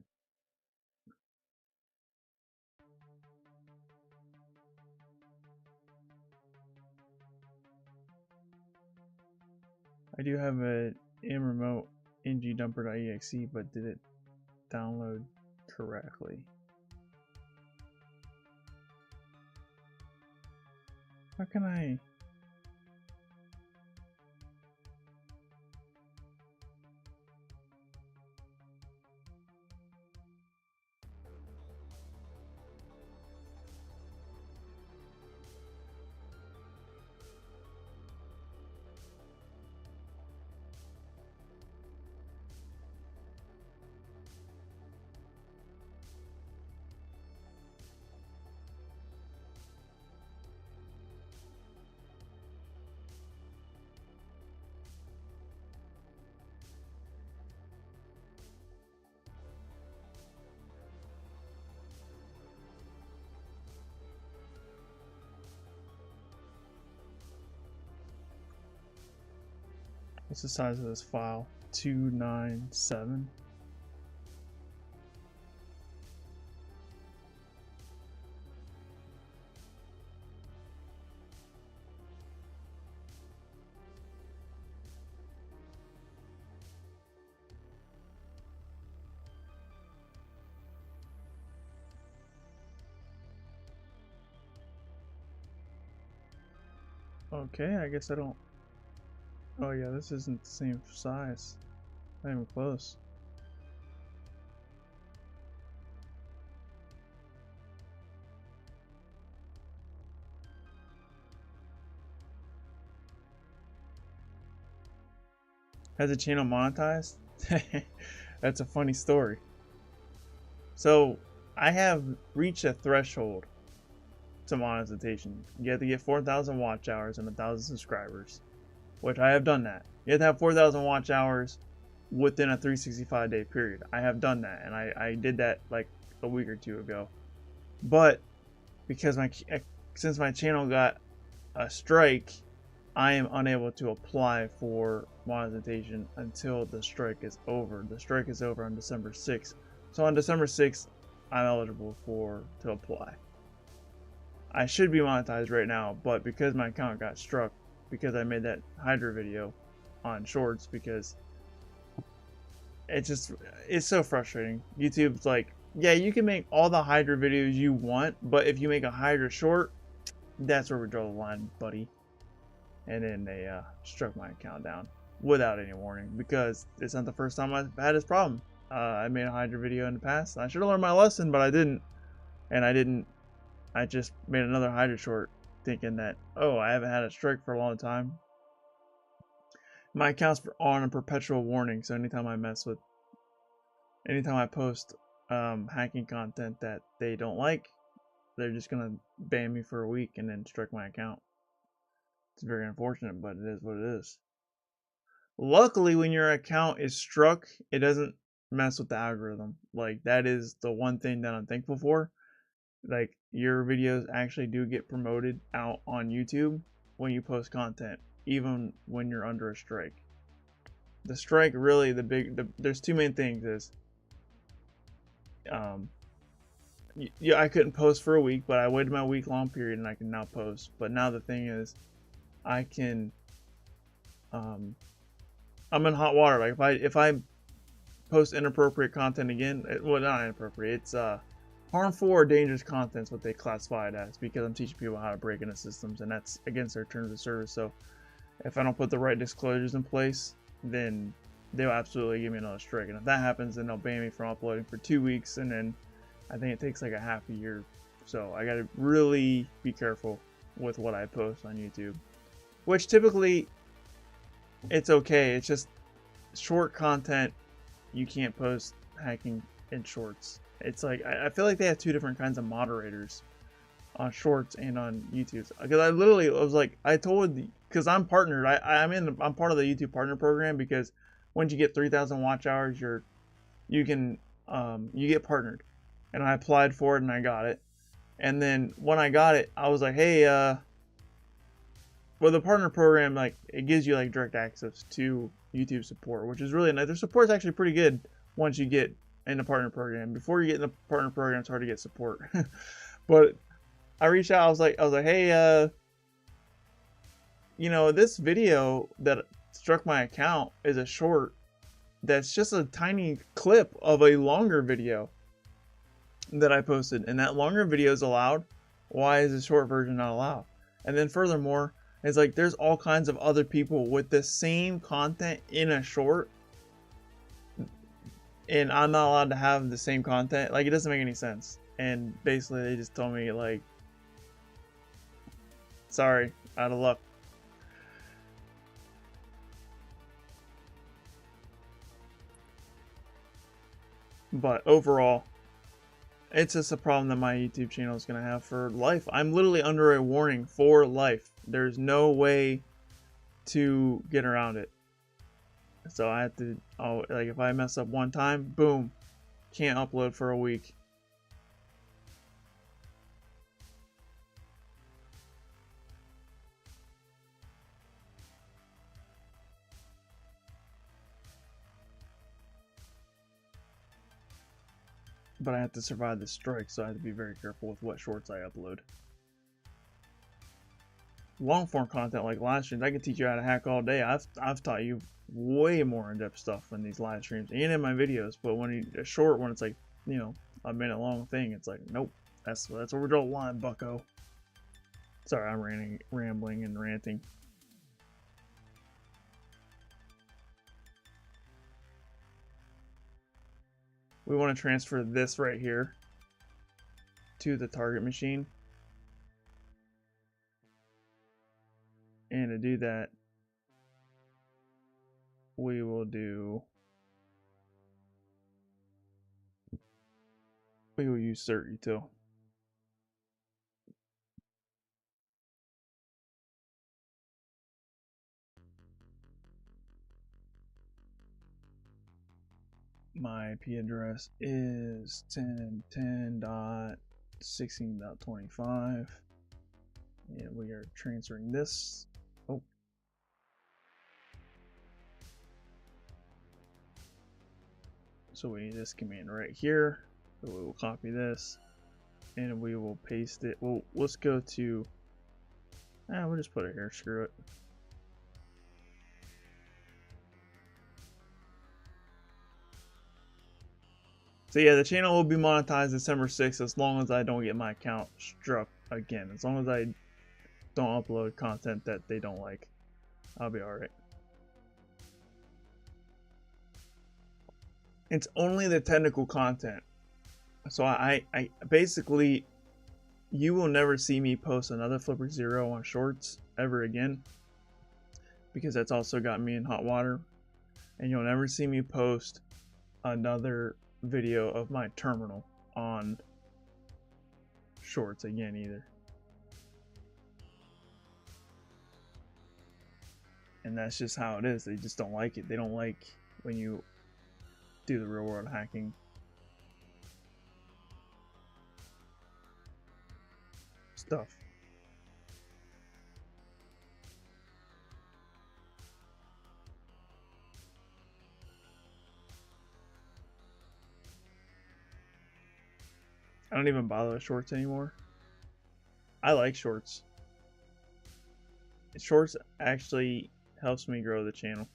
I do have a remote ngdumper.exe, but did it download correctly? How can I? What's the size of this file? 297. Okay, I guess I don't. Oh yeah, this isn't the same size. Not even close. Has the channel monetized? That's a funny story. So I have reached a threshold to monetization. You have to get 4,000 watch hours and 1,000 subscribers, which I have done that. You have to have 4,000 watch hours within a 365-day period. I have done that, and I did that like a week or two ago. But because since my channel got a strike, I am unable to apply for monetization until the strike is over. The strike is over on December 6th. So on December 6th, I'm eligible to apply. I should be monetized right now, but because my account got struck, because I made that Hydra video on Shorts, because it's so frustrating. YouTube's like, yeah, you can make all the Hydra videos you want, but if you make a Hydra short, that's where we draw the line, buddy. And then they struck my account down without any warning, because it's not the first time I've had this problem. I made a Hydra video in the past. I should have learned my lesson, but I didn't. And I just made another Hydra short thinking that, oh, I haven't had a strike for a long time. My account's on a perpetual warning, so anytime I post hacking content that they don't like, they're just gonna ban me for a week and then strike my account. It's very unfortunate, but it is what it is. Luckily, when your account is struck, it doesn't mess with the algorithm. Like, that is the one thing that I'm thankful for. Like, your videos actually do get promoted out on YouTube when you post content, even when you're under a strike. The strike, really, there's two main things. Is yeah, I couldn't post for a week, but I waited my week-long period and I can now post. But now the thing is, I can I'm in hot water. Like, if I post inappropriate content again, well, not inappropriate, it's harmful or dangerous content is what they classify it as, because I'm teaching people how to break into systems, and that's against their terms of service. So if I don't put the right disclosures in place, then they'll absolutely give me another strike. And if that happens, then they'll ban me from uploading for 2 weeks, and then I think it takes like a half a year. So I gotta really be careful with what I post on YouTube. Which typically, it's okay. It's just short content, you can't post hacking in shorts. It's like, I feel like they have two different kinds of moderators on shorts and on YouTube. Because I was like, I told, because I'm partnered, I'm part of the YouTube partner program, because once you get 3,000 watch hours, you get partnered. And I applied for it and I got it. And then when I got it, I was like, hey, well, the partner program, like, it gives you like direct access to YouTube support, which is really nice. Their support's actually pretty good once you get in the partner program. Before you get in the partner program, it's hard to get support. But I reached out. I was like, hey, this video that struck my account is a short that's just a tiny clip of a longer video that I posted, and that longer video is allowed. Why is the short version not allowed? And then furthermore, it's like there's all kinds of other people with the same content in a short, and I'm not allowed to have the same content. Like, it doesn't make any sense. And basically they just told me, like, sorry, out of luck. But overall, it's just a problem that my YouTube channel is going to have for life. I'm literally under a warning for life. There's no way to get around it. So I have to, like, if I mess up one time, boom, can't upload for a week. But I have to survive the strike, so I have to be very careful with what shorts I upload. Long form content like live streams, I can teach you how to hack all day. I've taught you way more in-depth stuff in these live streams and in my videos. But when a short one, it's like, a minute long thing. It's like, nope, that's where we draw the line, bucko. Sorry, I'm rambling and ranting. We want to transfer this right here to the target machine. And to do that, we will use cert-util. My IP address is 10.10.16.25, and we are transferring this. Oh, so we need this command right here. So we will copy this, and we will paste it. Well, let's go to. We'll just put it here. Screw it. So yeah, the channel will be monetized December 6th as long as I don't get my account struck again. As long as I don't upload content that they don't like, I'll be alright. It's only the technical content. So I basically, you will never see me post another Flipper Zero on shorts ever again, because that's also got me in hot water. And you'll never see me post another video of my terminal on shorts again either. And that's just how it is. They just don't like it. They don't like when you do the real world hacking. Stuff. I don't even bother with shorts anymore. I like shorts. Shorts actually helps me grow the channel.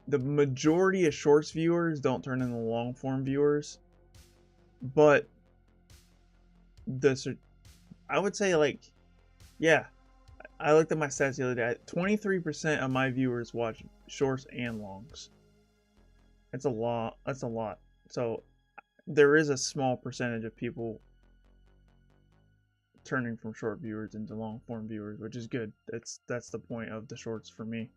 The majority of shorts viewers don't turn into long form viewers, but I would say, like, yeah, I looked at my stats the other day. 23% of my viewers watch shorts and longs. That's a lot. That's a lot. So there is a small percentage of people turning from short viewers into long form viewers, which is good. That's the point of the shorts for me.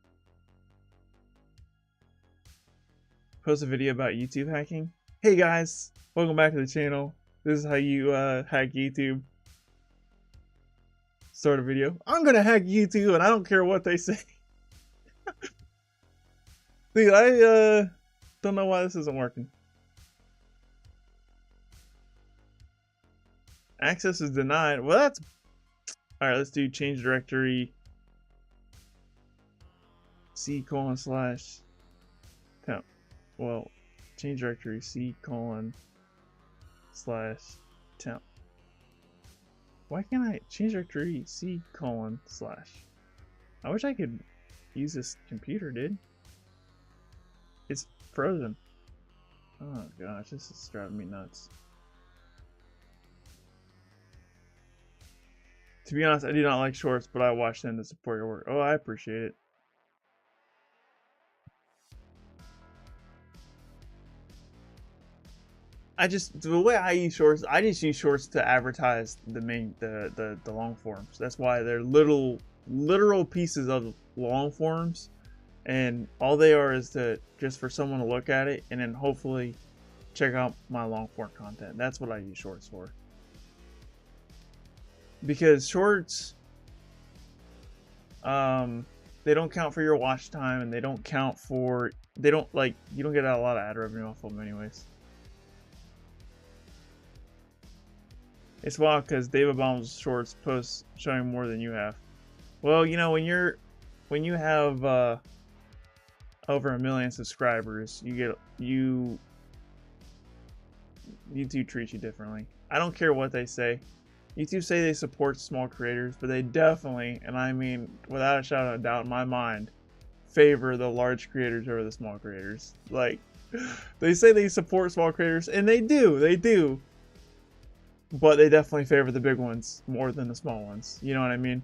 Post a video about YouTube hacking. Hey guys, welcome back to the channel. This is how you hack YouTube. Start a video. I'm gonna hack YouTube and I don't care what they say. Dude, I don't know why this isn't working. Access is denied. Well, that's... Alright, let's do change directory C:/temp. Well, change directory C:/temp. Why can't I change directory C:/? I wish I could use this computer, dude. It's frozen. Oh gosh, this is driving me nuts. To be honest, I do not like shorts, but I watch them to support your work. Oh, I appreciate it. The way I use shorts, I just use shorts to advertise the long forms. That's why they're literal pieces of long forms, and all they are is just for someone to look at it and then hopefully check out my long form content. That's what I use shorts for. Because shorts, they don't count for your watch time, and they don't count for, you don't get a lot of ad revenue off of them anyways. It's wild because David Baum's shorts posts showing more than you have. Well, you know, when you have over 1 million subscribers, YouTube treats you differently. I don't care what they say. YouTube say they support small creators, but they definitely, and I mean without a shadow of doubt in my mind, favor the large creators over the small creators. Like, they say they support small creators, and they do. But they definitely favor the big ones more than the small ones. You know what I mean?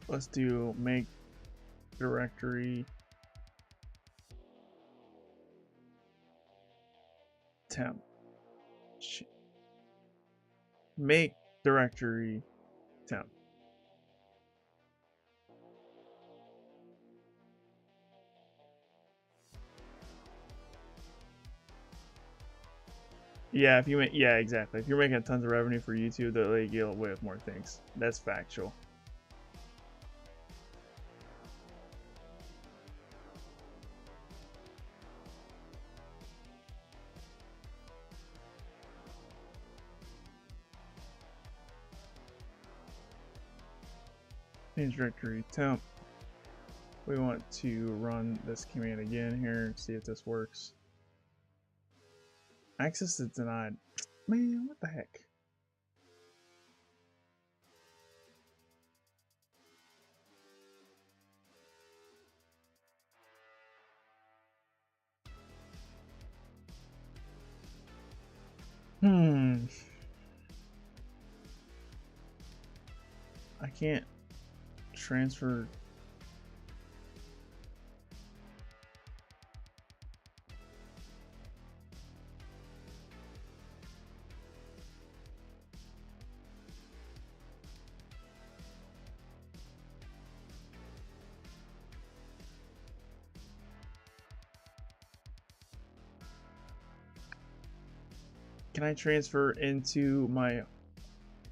Let's do make directory temp. Make directory temp. Yeah, exactly. If you're making tons of revenue for YouTube, they'll let you get away with more things. That's factual. Change directory temp. We want to run this command again here and see if this works. Access is denied. Man, what the heck? I can't transfer. Can I transfer into my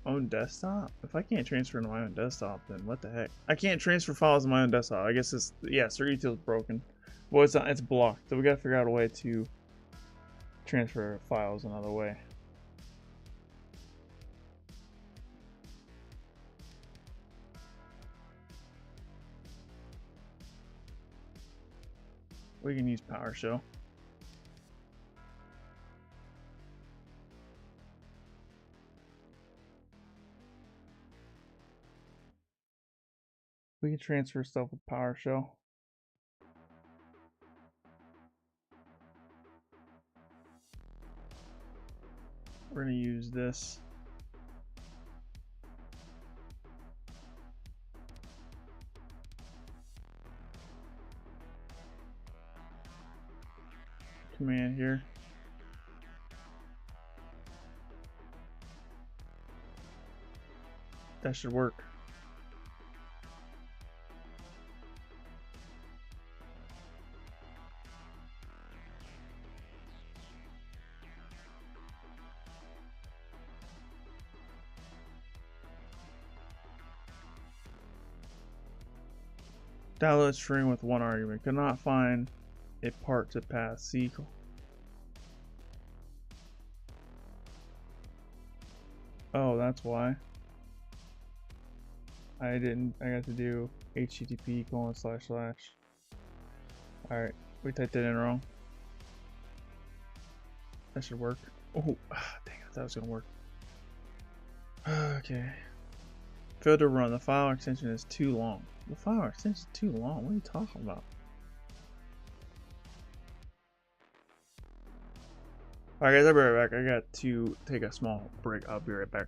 own desktop? If I can't transfer into my own desktop, then what the heck? I can't transfer files to my own desktop. I guess it's, yeah, Security is broken. Well, it's blocked. So we gotta figure out a way to transfer files another way. We can use PowerShell. we can transfer stuff with PowerShell. We're going to use this. Command here. That should work. Download string with one argument. Could not find a part to pass. C. Oh, that's why. I got to do http://. Alright, we typed it in wrong. That should work. Oh, dang, I thought it was gonna work. Okay. Failed to run. The file extension is too long. The file extension is too long? What are you talking about? Alright guys, I'll be right back. I got to take a small break. I'll be right back.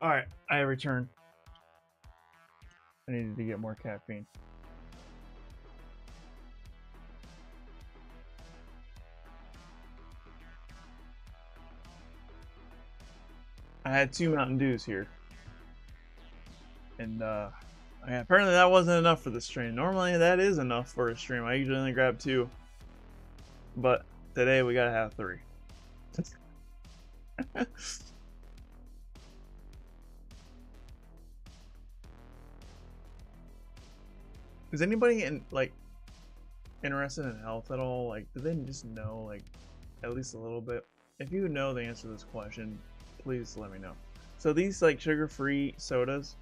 Alright, I returned. I needed to get more caffeine. I had 2 Mountain Dews here. And apparently that wasn't enough for the stream. Normally that is enough for a stream. I usually only grab 2. But today we gotta have 3. Is anybody interested in health at all? Like, do they just know, like, at least a little bit? If you know the answer to this question, please let me know. So these, like, sugar-free sodas,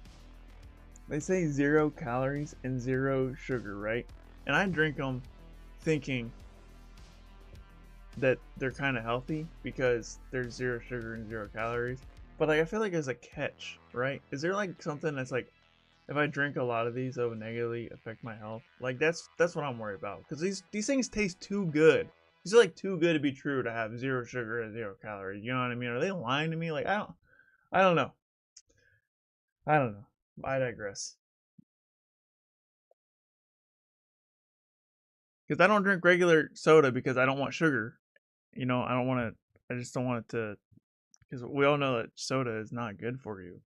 they say 0 calories and 0 sugar, right? And I drink them thinking that they're kind of healthy because there's 0 sugar and 0 calories. But, like, I feel like there's a catch, right? Is there, like, something that's, like, if I drink a lot of these, it would negatively affect my health? Like, that's what I'm worried about. Because these things taste too good. These are, like, too good to be true to have 0 sugar and 0 calories. You know what I mean? Are they lying to me? Like, I don't know. I don't know. I digress. Because I don't drink regular soda because I don't want sugar. You know, I just don't want it to, because we all know that soda is not good for you.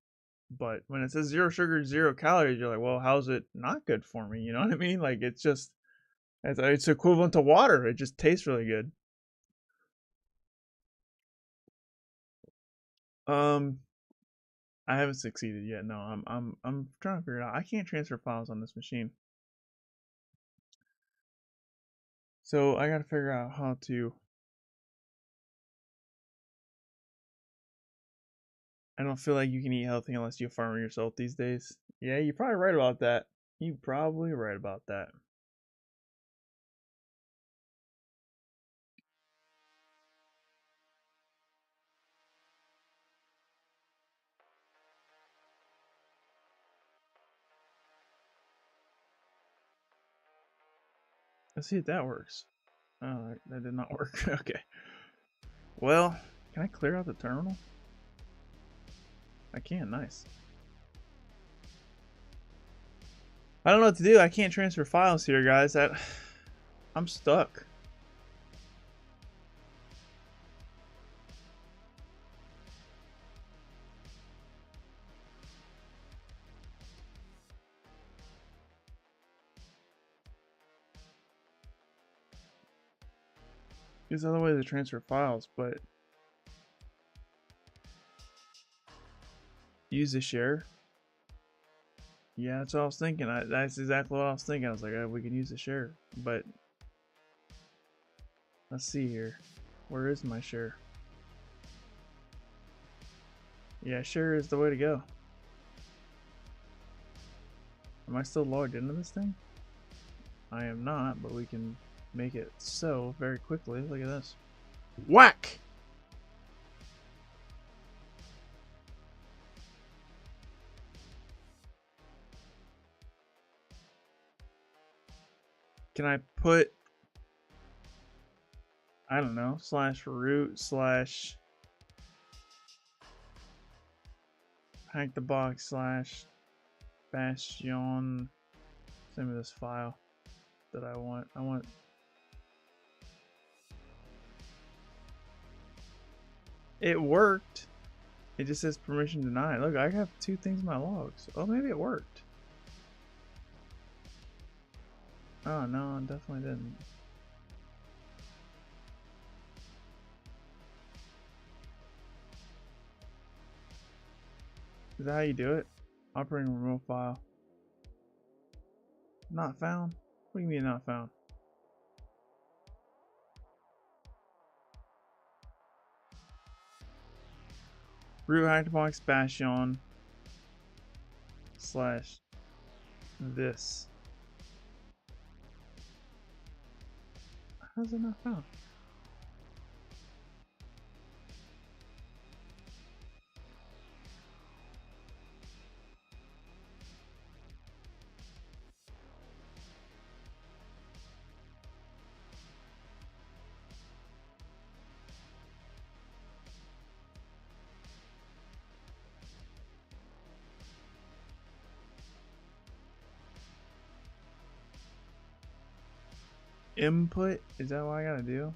But when it says 0 sugar, 0 calories, you're like, well, how's it not good for me? You know what I mean? Like, it's equivalent to water. It just tastes really good. I haven't succeeded yet. No, I'm trying to figure it out. I can't transfer files on this machine. So I gotta figure out how to. I don't feel like you can eat healthy unless you farm yourself these days. Yeah, you're probably right about that. You're probably right about that. Let's see if that works. Oh, that did not work. Okay. Well, can I clear out the terminal? I can. Nice. I don't know what to do. I can't transfer files here, guys. I'm stuck. There's other ways to transfer files, but use the share. Yeah, that's what I was thinking. That's exactly what I was thinking. I was like, we can use the share, but let's see here. Where is my share? Yeah, share is the way to go. Am I still logged into this thing? I am not, but we can make it so very quickly. Look at this. Whack! Can I put, I don't know, /root/ hack the box / Bastion. Send me this file that I want. It worked. It just says permission denied. Look, I have 2 things in my logs. Oh, maybe it worked. Oh, no, it definitely didn't. Is that how you do it? Operating remote file. Not found? What do you mean not found? Root hackbox Bastion / this. How's it not found? Input? Is that what I gotta do?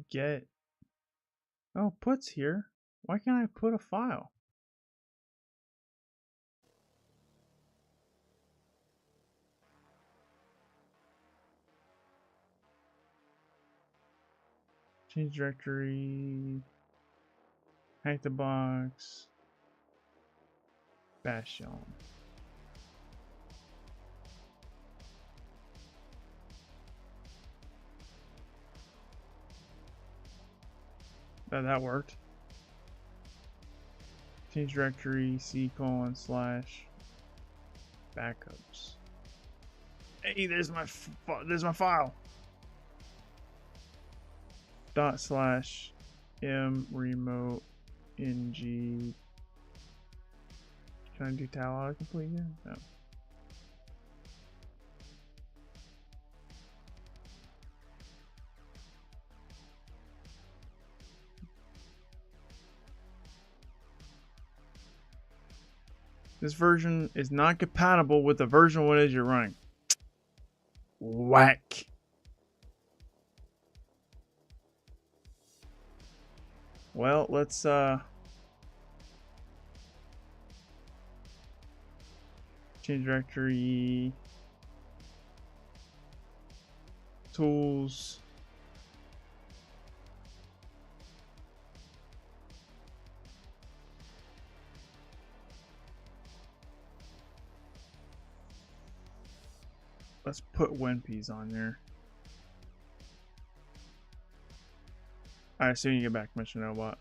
Get. Oh, put's here. Why can't I put a file? Change directory. Hack the box. Bastion. That worked. Change directory C:/ backups. Hey, there's my file. ./m remote ng. Can I do tab autocomplete here? No. This version is not compatible with the version what is you're running. Whack. Well, let's change directory, tools, let's put WinPs on there. Alright, soon you get back, Mr. Nobot.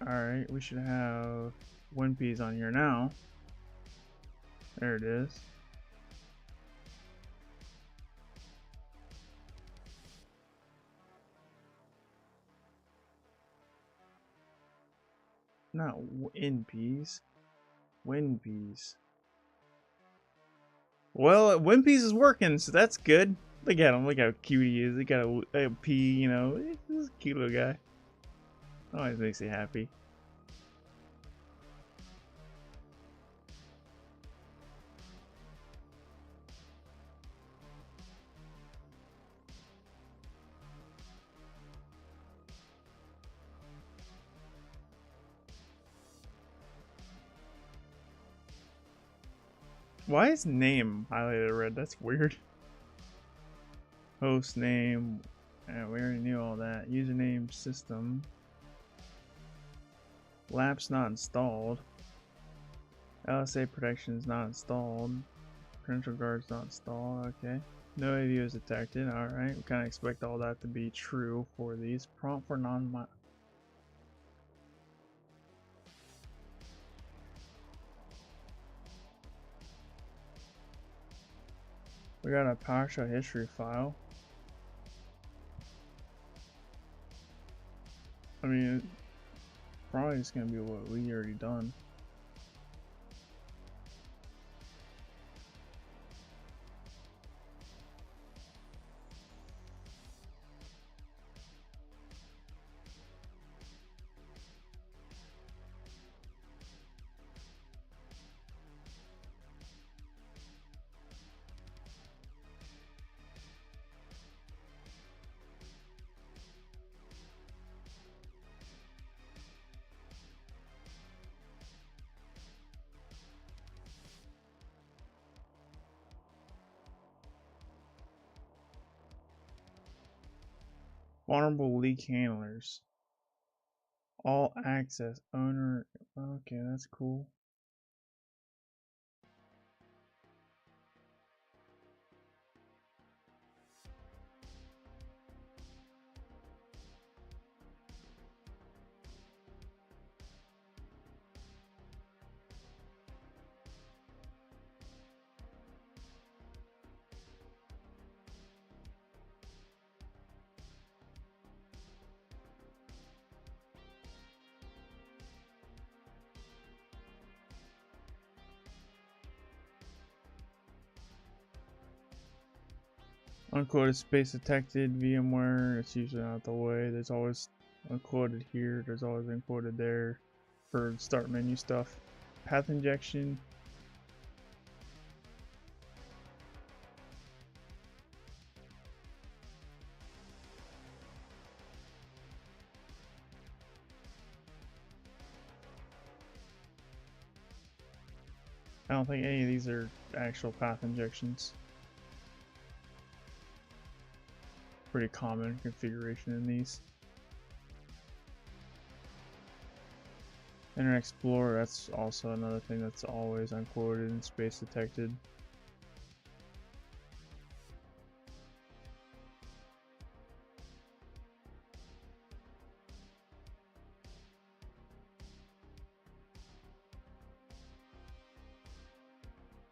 Alright, we should have WinPs on here now. There it is. Not WinPs. WinPs. Well, WinPs is working, so that's good. Look at him. Look how cute he is. He got a P, you know. He's a cute little guy. Always makes me happy. Why is name highlighted red? That's weird. Host name. We already knew all that. Username system. Lapse not installed. LSA protection is not installed. Credential guards not installed. Okay. No AV is detected. Alright. We kind of expect all that to be true for these. Prompt for non. We got a PowerShell history file. I mean, it's probably just gonna be what we already done. Vulnerable leak handlers. All access owner. Okay, that's cool. Uncoded space detected, VMware, it's usually not the way. There's always uncoded here, there's always encoded there for start menu stuff. Path injection. I don't think any of these are actual path injections. Pretty common configuration in these. Internet Explorer, that's also another thing that's always unquoted and space detected.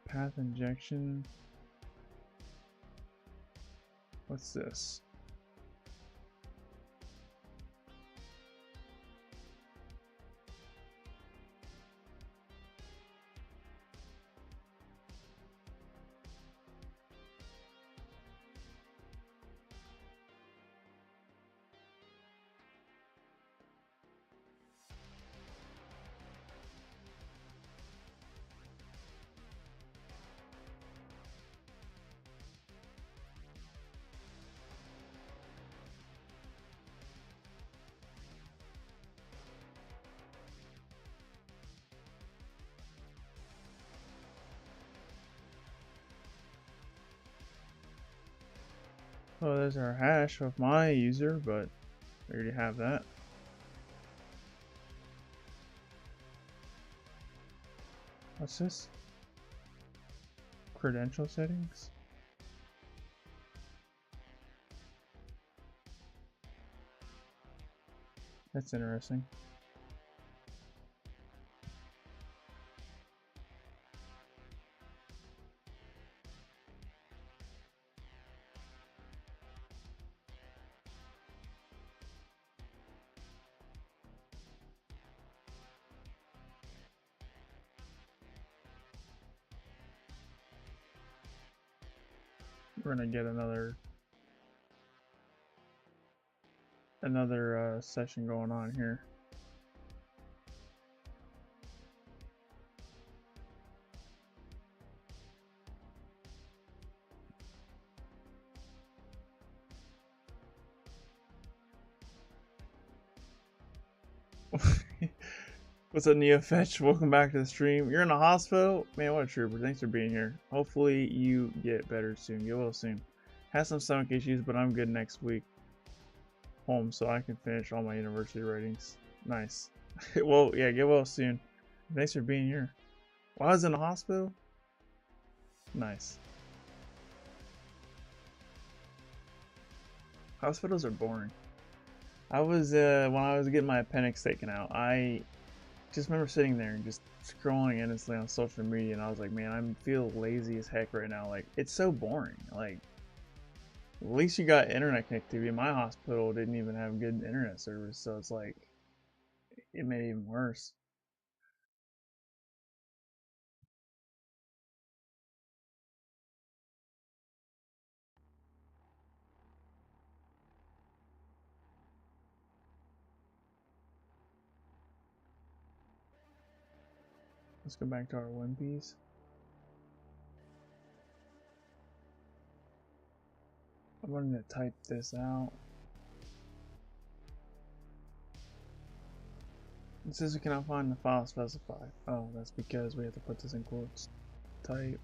Path injection. What's this? Oh, there's our hash of my user, but we already have that. What's this? Credential settings? That's interesting. We're gonna get another session going on here. What's up, Neofetch? Welcome back to the stream. You're in the hospital? Man, what a trooper. Thanks for being here. Hopefully you get better soon. Get well soon. Had some stomach issues, but I'm good next week. Home, so I can finish all my university ratings. Nice. Well, yeah, get well soon. Thanks for being here. While I was in the hospital? Nice. Hospitals are boring. I was, when I was getting my appendix taken out, I just remember sitting there and just scrolling endlessly on social media, and I was like, man, I feel lazy as heck right now. Like, it's so boring. Like, at least you got internet connectivity. My hospital didn't even have good internet service, so it's like, it made it even worse. Let's go back to our One Piece. I'm going to type this out. It says we cannot find the file specified. Oh, that's because we have to put this in quotes. Type.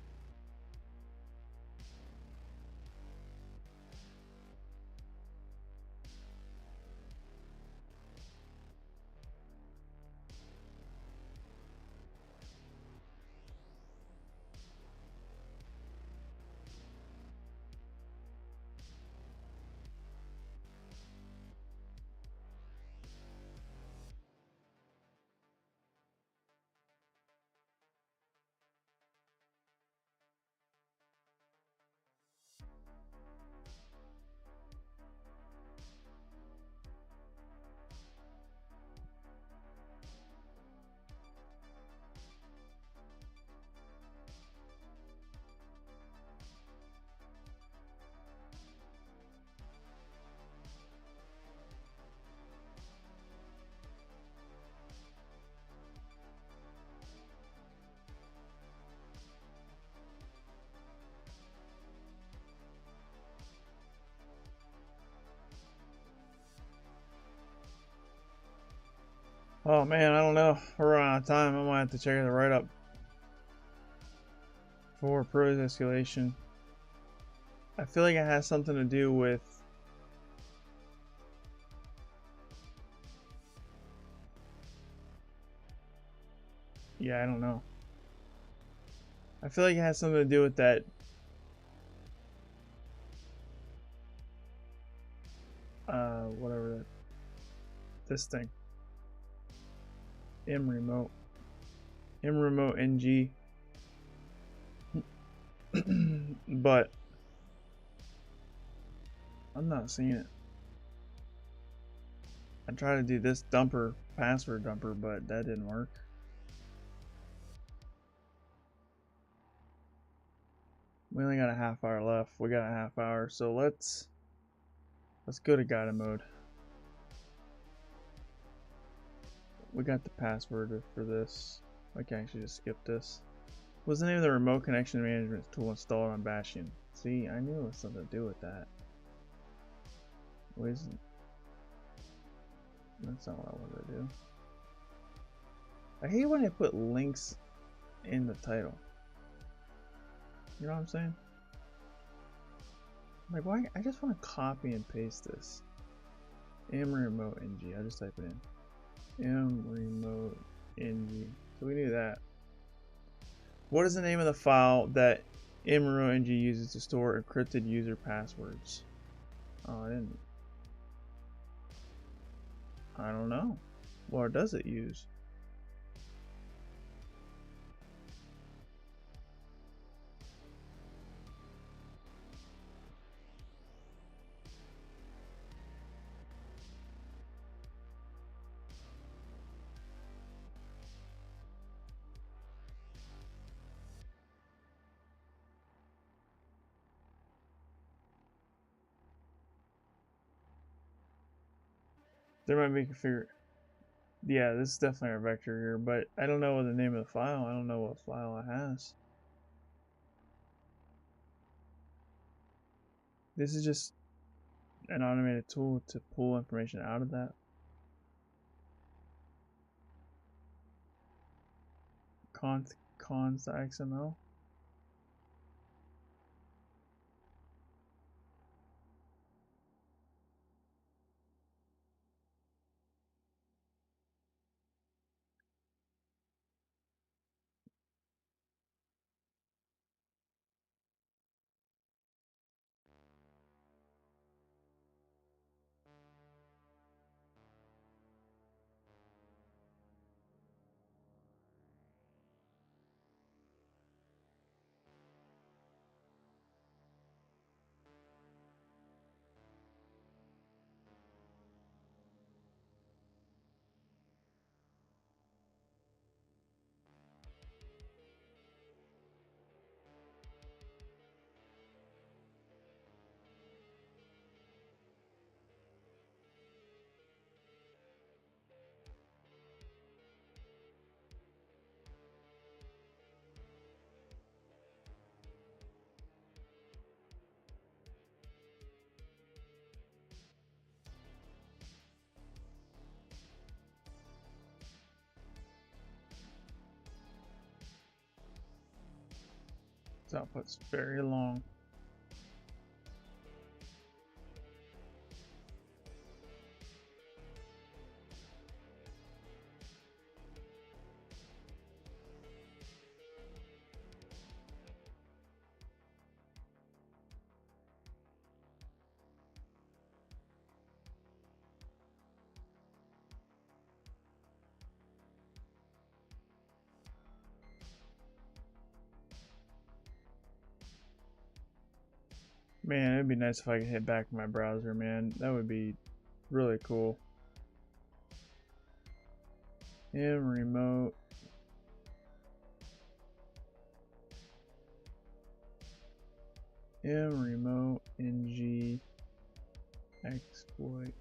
Oh man, I don't know. We're running out of time. I might have to check the write-up for privilege escalation. I feel like it has something to do with I don't know. I feel like it has something to do with that whatever that this thing. Remote ng. But I'm not seeing it. I tried to do this password dumper, but that didn't work. We only got a half hour left. We got a half hour, so let's go to guided mode. We got the password for this. I can actually just skip this. What's the name of the remote connection management tool installed on Bastion? See, I knew it was something to do with that. That's not what I wanted to do. I hate when they put links in the title. You know what I'm saying? Like, why? I just want to copy and paste this. Remote ng. I'll just type it in. Remote ng. So we knew that. What is the name of the file that remote ng uses to store encrypted user passwords? Oh, I don't know. What does it use? There might be configure. Yeah, this is definitely our vector here, but I don't know what the name of the file. I don't know what file it has. This is just an automated tool to pull information out of that. Cons.xml. This output's very long. Man, it'd be nice if I could hit back my browser, man. That would be really cool. In remote. In remote ng exploit.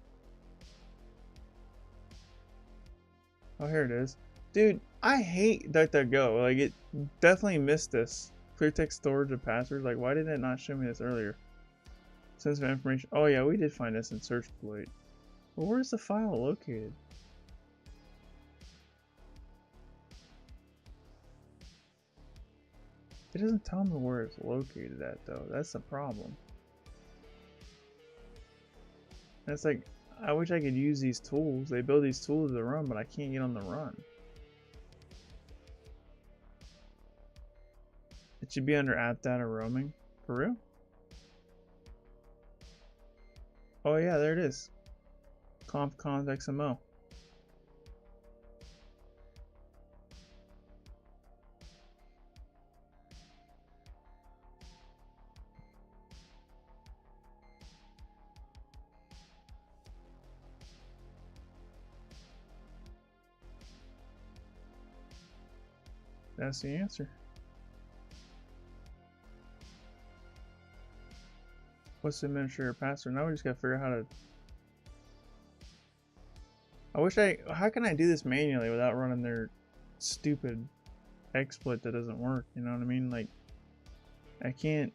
Oh, here it is. Dude, I hate DuckDuckGo. Like, it definitely missed this. Clear text storage of passwords. Like, why did it not show me this earlier? Sensitive information. Oh, yeah, we did find this in search exploit. But where's the file located? It doesn't tell me where it's located at, though. That's the problem. And it's like, I wish I could use these tools. They build these tools to run, but I can't get on the run. It should be under app data roaming. For real? Oh yeah, there it is. Conf.xml. That's the answer. What's the administrator password? Now we just gotta figure out how to... How can I do this manually without running their stupid exploit that doesn't work? You know what I mean? Like, I can't...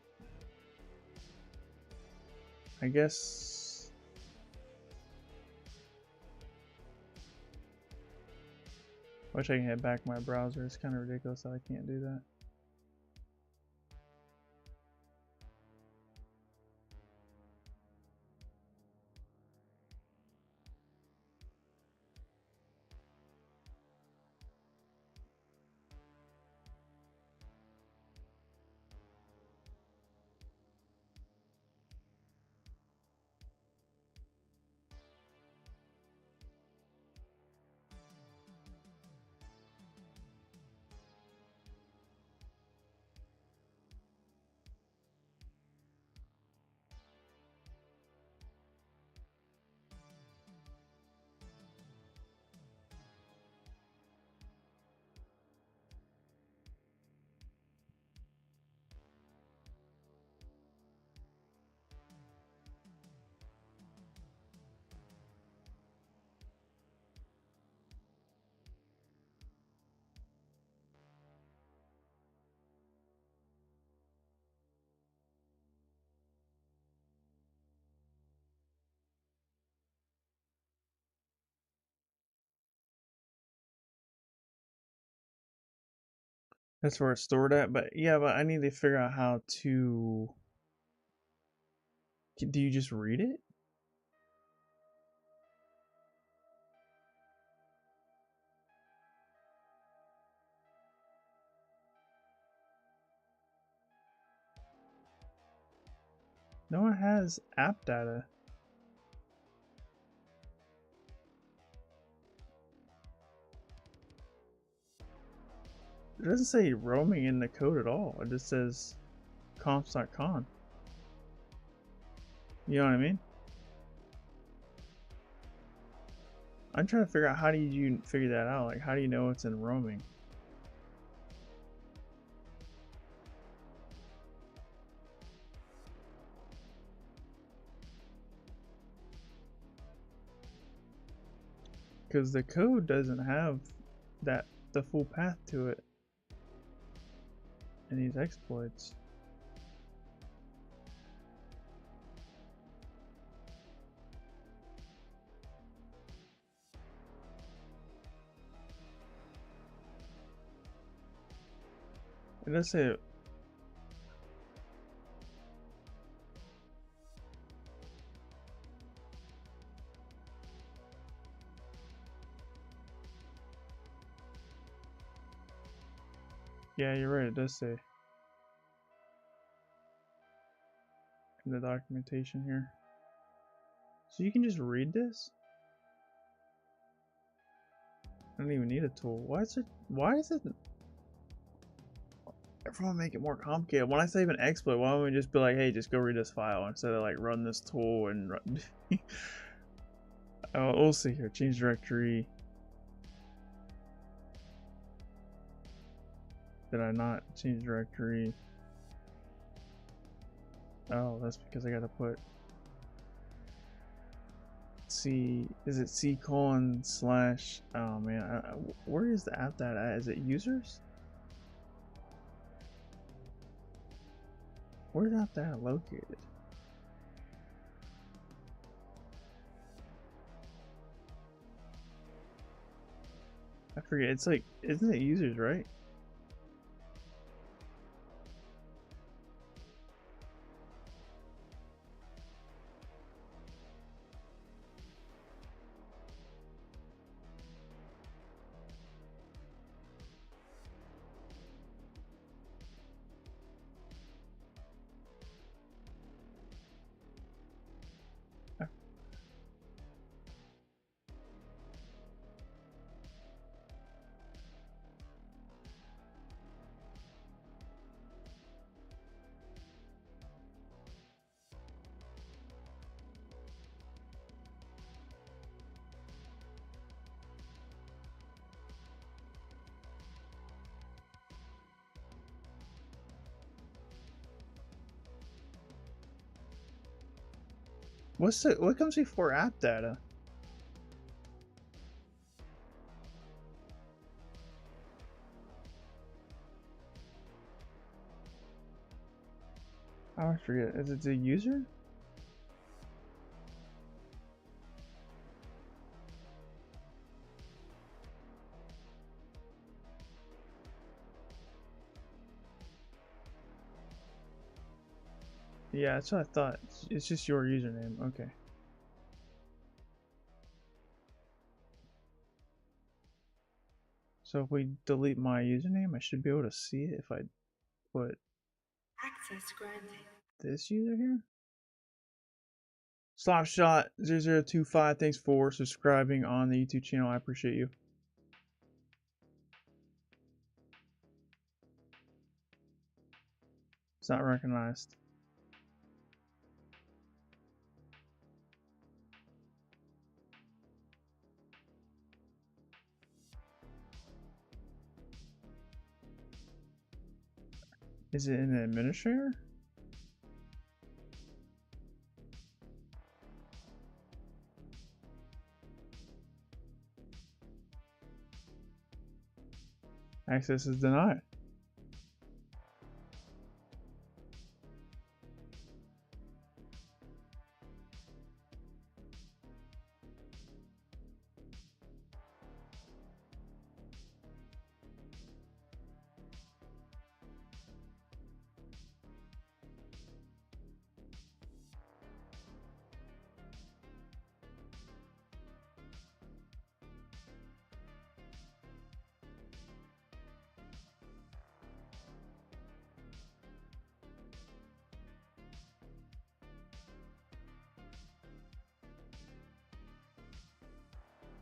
I guess... Wish I could hit back my browser. It's kind of ridiculous that I can't do that. That's where it's stored at. But yeah, but I need to figure out how to. Do you just read it? No one has app data. It doesn't say roaming in the code at all. It just says comps.con. You know what I mean? I'm trying to figure out how do you figure that out? Like, how do you know it's in roaming? Because the code doesn't have the full path to it in these exploits. It does say it. Yeah, you're right, it does say in the documentation here. So you can just read this? I don't even need a tool. Why is it everyone make it more complicated? When I save an exploit, why don't we just be like, hey, just go read this file instead of like run this tool and run. Oh, we'll see here. Change directory. Did I not change directory? Oh, that's because I gotta put C. Is it C:// Oh man, where is the app data at? Is it users? Where's app data located? I forget. It's like, isn't it users, right? What comes before app data? I forget. Is it the user? Yeah, that's what I thought. It's just your username. Okay. So if we delete my username, I should be able to see it if I put Access granted. this user here. Slopshot0025, thanks for subscribing on the YouTube channel. I appreciate you. It's not recognized. Is it an administrator? Access is denied.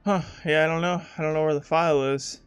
Huh, yeah, I don't know. I don't know where the file is.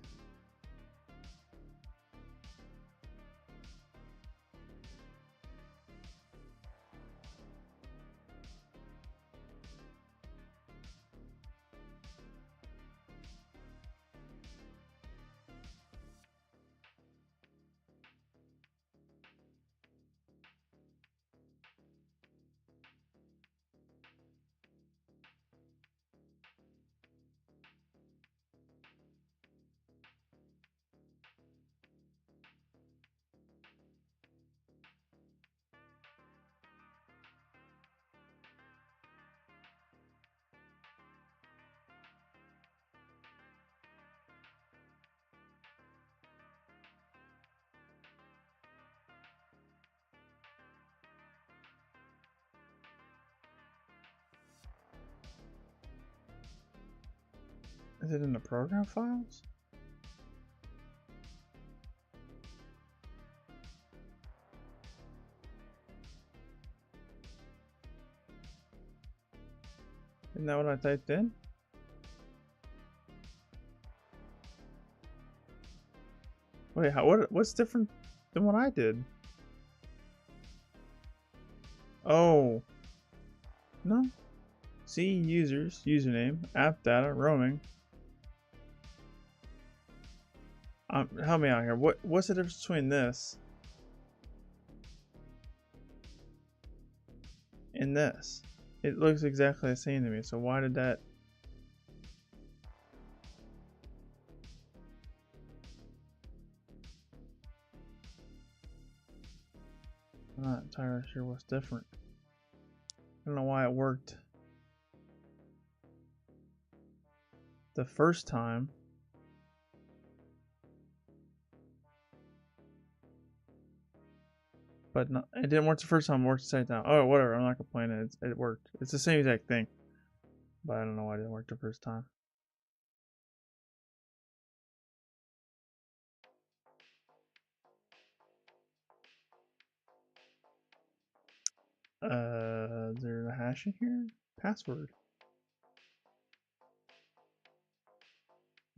Is it in the program files? Isn't that what I typed in? Wait, what's different than what I did? Oh, no. See users, username, app data, roaming. Help me out here. What's the difference between this and this? It looks exactly the same to me. So why did that? I'm not entirely sure what's different. I don't know why it worked the first time. But no, it didn't work the first time. It worked the second time. Oh, whatever. I'm not complaining. It worked. It's the same exact thing. But I don't know why it didn't work the first time. Is there a hash in here? Password.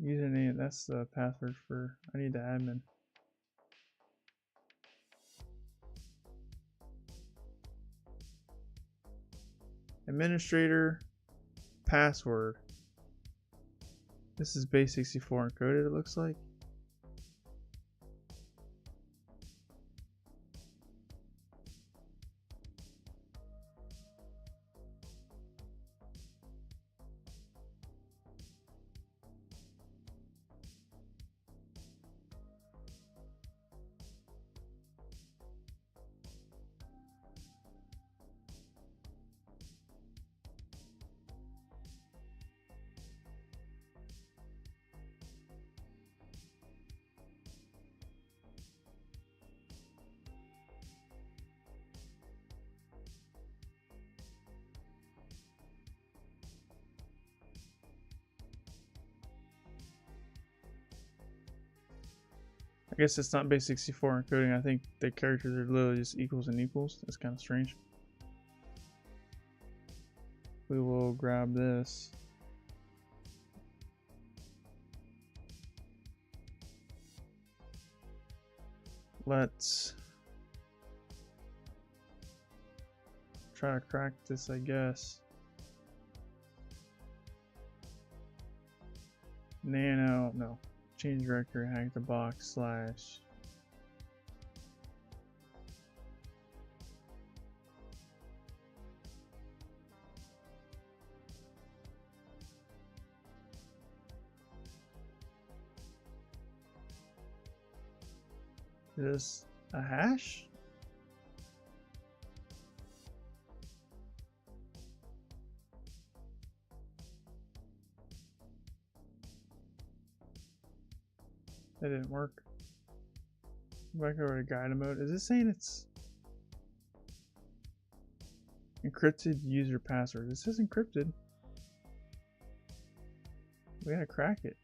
Username. That's the password for. I need the admin. Administrator. Password. This is base 64 encoded. It looks like. I guess it's not base 64 encoding. I think the characters are literally just equals and equals. That's kind of strange. We will grab this. Let's try to crack this, I guess. Nano, no. Change directory, hack the box, slash. Is this a hash? That didn't work. Back over to guide mode. Is this saying it's encrypted user password? This is encrypted. We gotta crack it.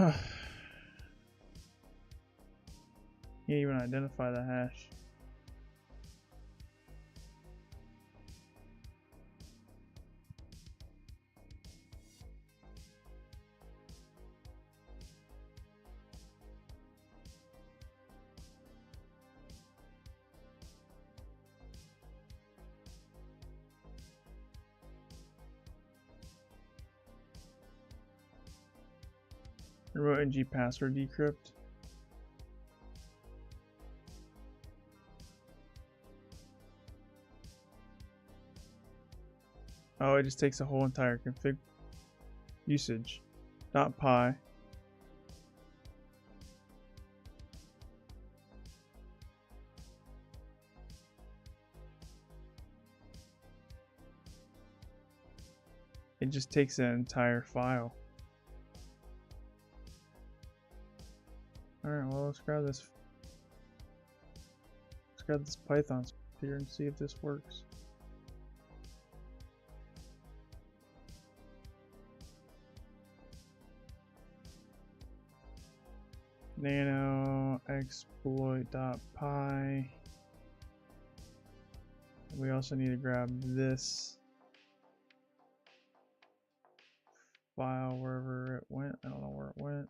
Can't even identify the hash. Remote ng password decrypt. Oh, it just takes a whole entire config usage. .py. It just takes an entire file. Alright, well, let's grab this Python here and see if this works. Nano exploit.py. We also need to grab this file wherever it went. I don't know where it went.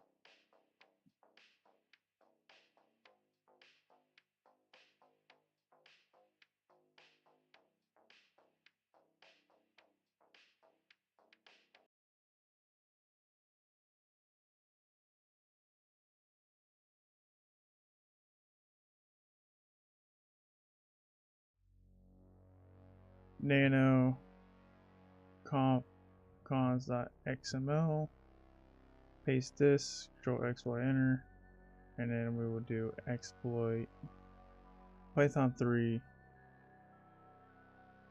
Nano cons.xml. Paste this, Control X, Y, enter, and then we will do exploit Python 3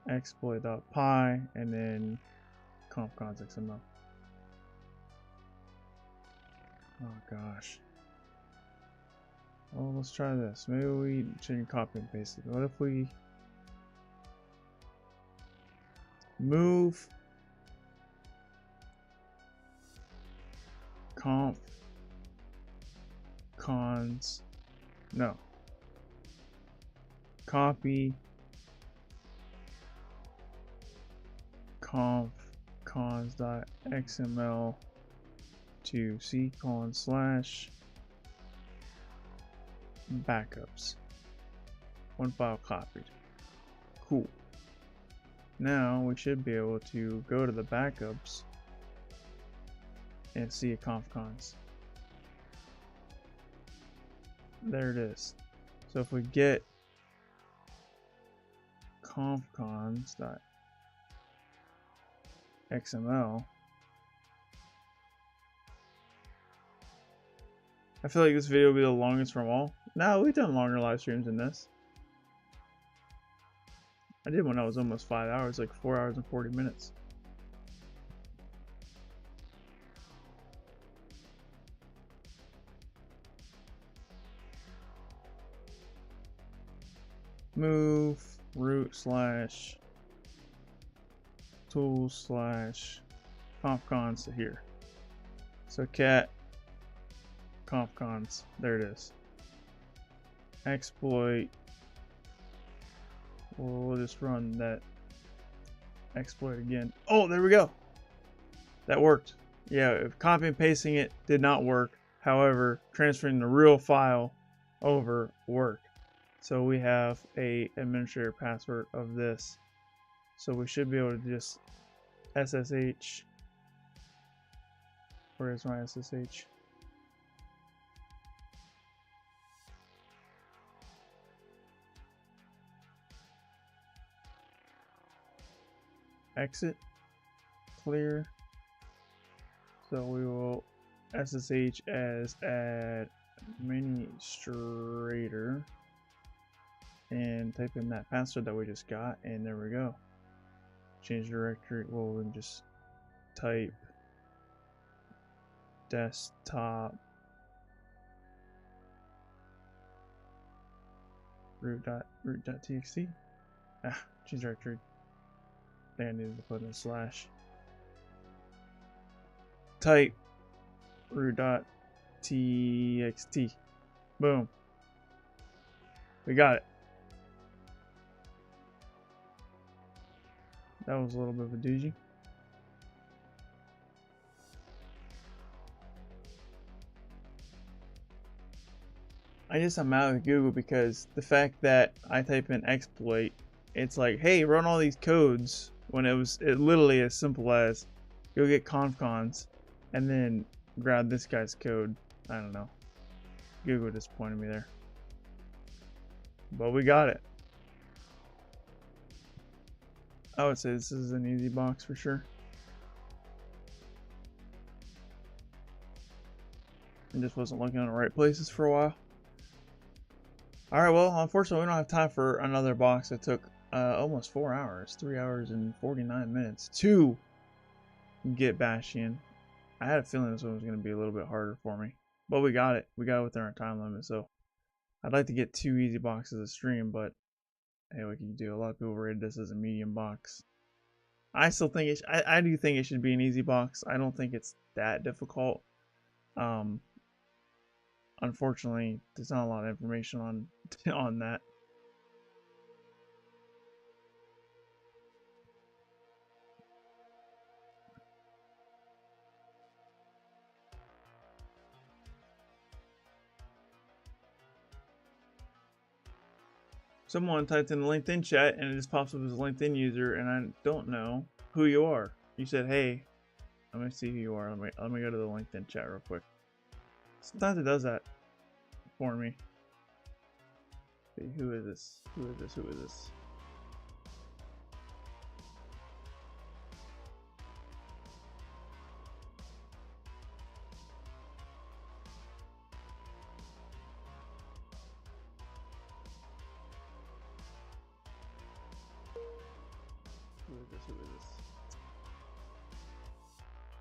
exploit.py and then conf.cons.xml. Oh gosh. Well, let's try this. Maybe we shouldn't copy and paste it. What if we move conf cons, no, copy conf cons.xml to c:/backups. One file copied. Cool. Now we should be able to go to the backups and see a conf cons. There it is. So if we get conf cons.xml, I feel like this video will be the longest from all. No, we've done longer live streams than this. I did when I was almost 5 hours, like 4 hours and 40 minutes. Move root / tools / confcons to here. So cat confcons, there it is. Exploit. We'll just run that exploit again. Oh, there we go. That worked. Yeah, if copy and pasting it did not work. However, transferring the real file over worked. So we have a administrator password of this. So we should be able to just SSH. Where is my SSH? Exit, clear. So we will SSH as administrator and type in that password that we just got, and there we go. Change directory. Well, we can just type desktop root.txt. Change directory. I think I needed to put in a / type root. txt. Boom. We got it. That was a little bit of a doozy. I'm out of Google because the fact that I type in exploit, it's like, hey, run all these codes, when it literally as simple as go get confcons and then grab this guy's code. I don't know. Google disappointed me there. But we got it. I would say this is an easy box for sure. I just wasn't looking in the right places for a while. Alright, well, unfortunately we don't have time for another box that took almost 4 hours. 3 hours and 49 minutes to get Bastion. I had a feeling this one was going to be a little bit harder for me. But we got it. We got it within our time limit, so I'd like to get 2 easy boxes a stream, but hey, what can you do? A lot of people rated this as a medium box. I still think I do think it should be an easy box. I don't think it's that difficult. Unfortunately, there's not a lot of information on that. Someone typed in the LinkedIn chat and it just pops up as a LinkedIn user, and I don't know who you are. You said, hey, let me see who you are. Let me go to the LinkedIn chat real quick. Sometimes it does that for me. See, who is this? Who is this? Who is this? Who is this? Who is this?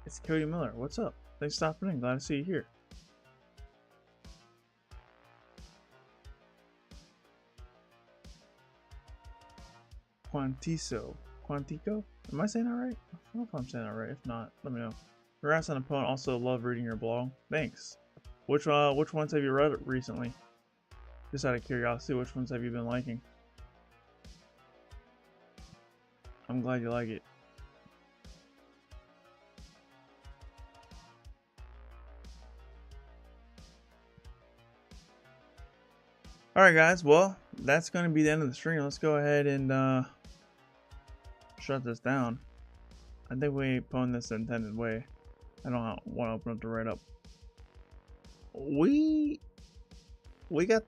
It's Cody Miller. What's up? Thanks for stopping in. Glad to see you here. Quantico? Am I saying that right? I don't know if I'm saying that right. If not, let me know. Congrats on the opponent. Also love reading your blog. Thanks. Which ones have you read recently? Just out of curiosity, which ones have you been liking? I'm glad you like it. Alright guys, well, that's going to be the end of the stream. Let's go ahead and shut this down. I think we pwned this the intended way. I don't want to open up the write-up. We got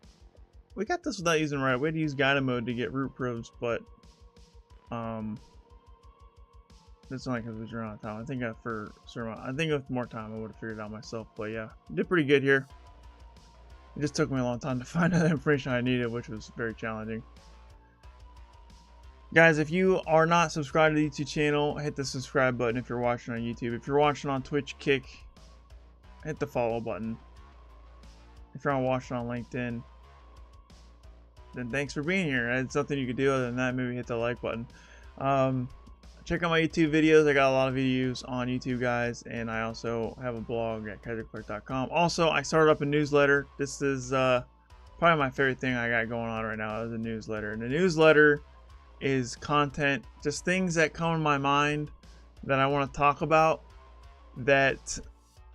this without using write-up. We had to use guided mode to get root probes, but that's only because we ran out of time. I think with more time I would have figured it out myself. But yeah, did pretty good here. It just took me a long time to find out the information I needed, which was very challenging. Guys, if you are not subscribed to the YouTube channel, hit the subscribe button if you're watching on YouTube. If you're watching on Twitch, hit the follow button. If you're watching on LinkedIn, then thanks for being here. It's nothing you could do other than that. Maybe hit the like button. Check out my YouTube videos. I got a lot of videos on YouTube, guys, and I also have a blog at kyserclark.com. Also, I started up a newsletter. This is probably my favorite thing I got going on right now is a newsletter. And the newsletter is content, just things that come in my mind that I want to talk about that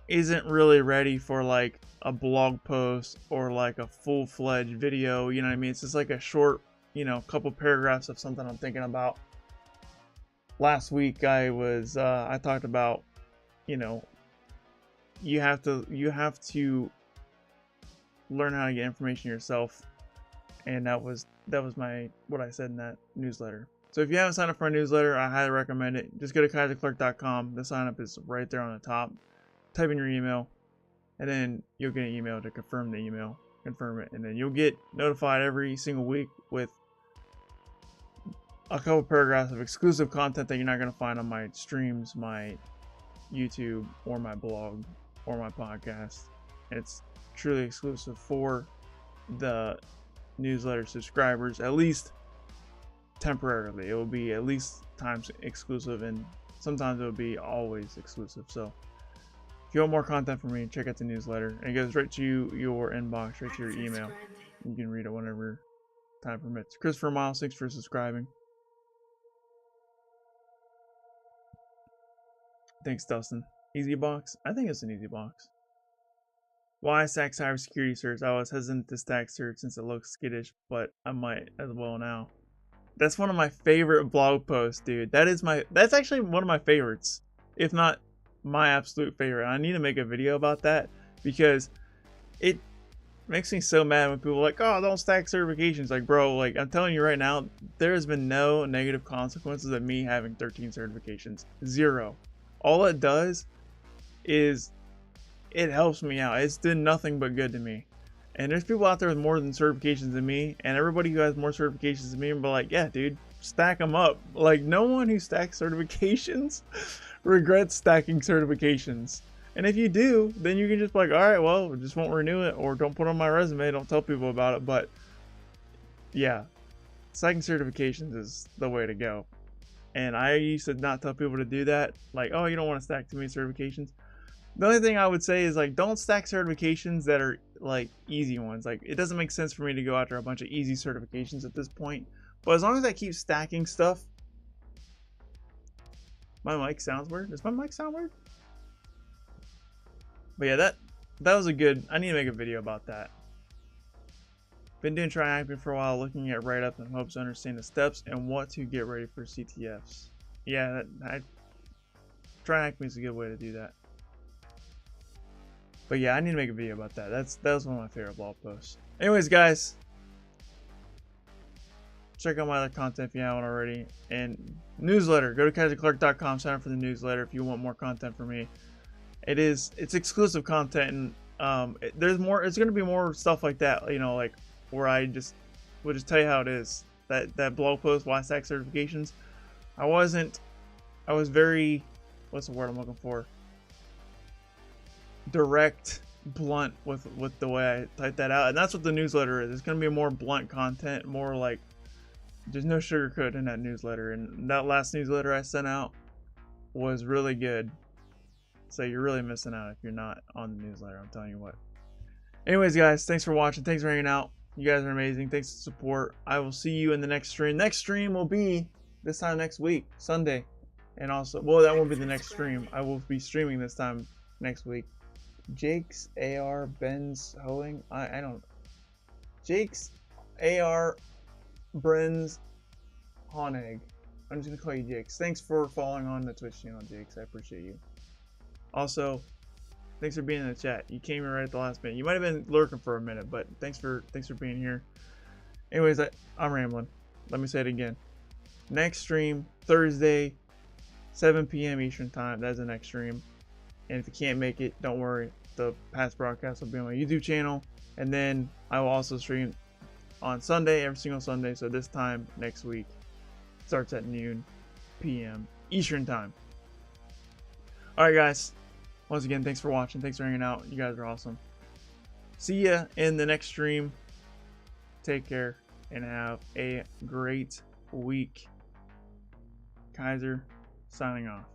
isn't really ready for like a blog post or like a full-fledged video. You know what I mean? It's just like a short, couple paragraphs of something I'm thinking about. Last week I talked about, you have to learn how to get information yourself, and that was what I said in that newsletter. So if you haven't signed up for a newsletter, I highly recommend it. Just go to kyserclark.com. The sign up is right there on the top. Type in your email, and then you'll get an email to confirm the email, confirm it, and then you'll get notified every single week with a couple paragraphs of exclusive content that you're not going to find on my streams, my YouTube, or my blog, or my podcast. It's truly exclusive for the newsletter subscribers, at least temporarily. It will be at least times exclusive, and sometimes it will be always exclusive. So If you want more content from me, check out the newsletter. And it goes right to your inbox, right to your Access email. granted. You can read it whenever time permits. Christopher Miles, thanks for subscribing. Thanks, Dustin. Easy box? I think it's an easy box. Why stack cybersecurity certs? I was hesitant to stack certs since it looks skittish, but I might as well now. That's one of my favorite blog posts, dude. That's actually one of my favorites, if not my absolute favorite. I need to make a video about that because it makes me so mad when people are like, oh, don't stack certifications. Like, bro, like I'm telling you right now, there has been no negative consequences of me having 13 certifications. Zero. All it does is it helps me out. It's done nothing but good to me. And there's people out there with more than certifications than me, and everybody who has more certifications than me will be like, yeah, dude, stack them up. Like, no one who stacks certifications regrets stacking certifications. And if you do, then you can just be like, all right, well, just won't renew it, or don't put it on my resume, don't tell people about it. But yeah, stacking certifications is the way to go. And I used to not tell people to do that. Like, oh, you don't want to stack too many certifications. The only thing I would say is, like, don't stack certifications that are like easy ones. Like, it doesn't make sense for me to go after a bunch of easy certifications at this point. But as long as I keep stacking stuff. My mic sounds weird. Does my mic sound weird? But yeah, that was a good. I need to make a video about that. Been doing TryHackMe for a while, looking at write-ups in hopes to understand the steps and what to get ready for CTFs. Yeah, TryHackMe is a good way to do that. But yeah, I need to make a video about that. That was one of my favorite blog posts. Anyways, guys, check out my other content if you haven't already. And newsletter, go to kyserclark.com, sign up for the newsletter if you want more content from me. It's exclusive content, and there's more. It's gonna be more stuff like that, you know, like where I just will just tell you how it is. That blog post, why stack certifications. I was very, what's the word I'm looking for? Direct, blunt with the way I type that out, and that's what the newsletter is. It's gonna be more blunt content, more like there's no sugarcoat in that newsletter. And that last newsletter I sent out was really good. So you're really missing out if you're not on the newsletter, I'm telling you what. Anyways, guys, thanks for watching. Thanks for hanging out. You guys are amazing. Thanks for the support. I will see you in the next stream. Next stream will be this time next week, Sunday. And also, well, that won't be the next stream. I will be streaming this time next week. Jake's AR Ben's Hoeing. I don't. Jake's AR Bren's Honegg. I'm just gonna call you Jakes. Thanks for following on the Twitch channel, Jakes. I appreciate you. Also, thanks for being in the chat. You came in right at the last minute. You might have been lurking for a minute, but thanks for being here. Anyways, I'm rambling. Let me say it again. Next stream, Thursday, 7 p.m. Eastern time. That's the next stream. And if you can't make it, don't worry. The past broadcast will be on my YouTube channel. And then I will also stream on Sunday, every single Sunday. So this time next week starts at noon p.m. Eastern time. Alright, guys. Once again, thanks for watching. Thanks for hanging out. You guys are awesome. See ya in the next stream. Take care and have a great week. Kyser signing off.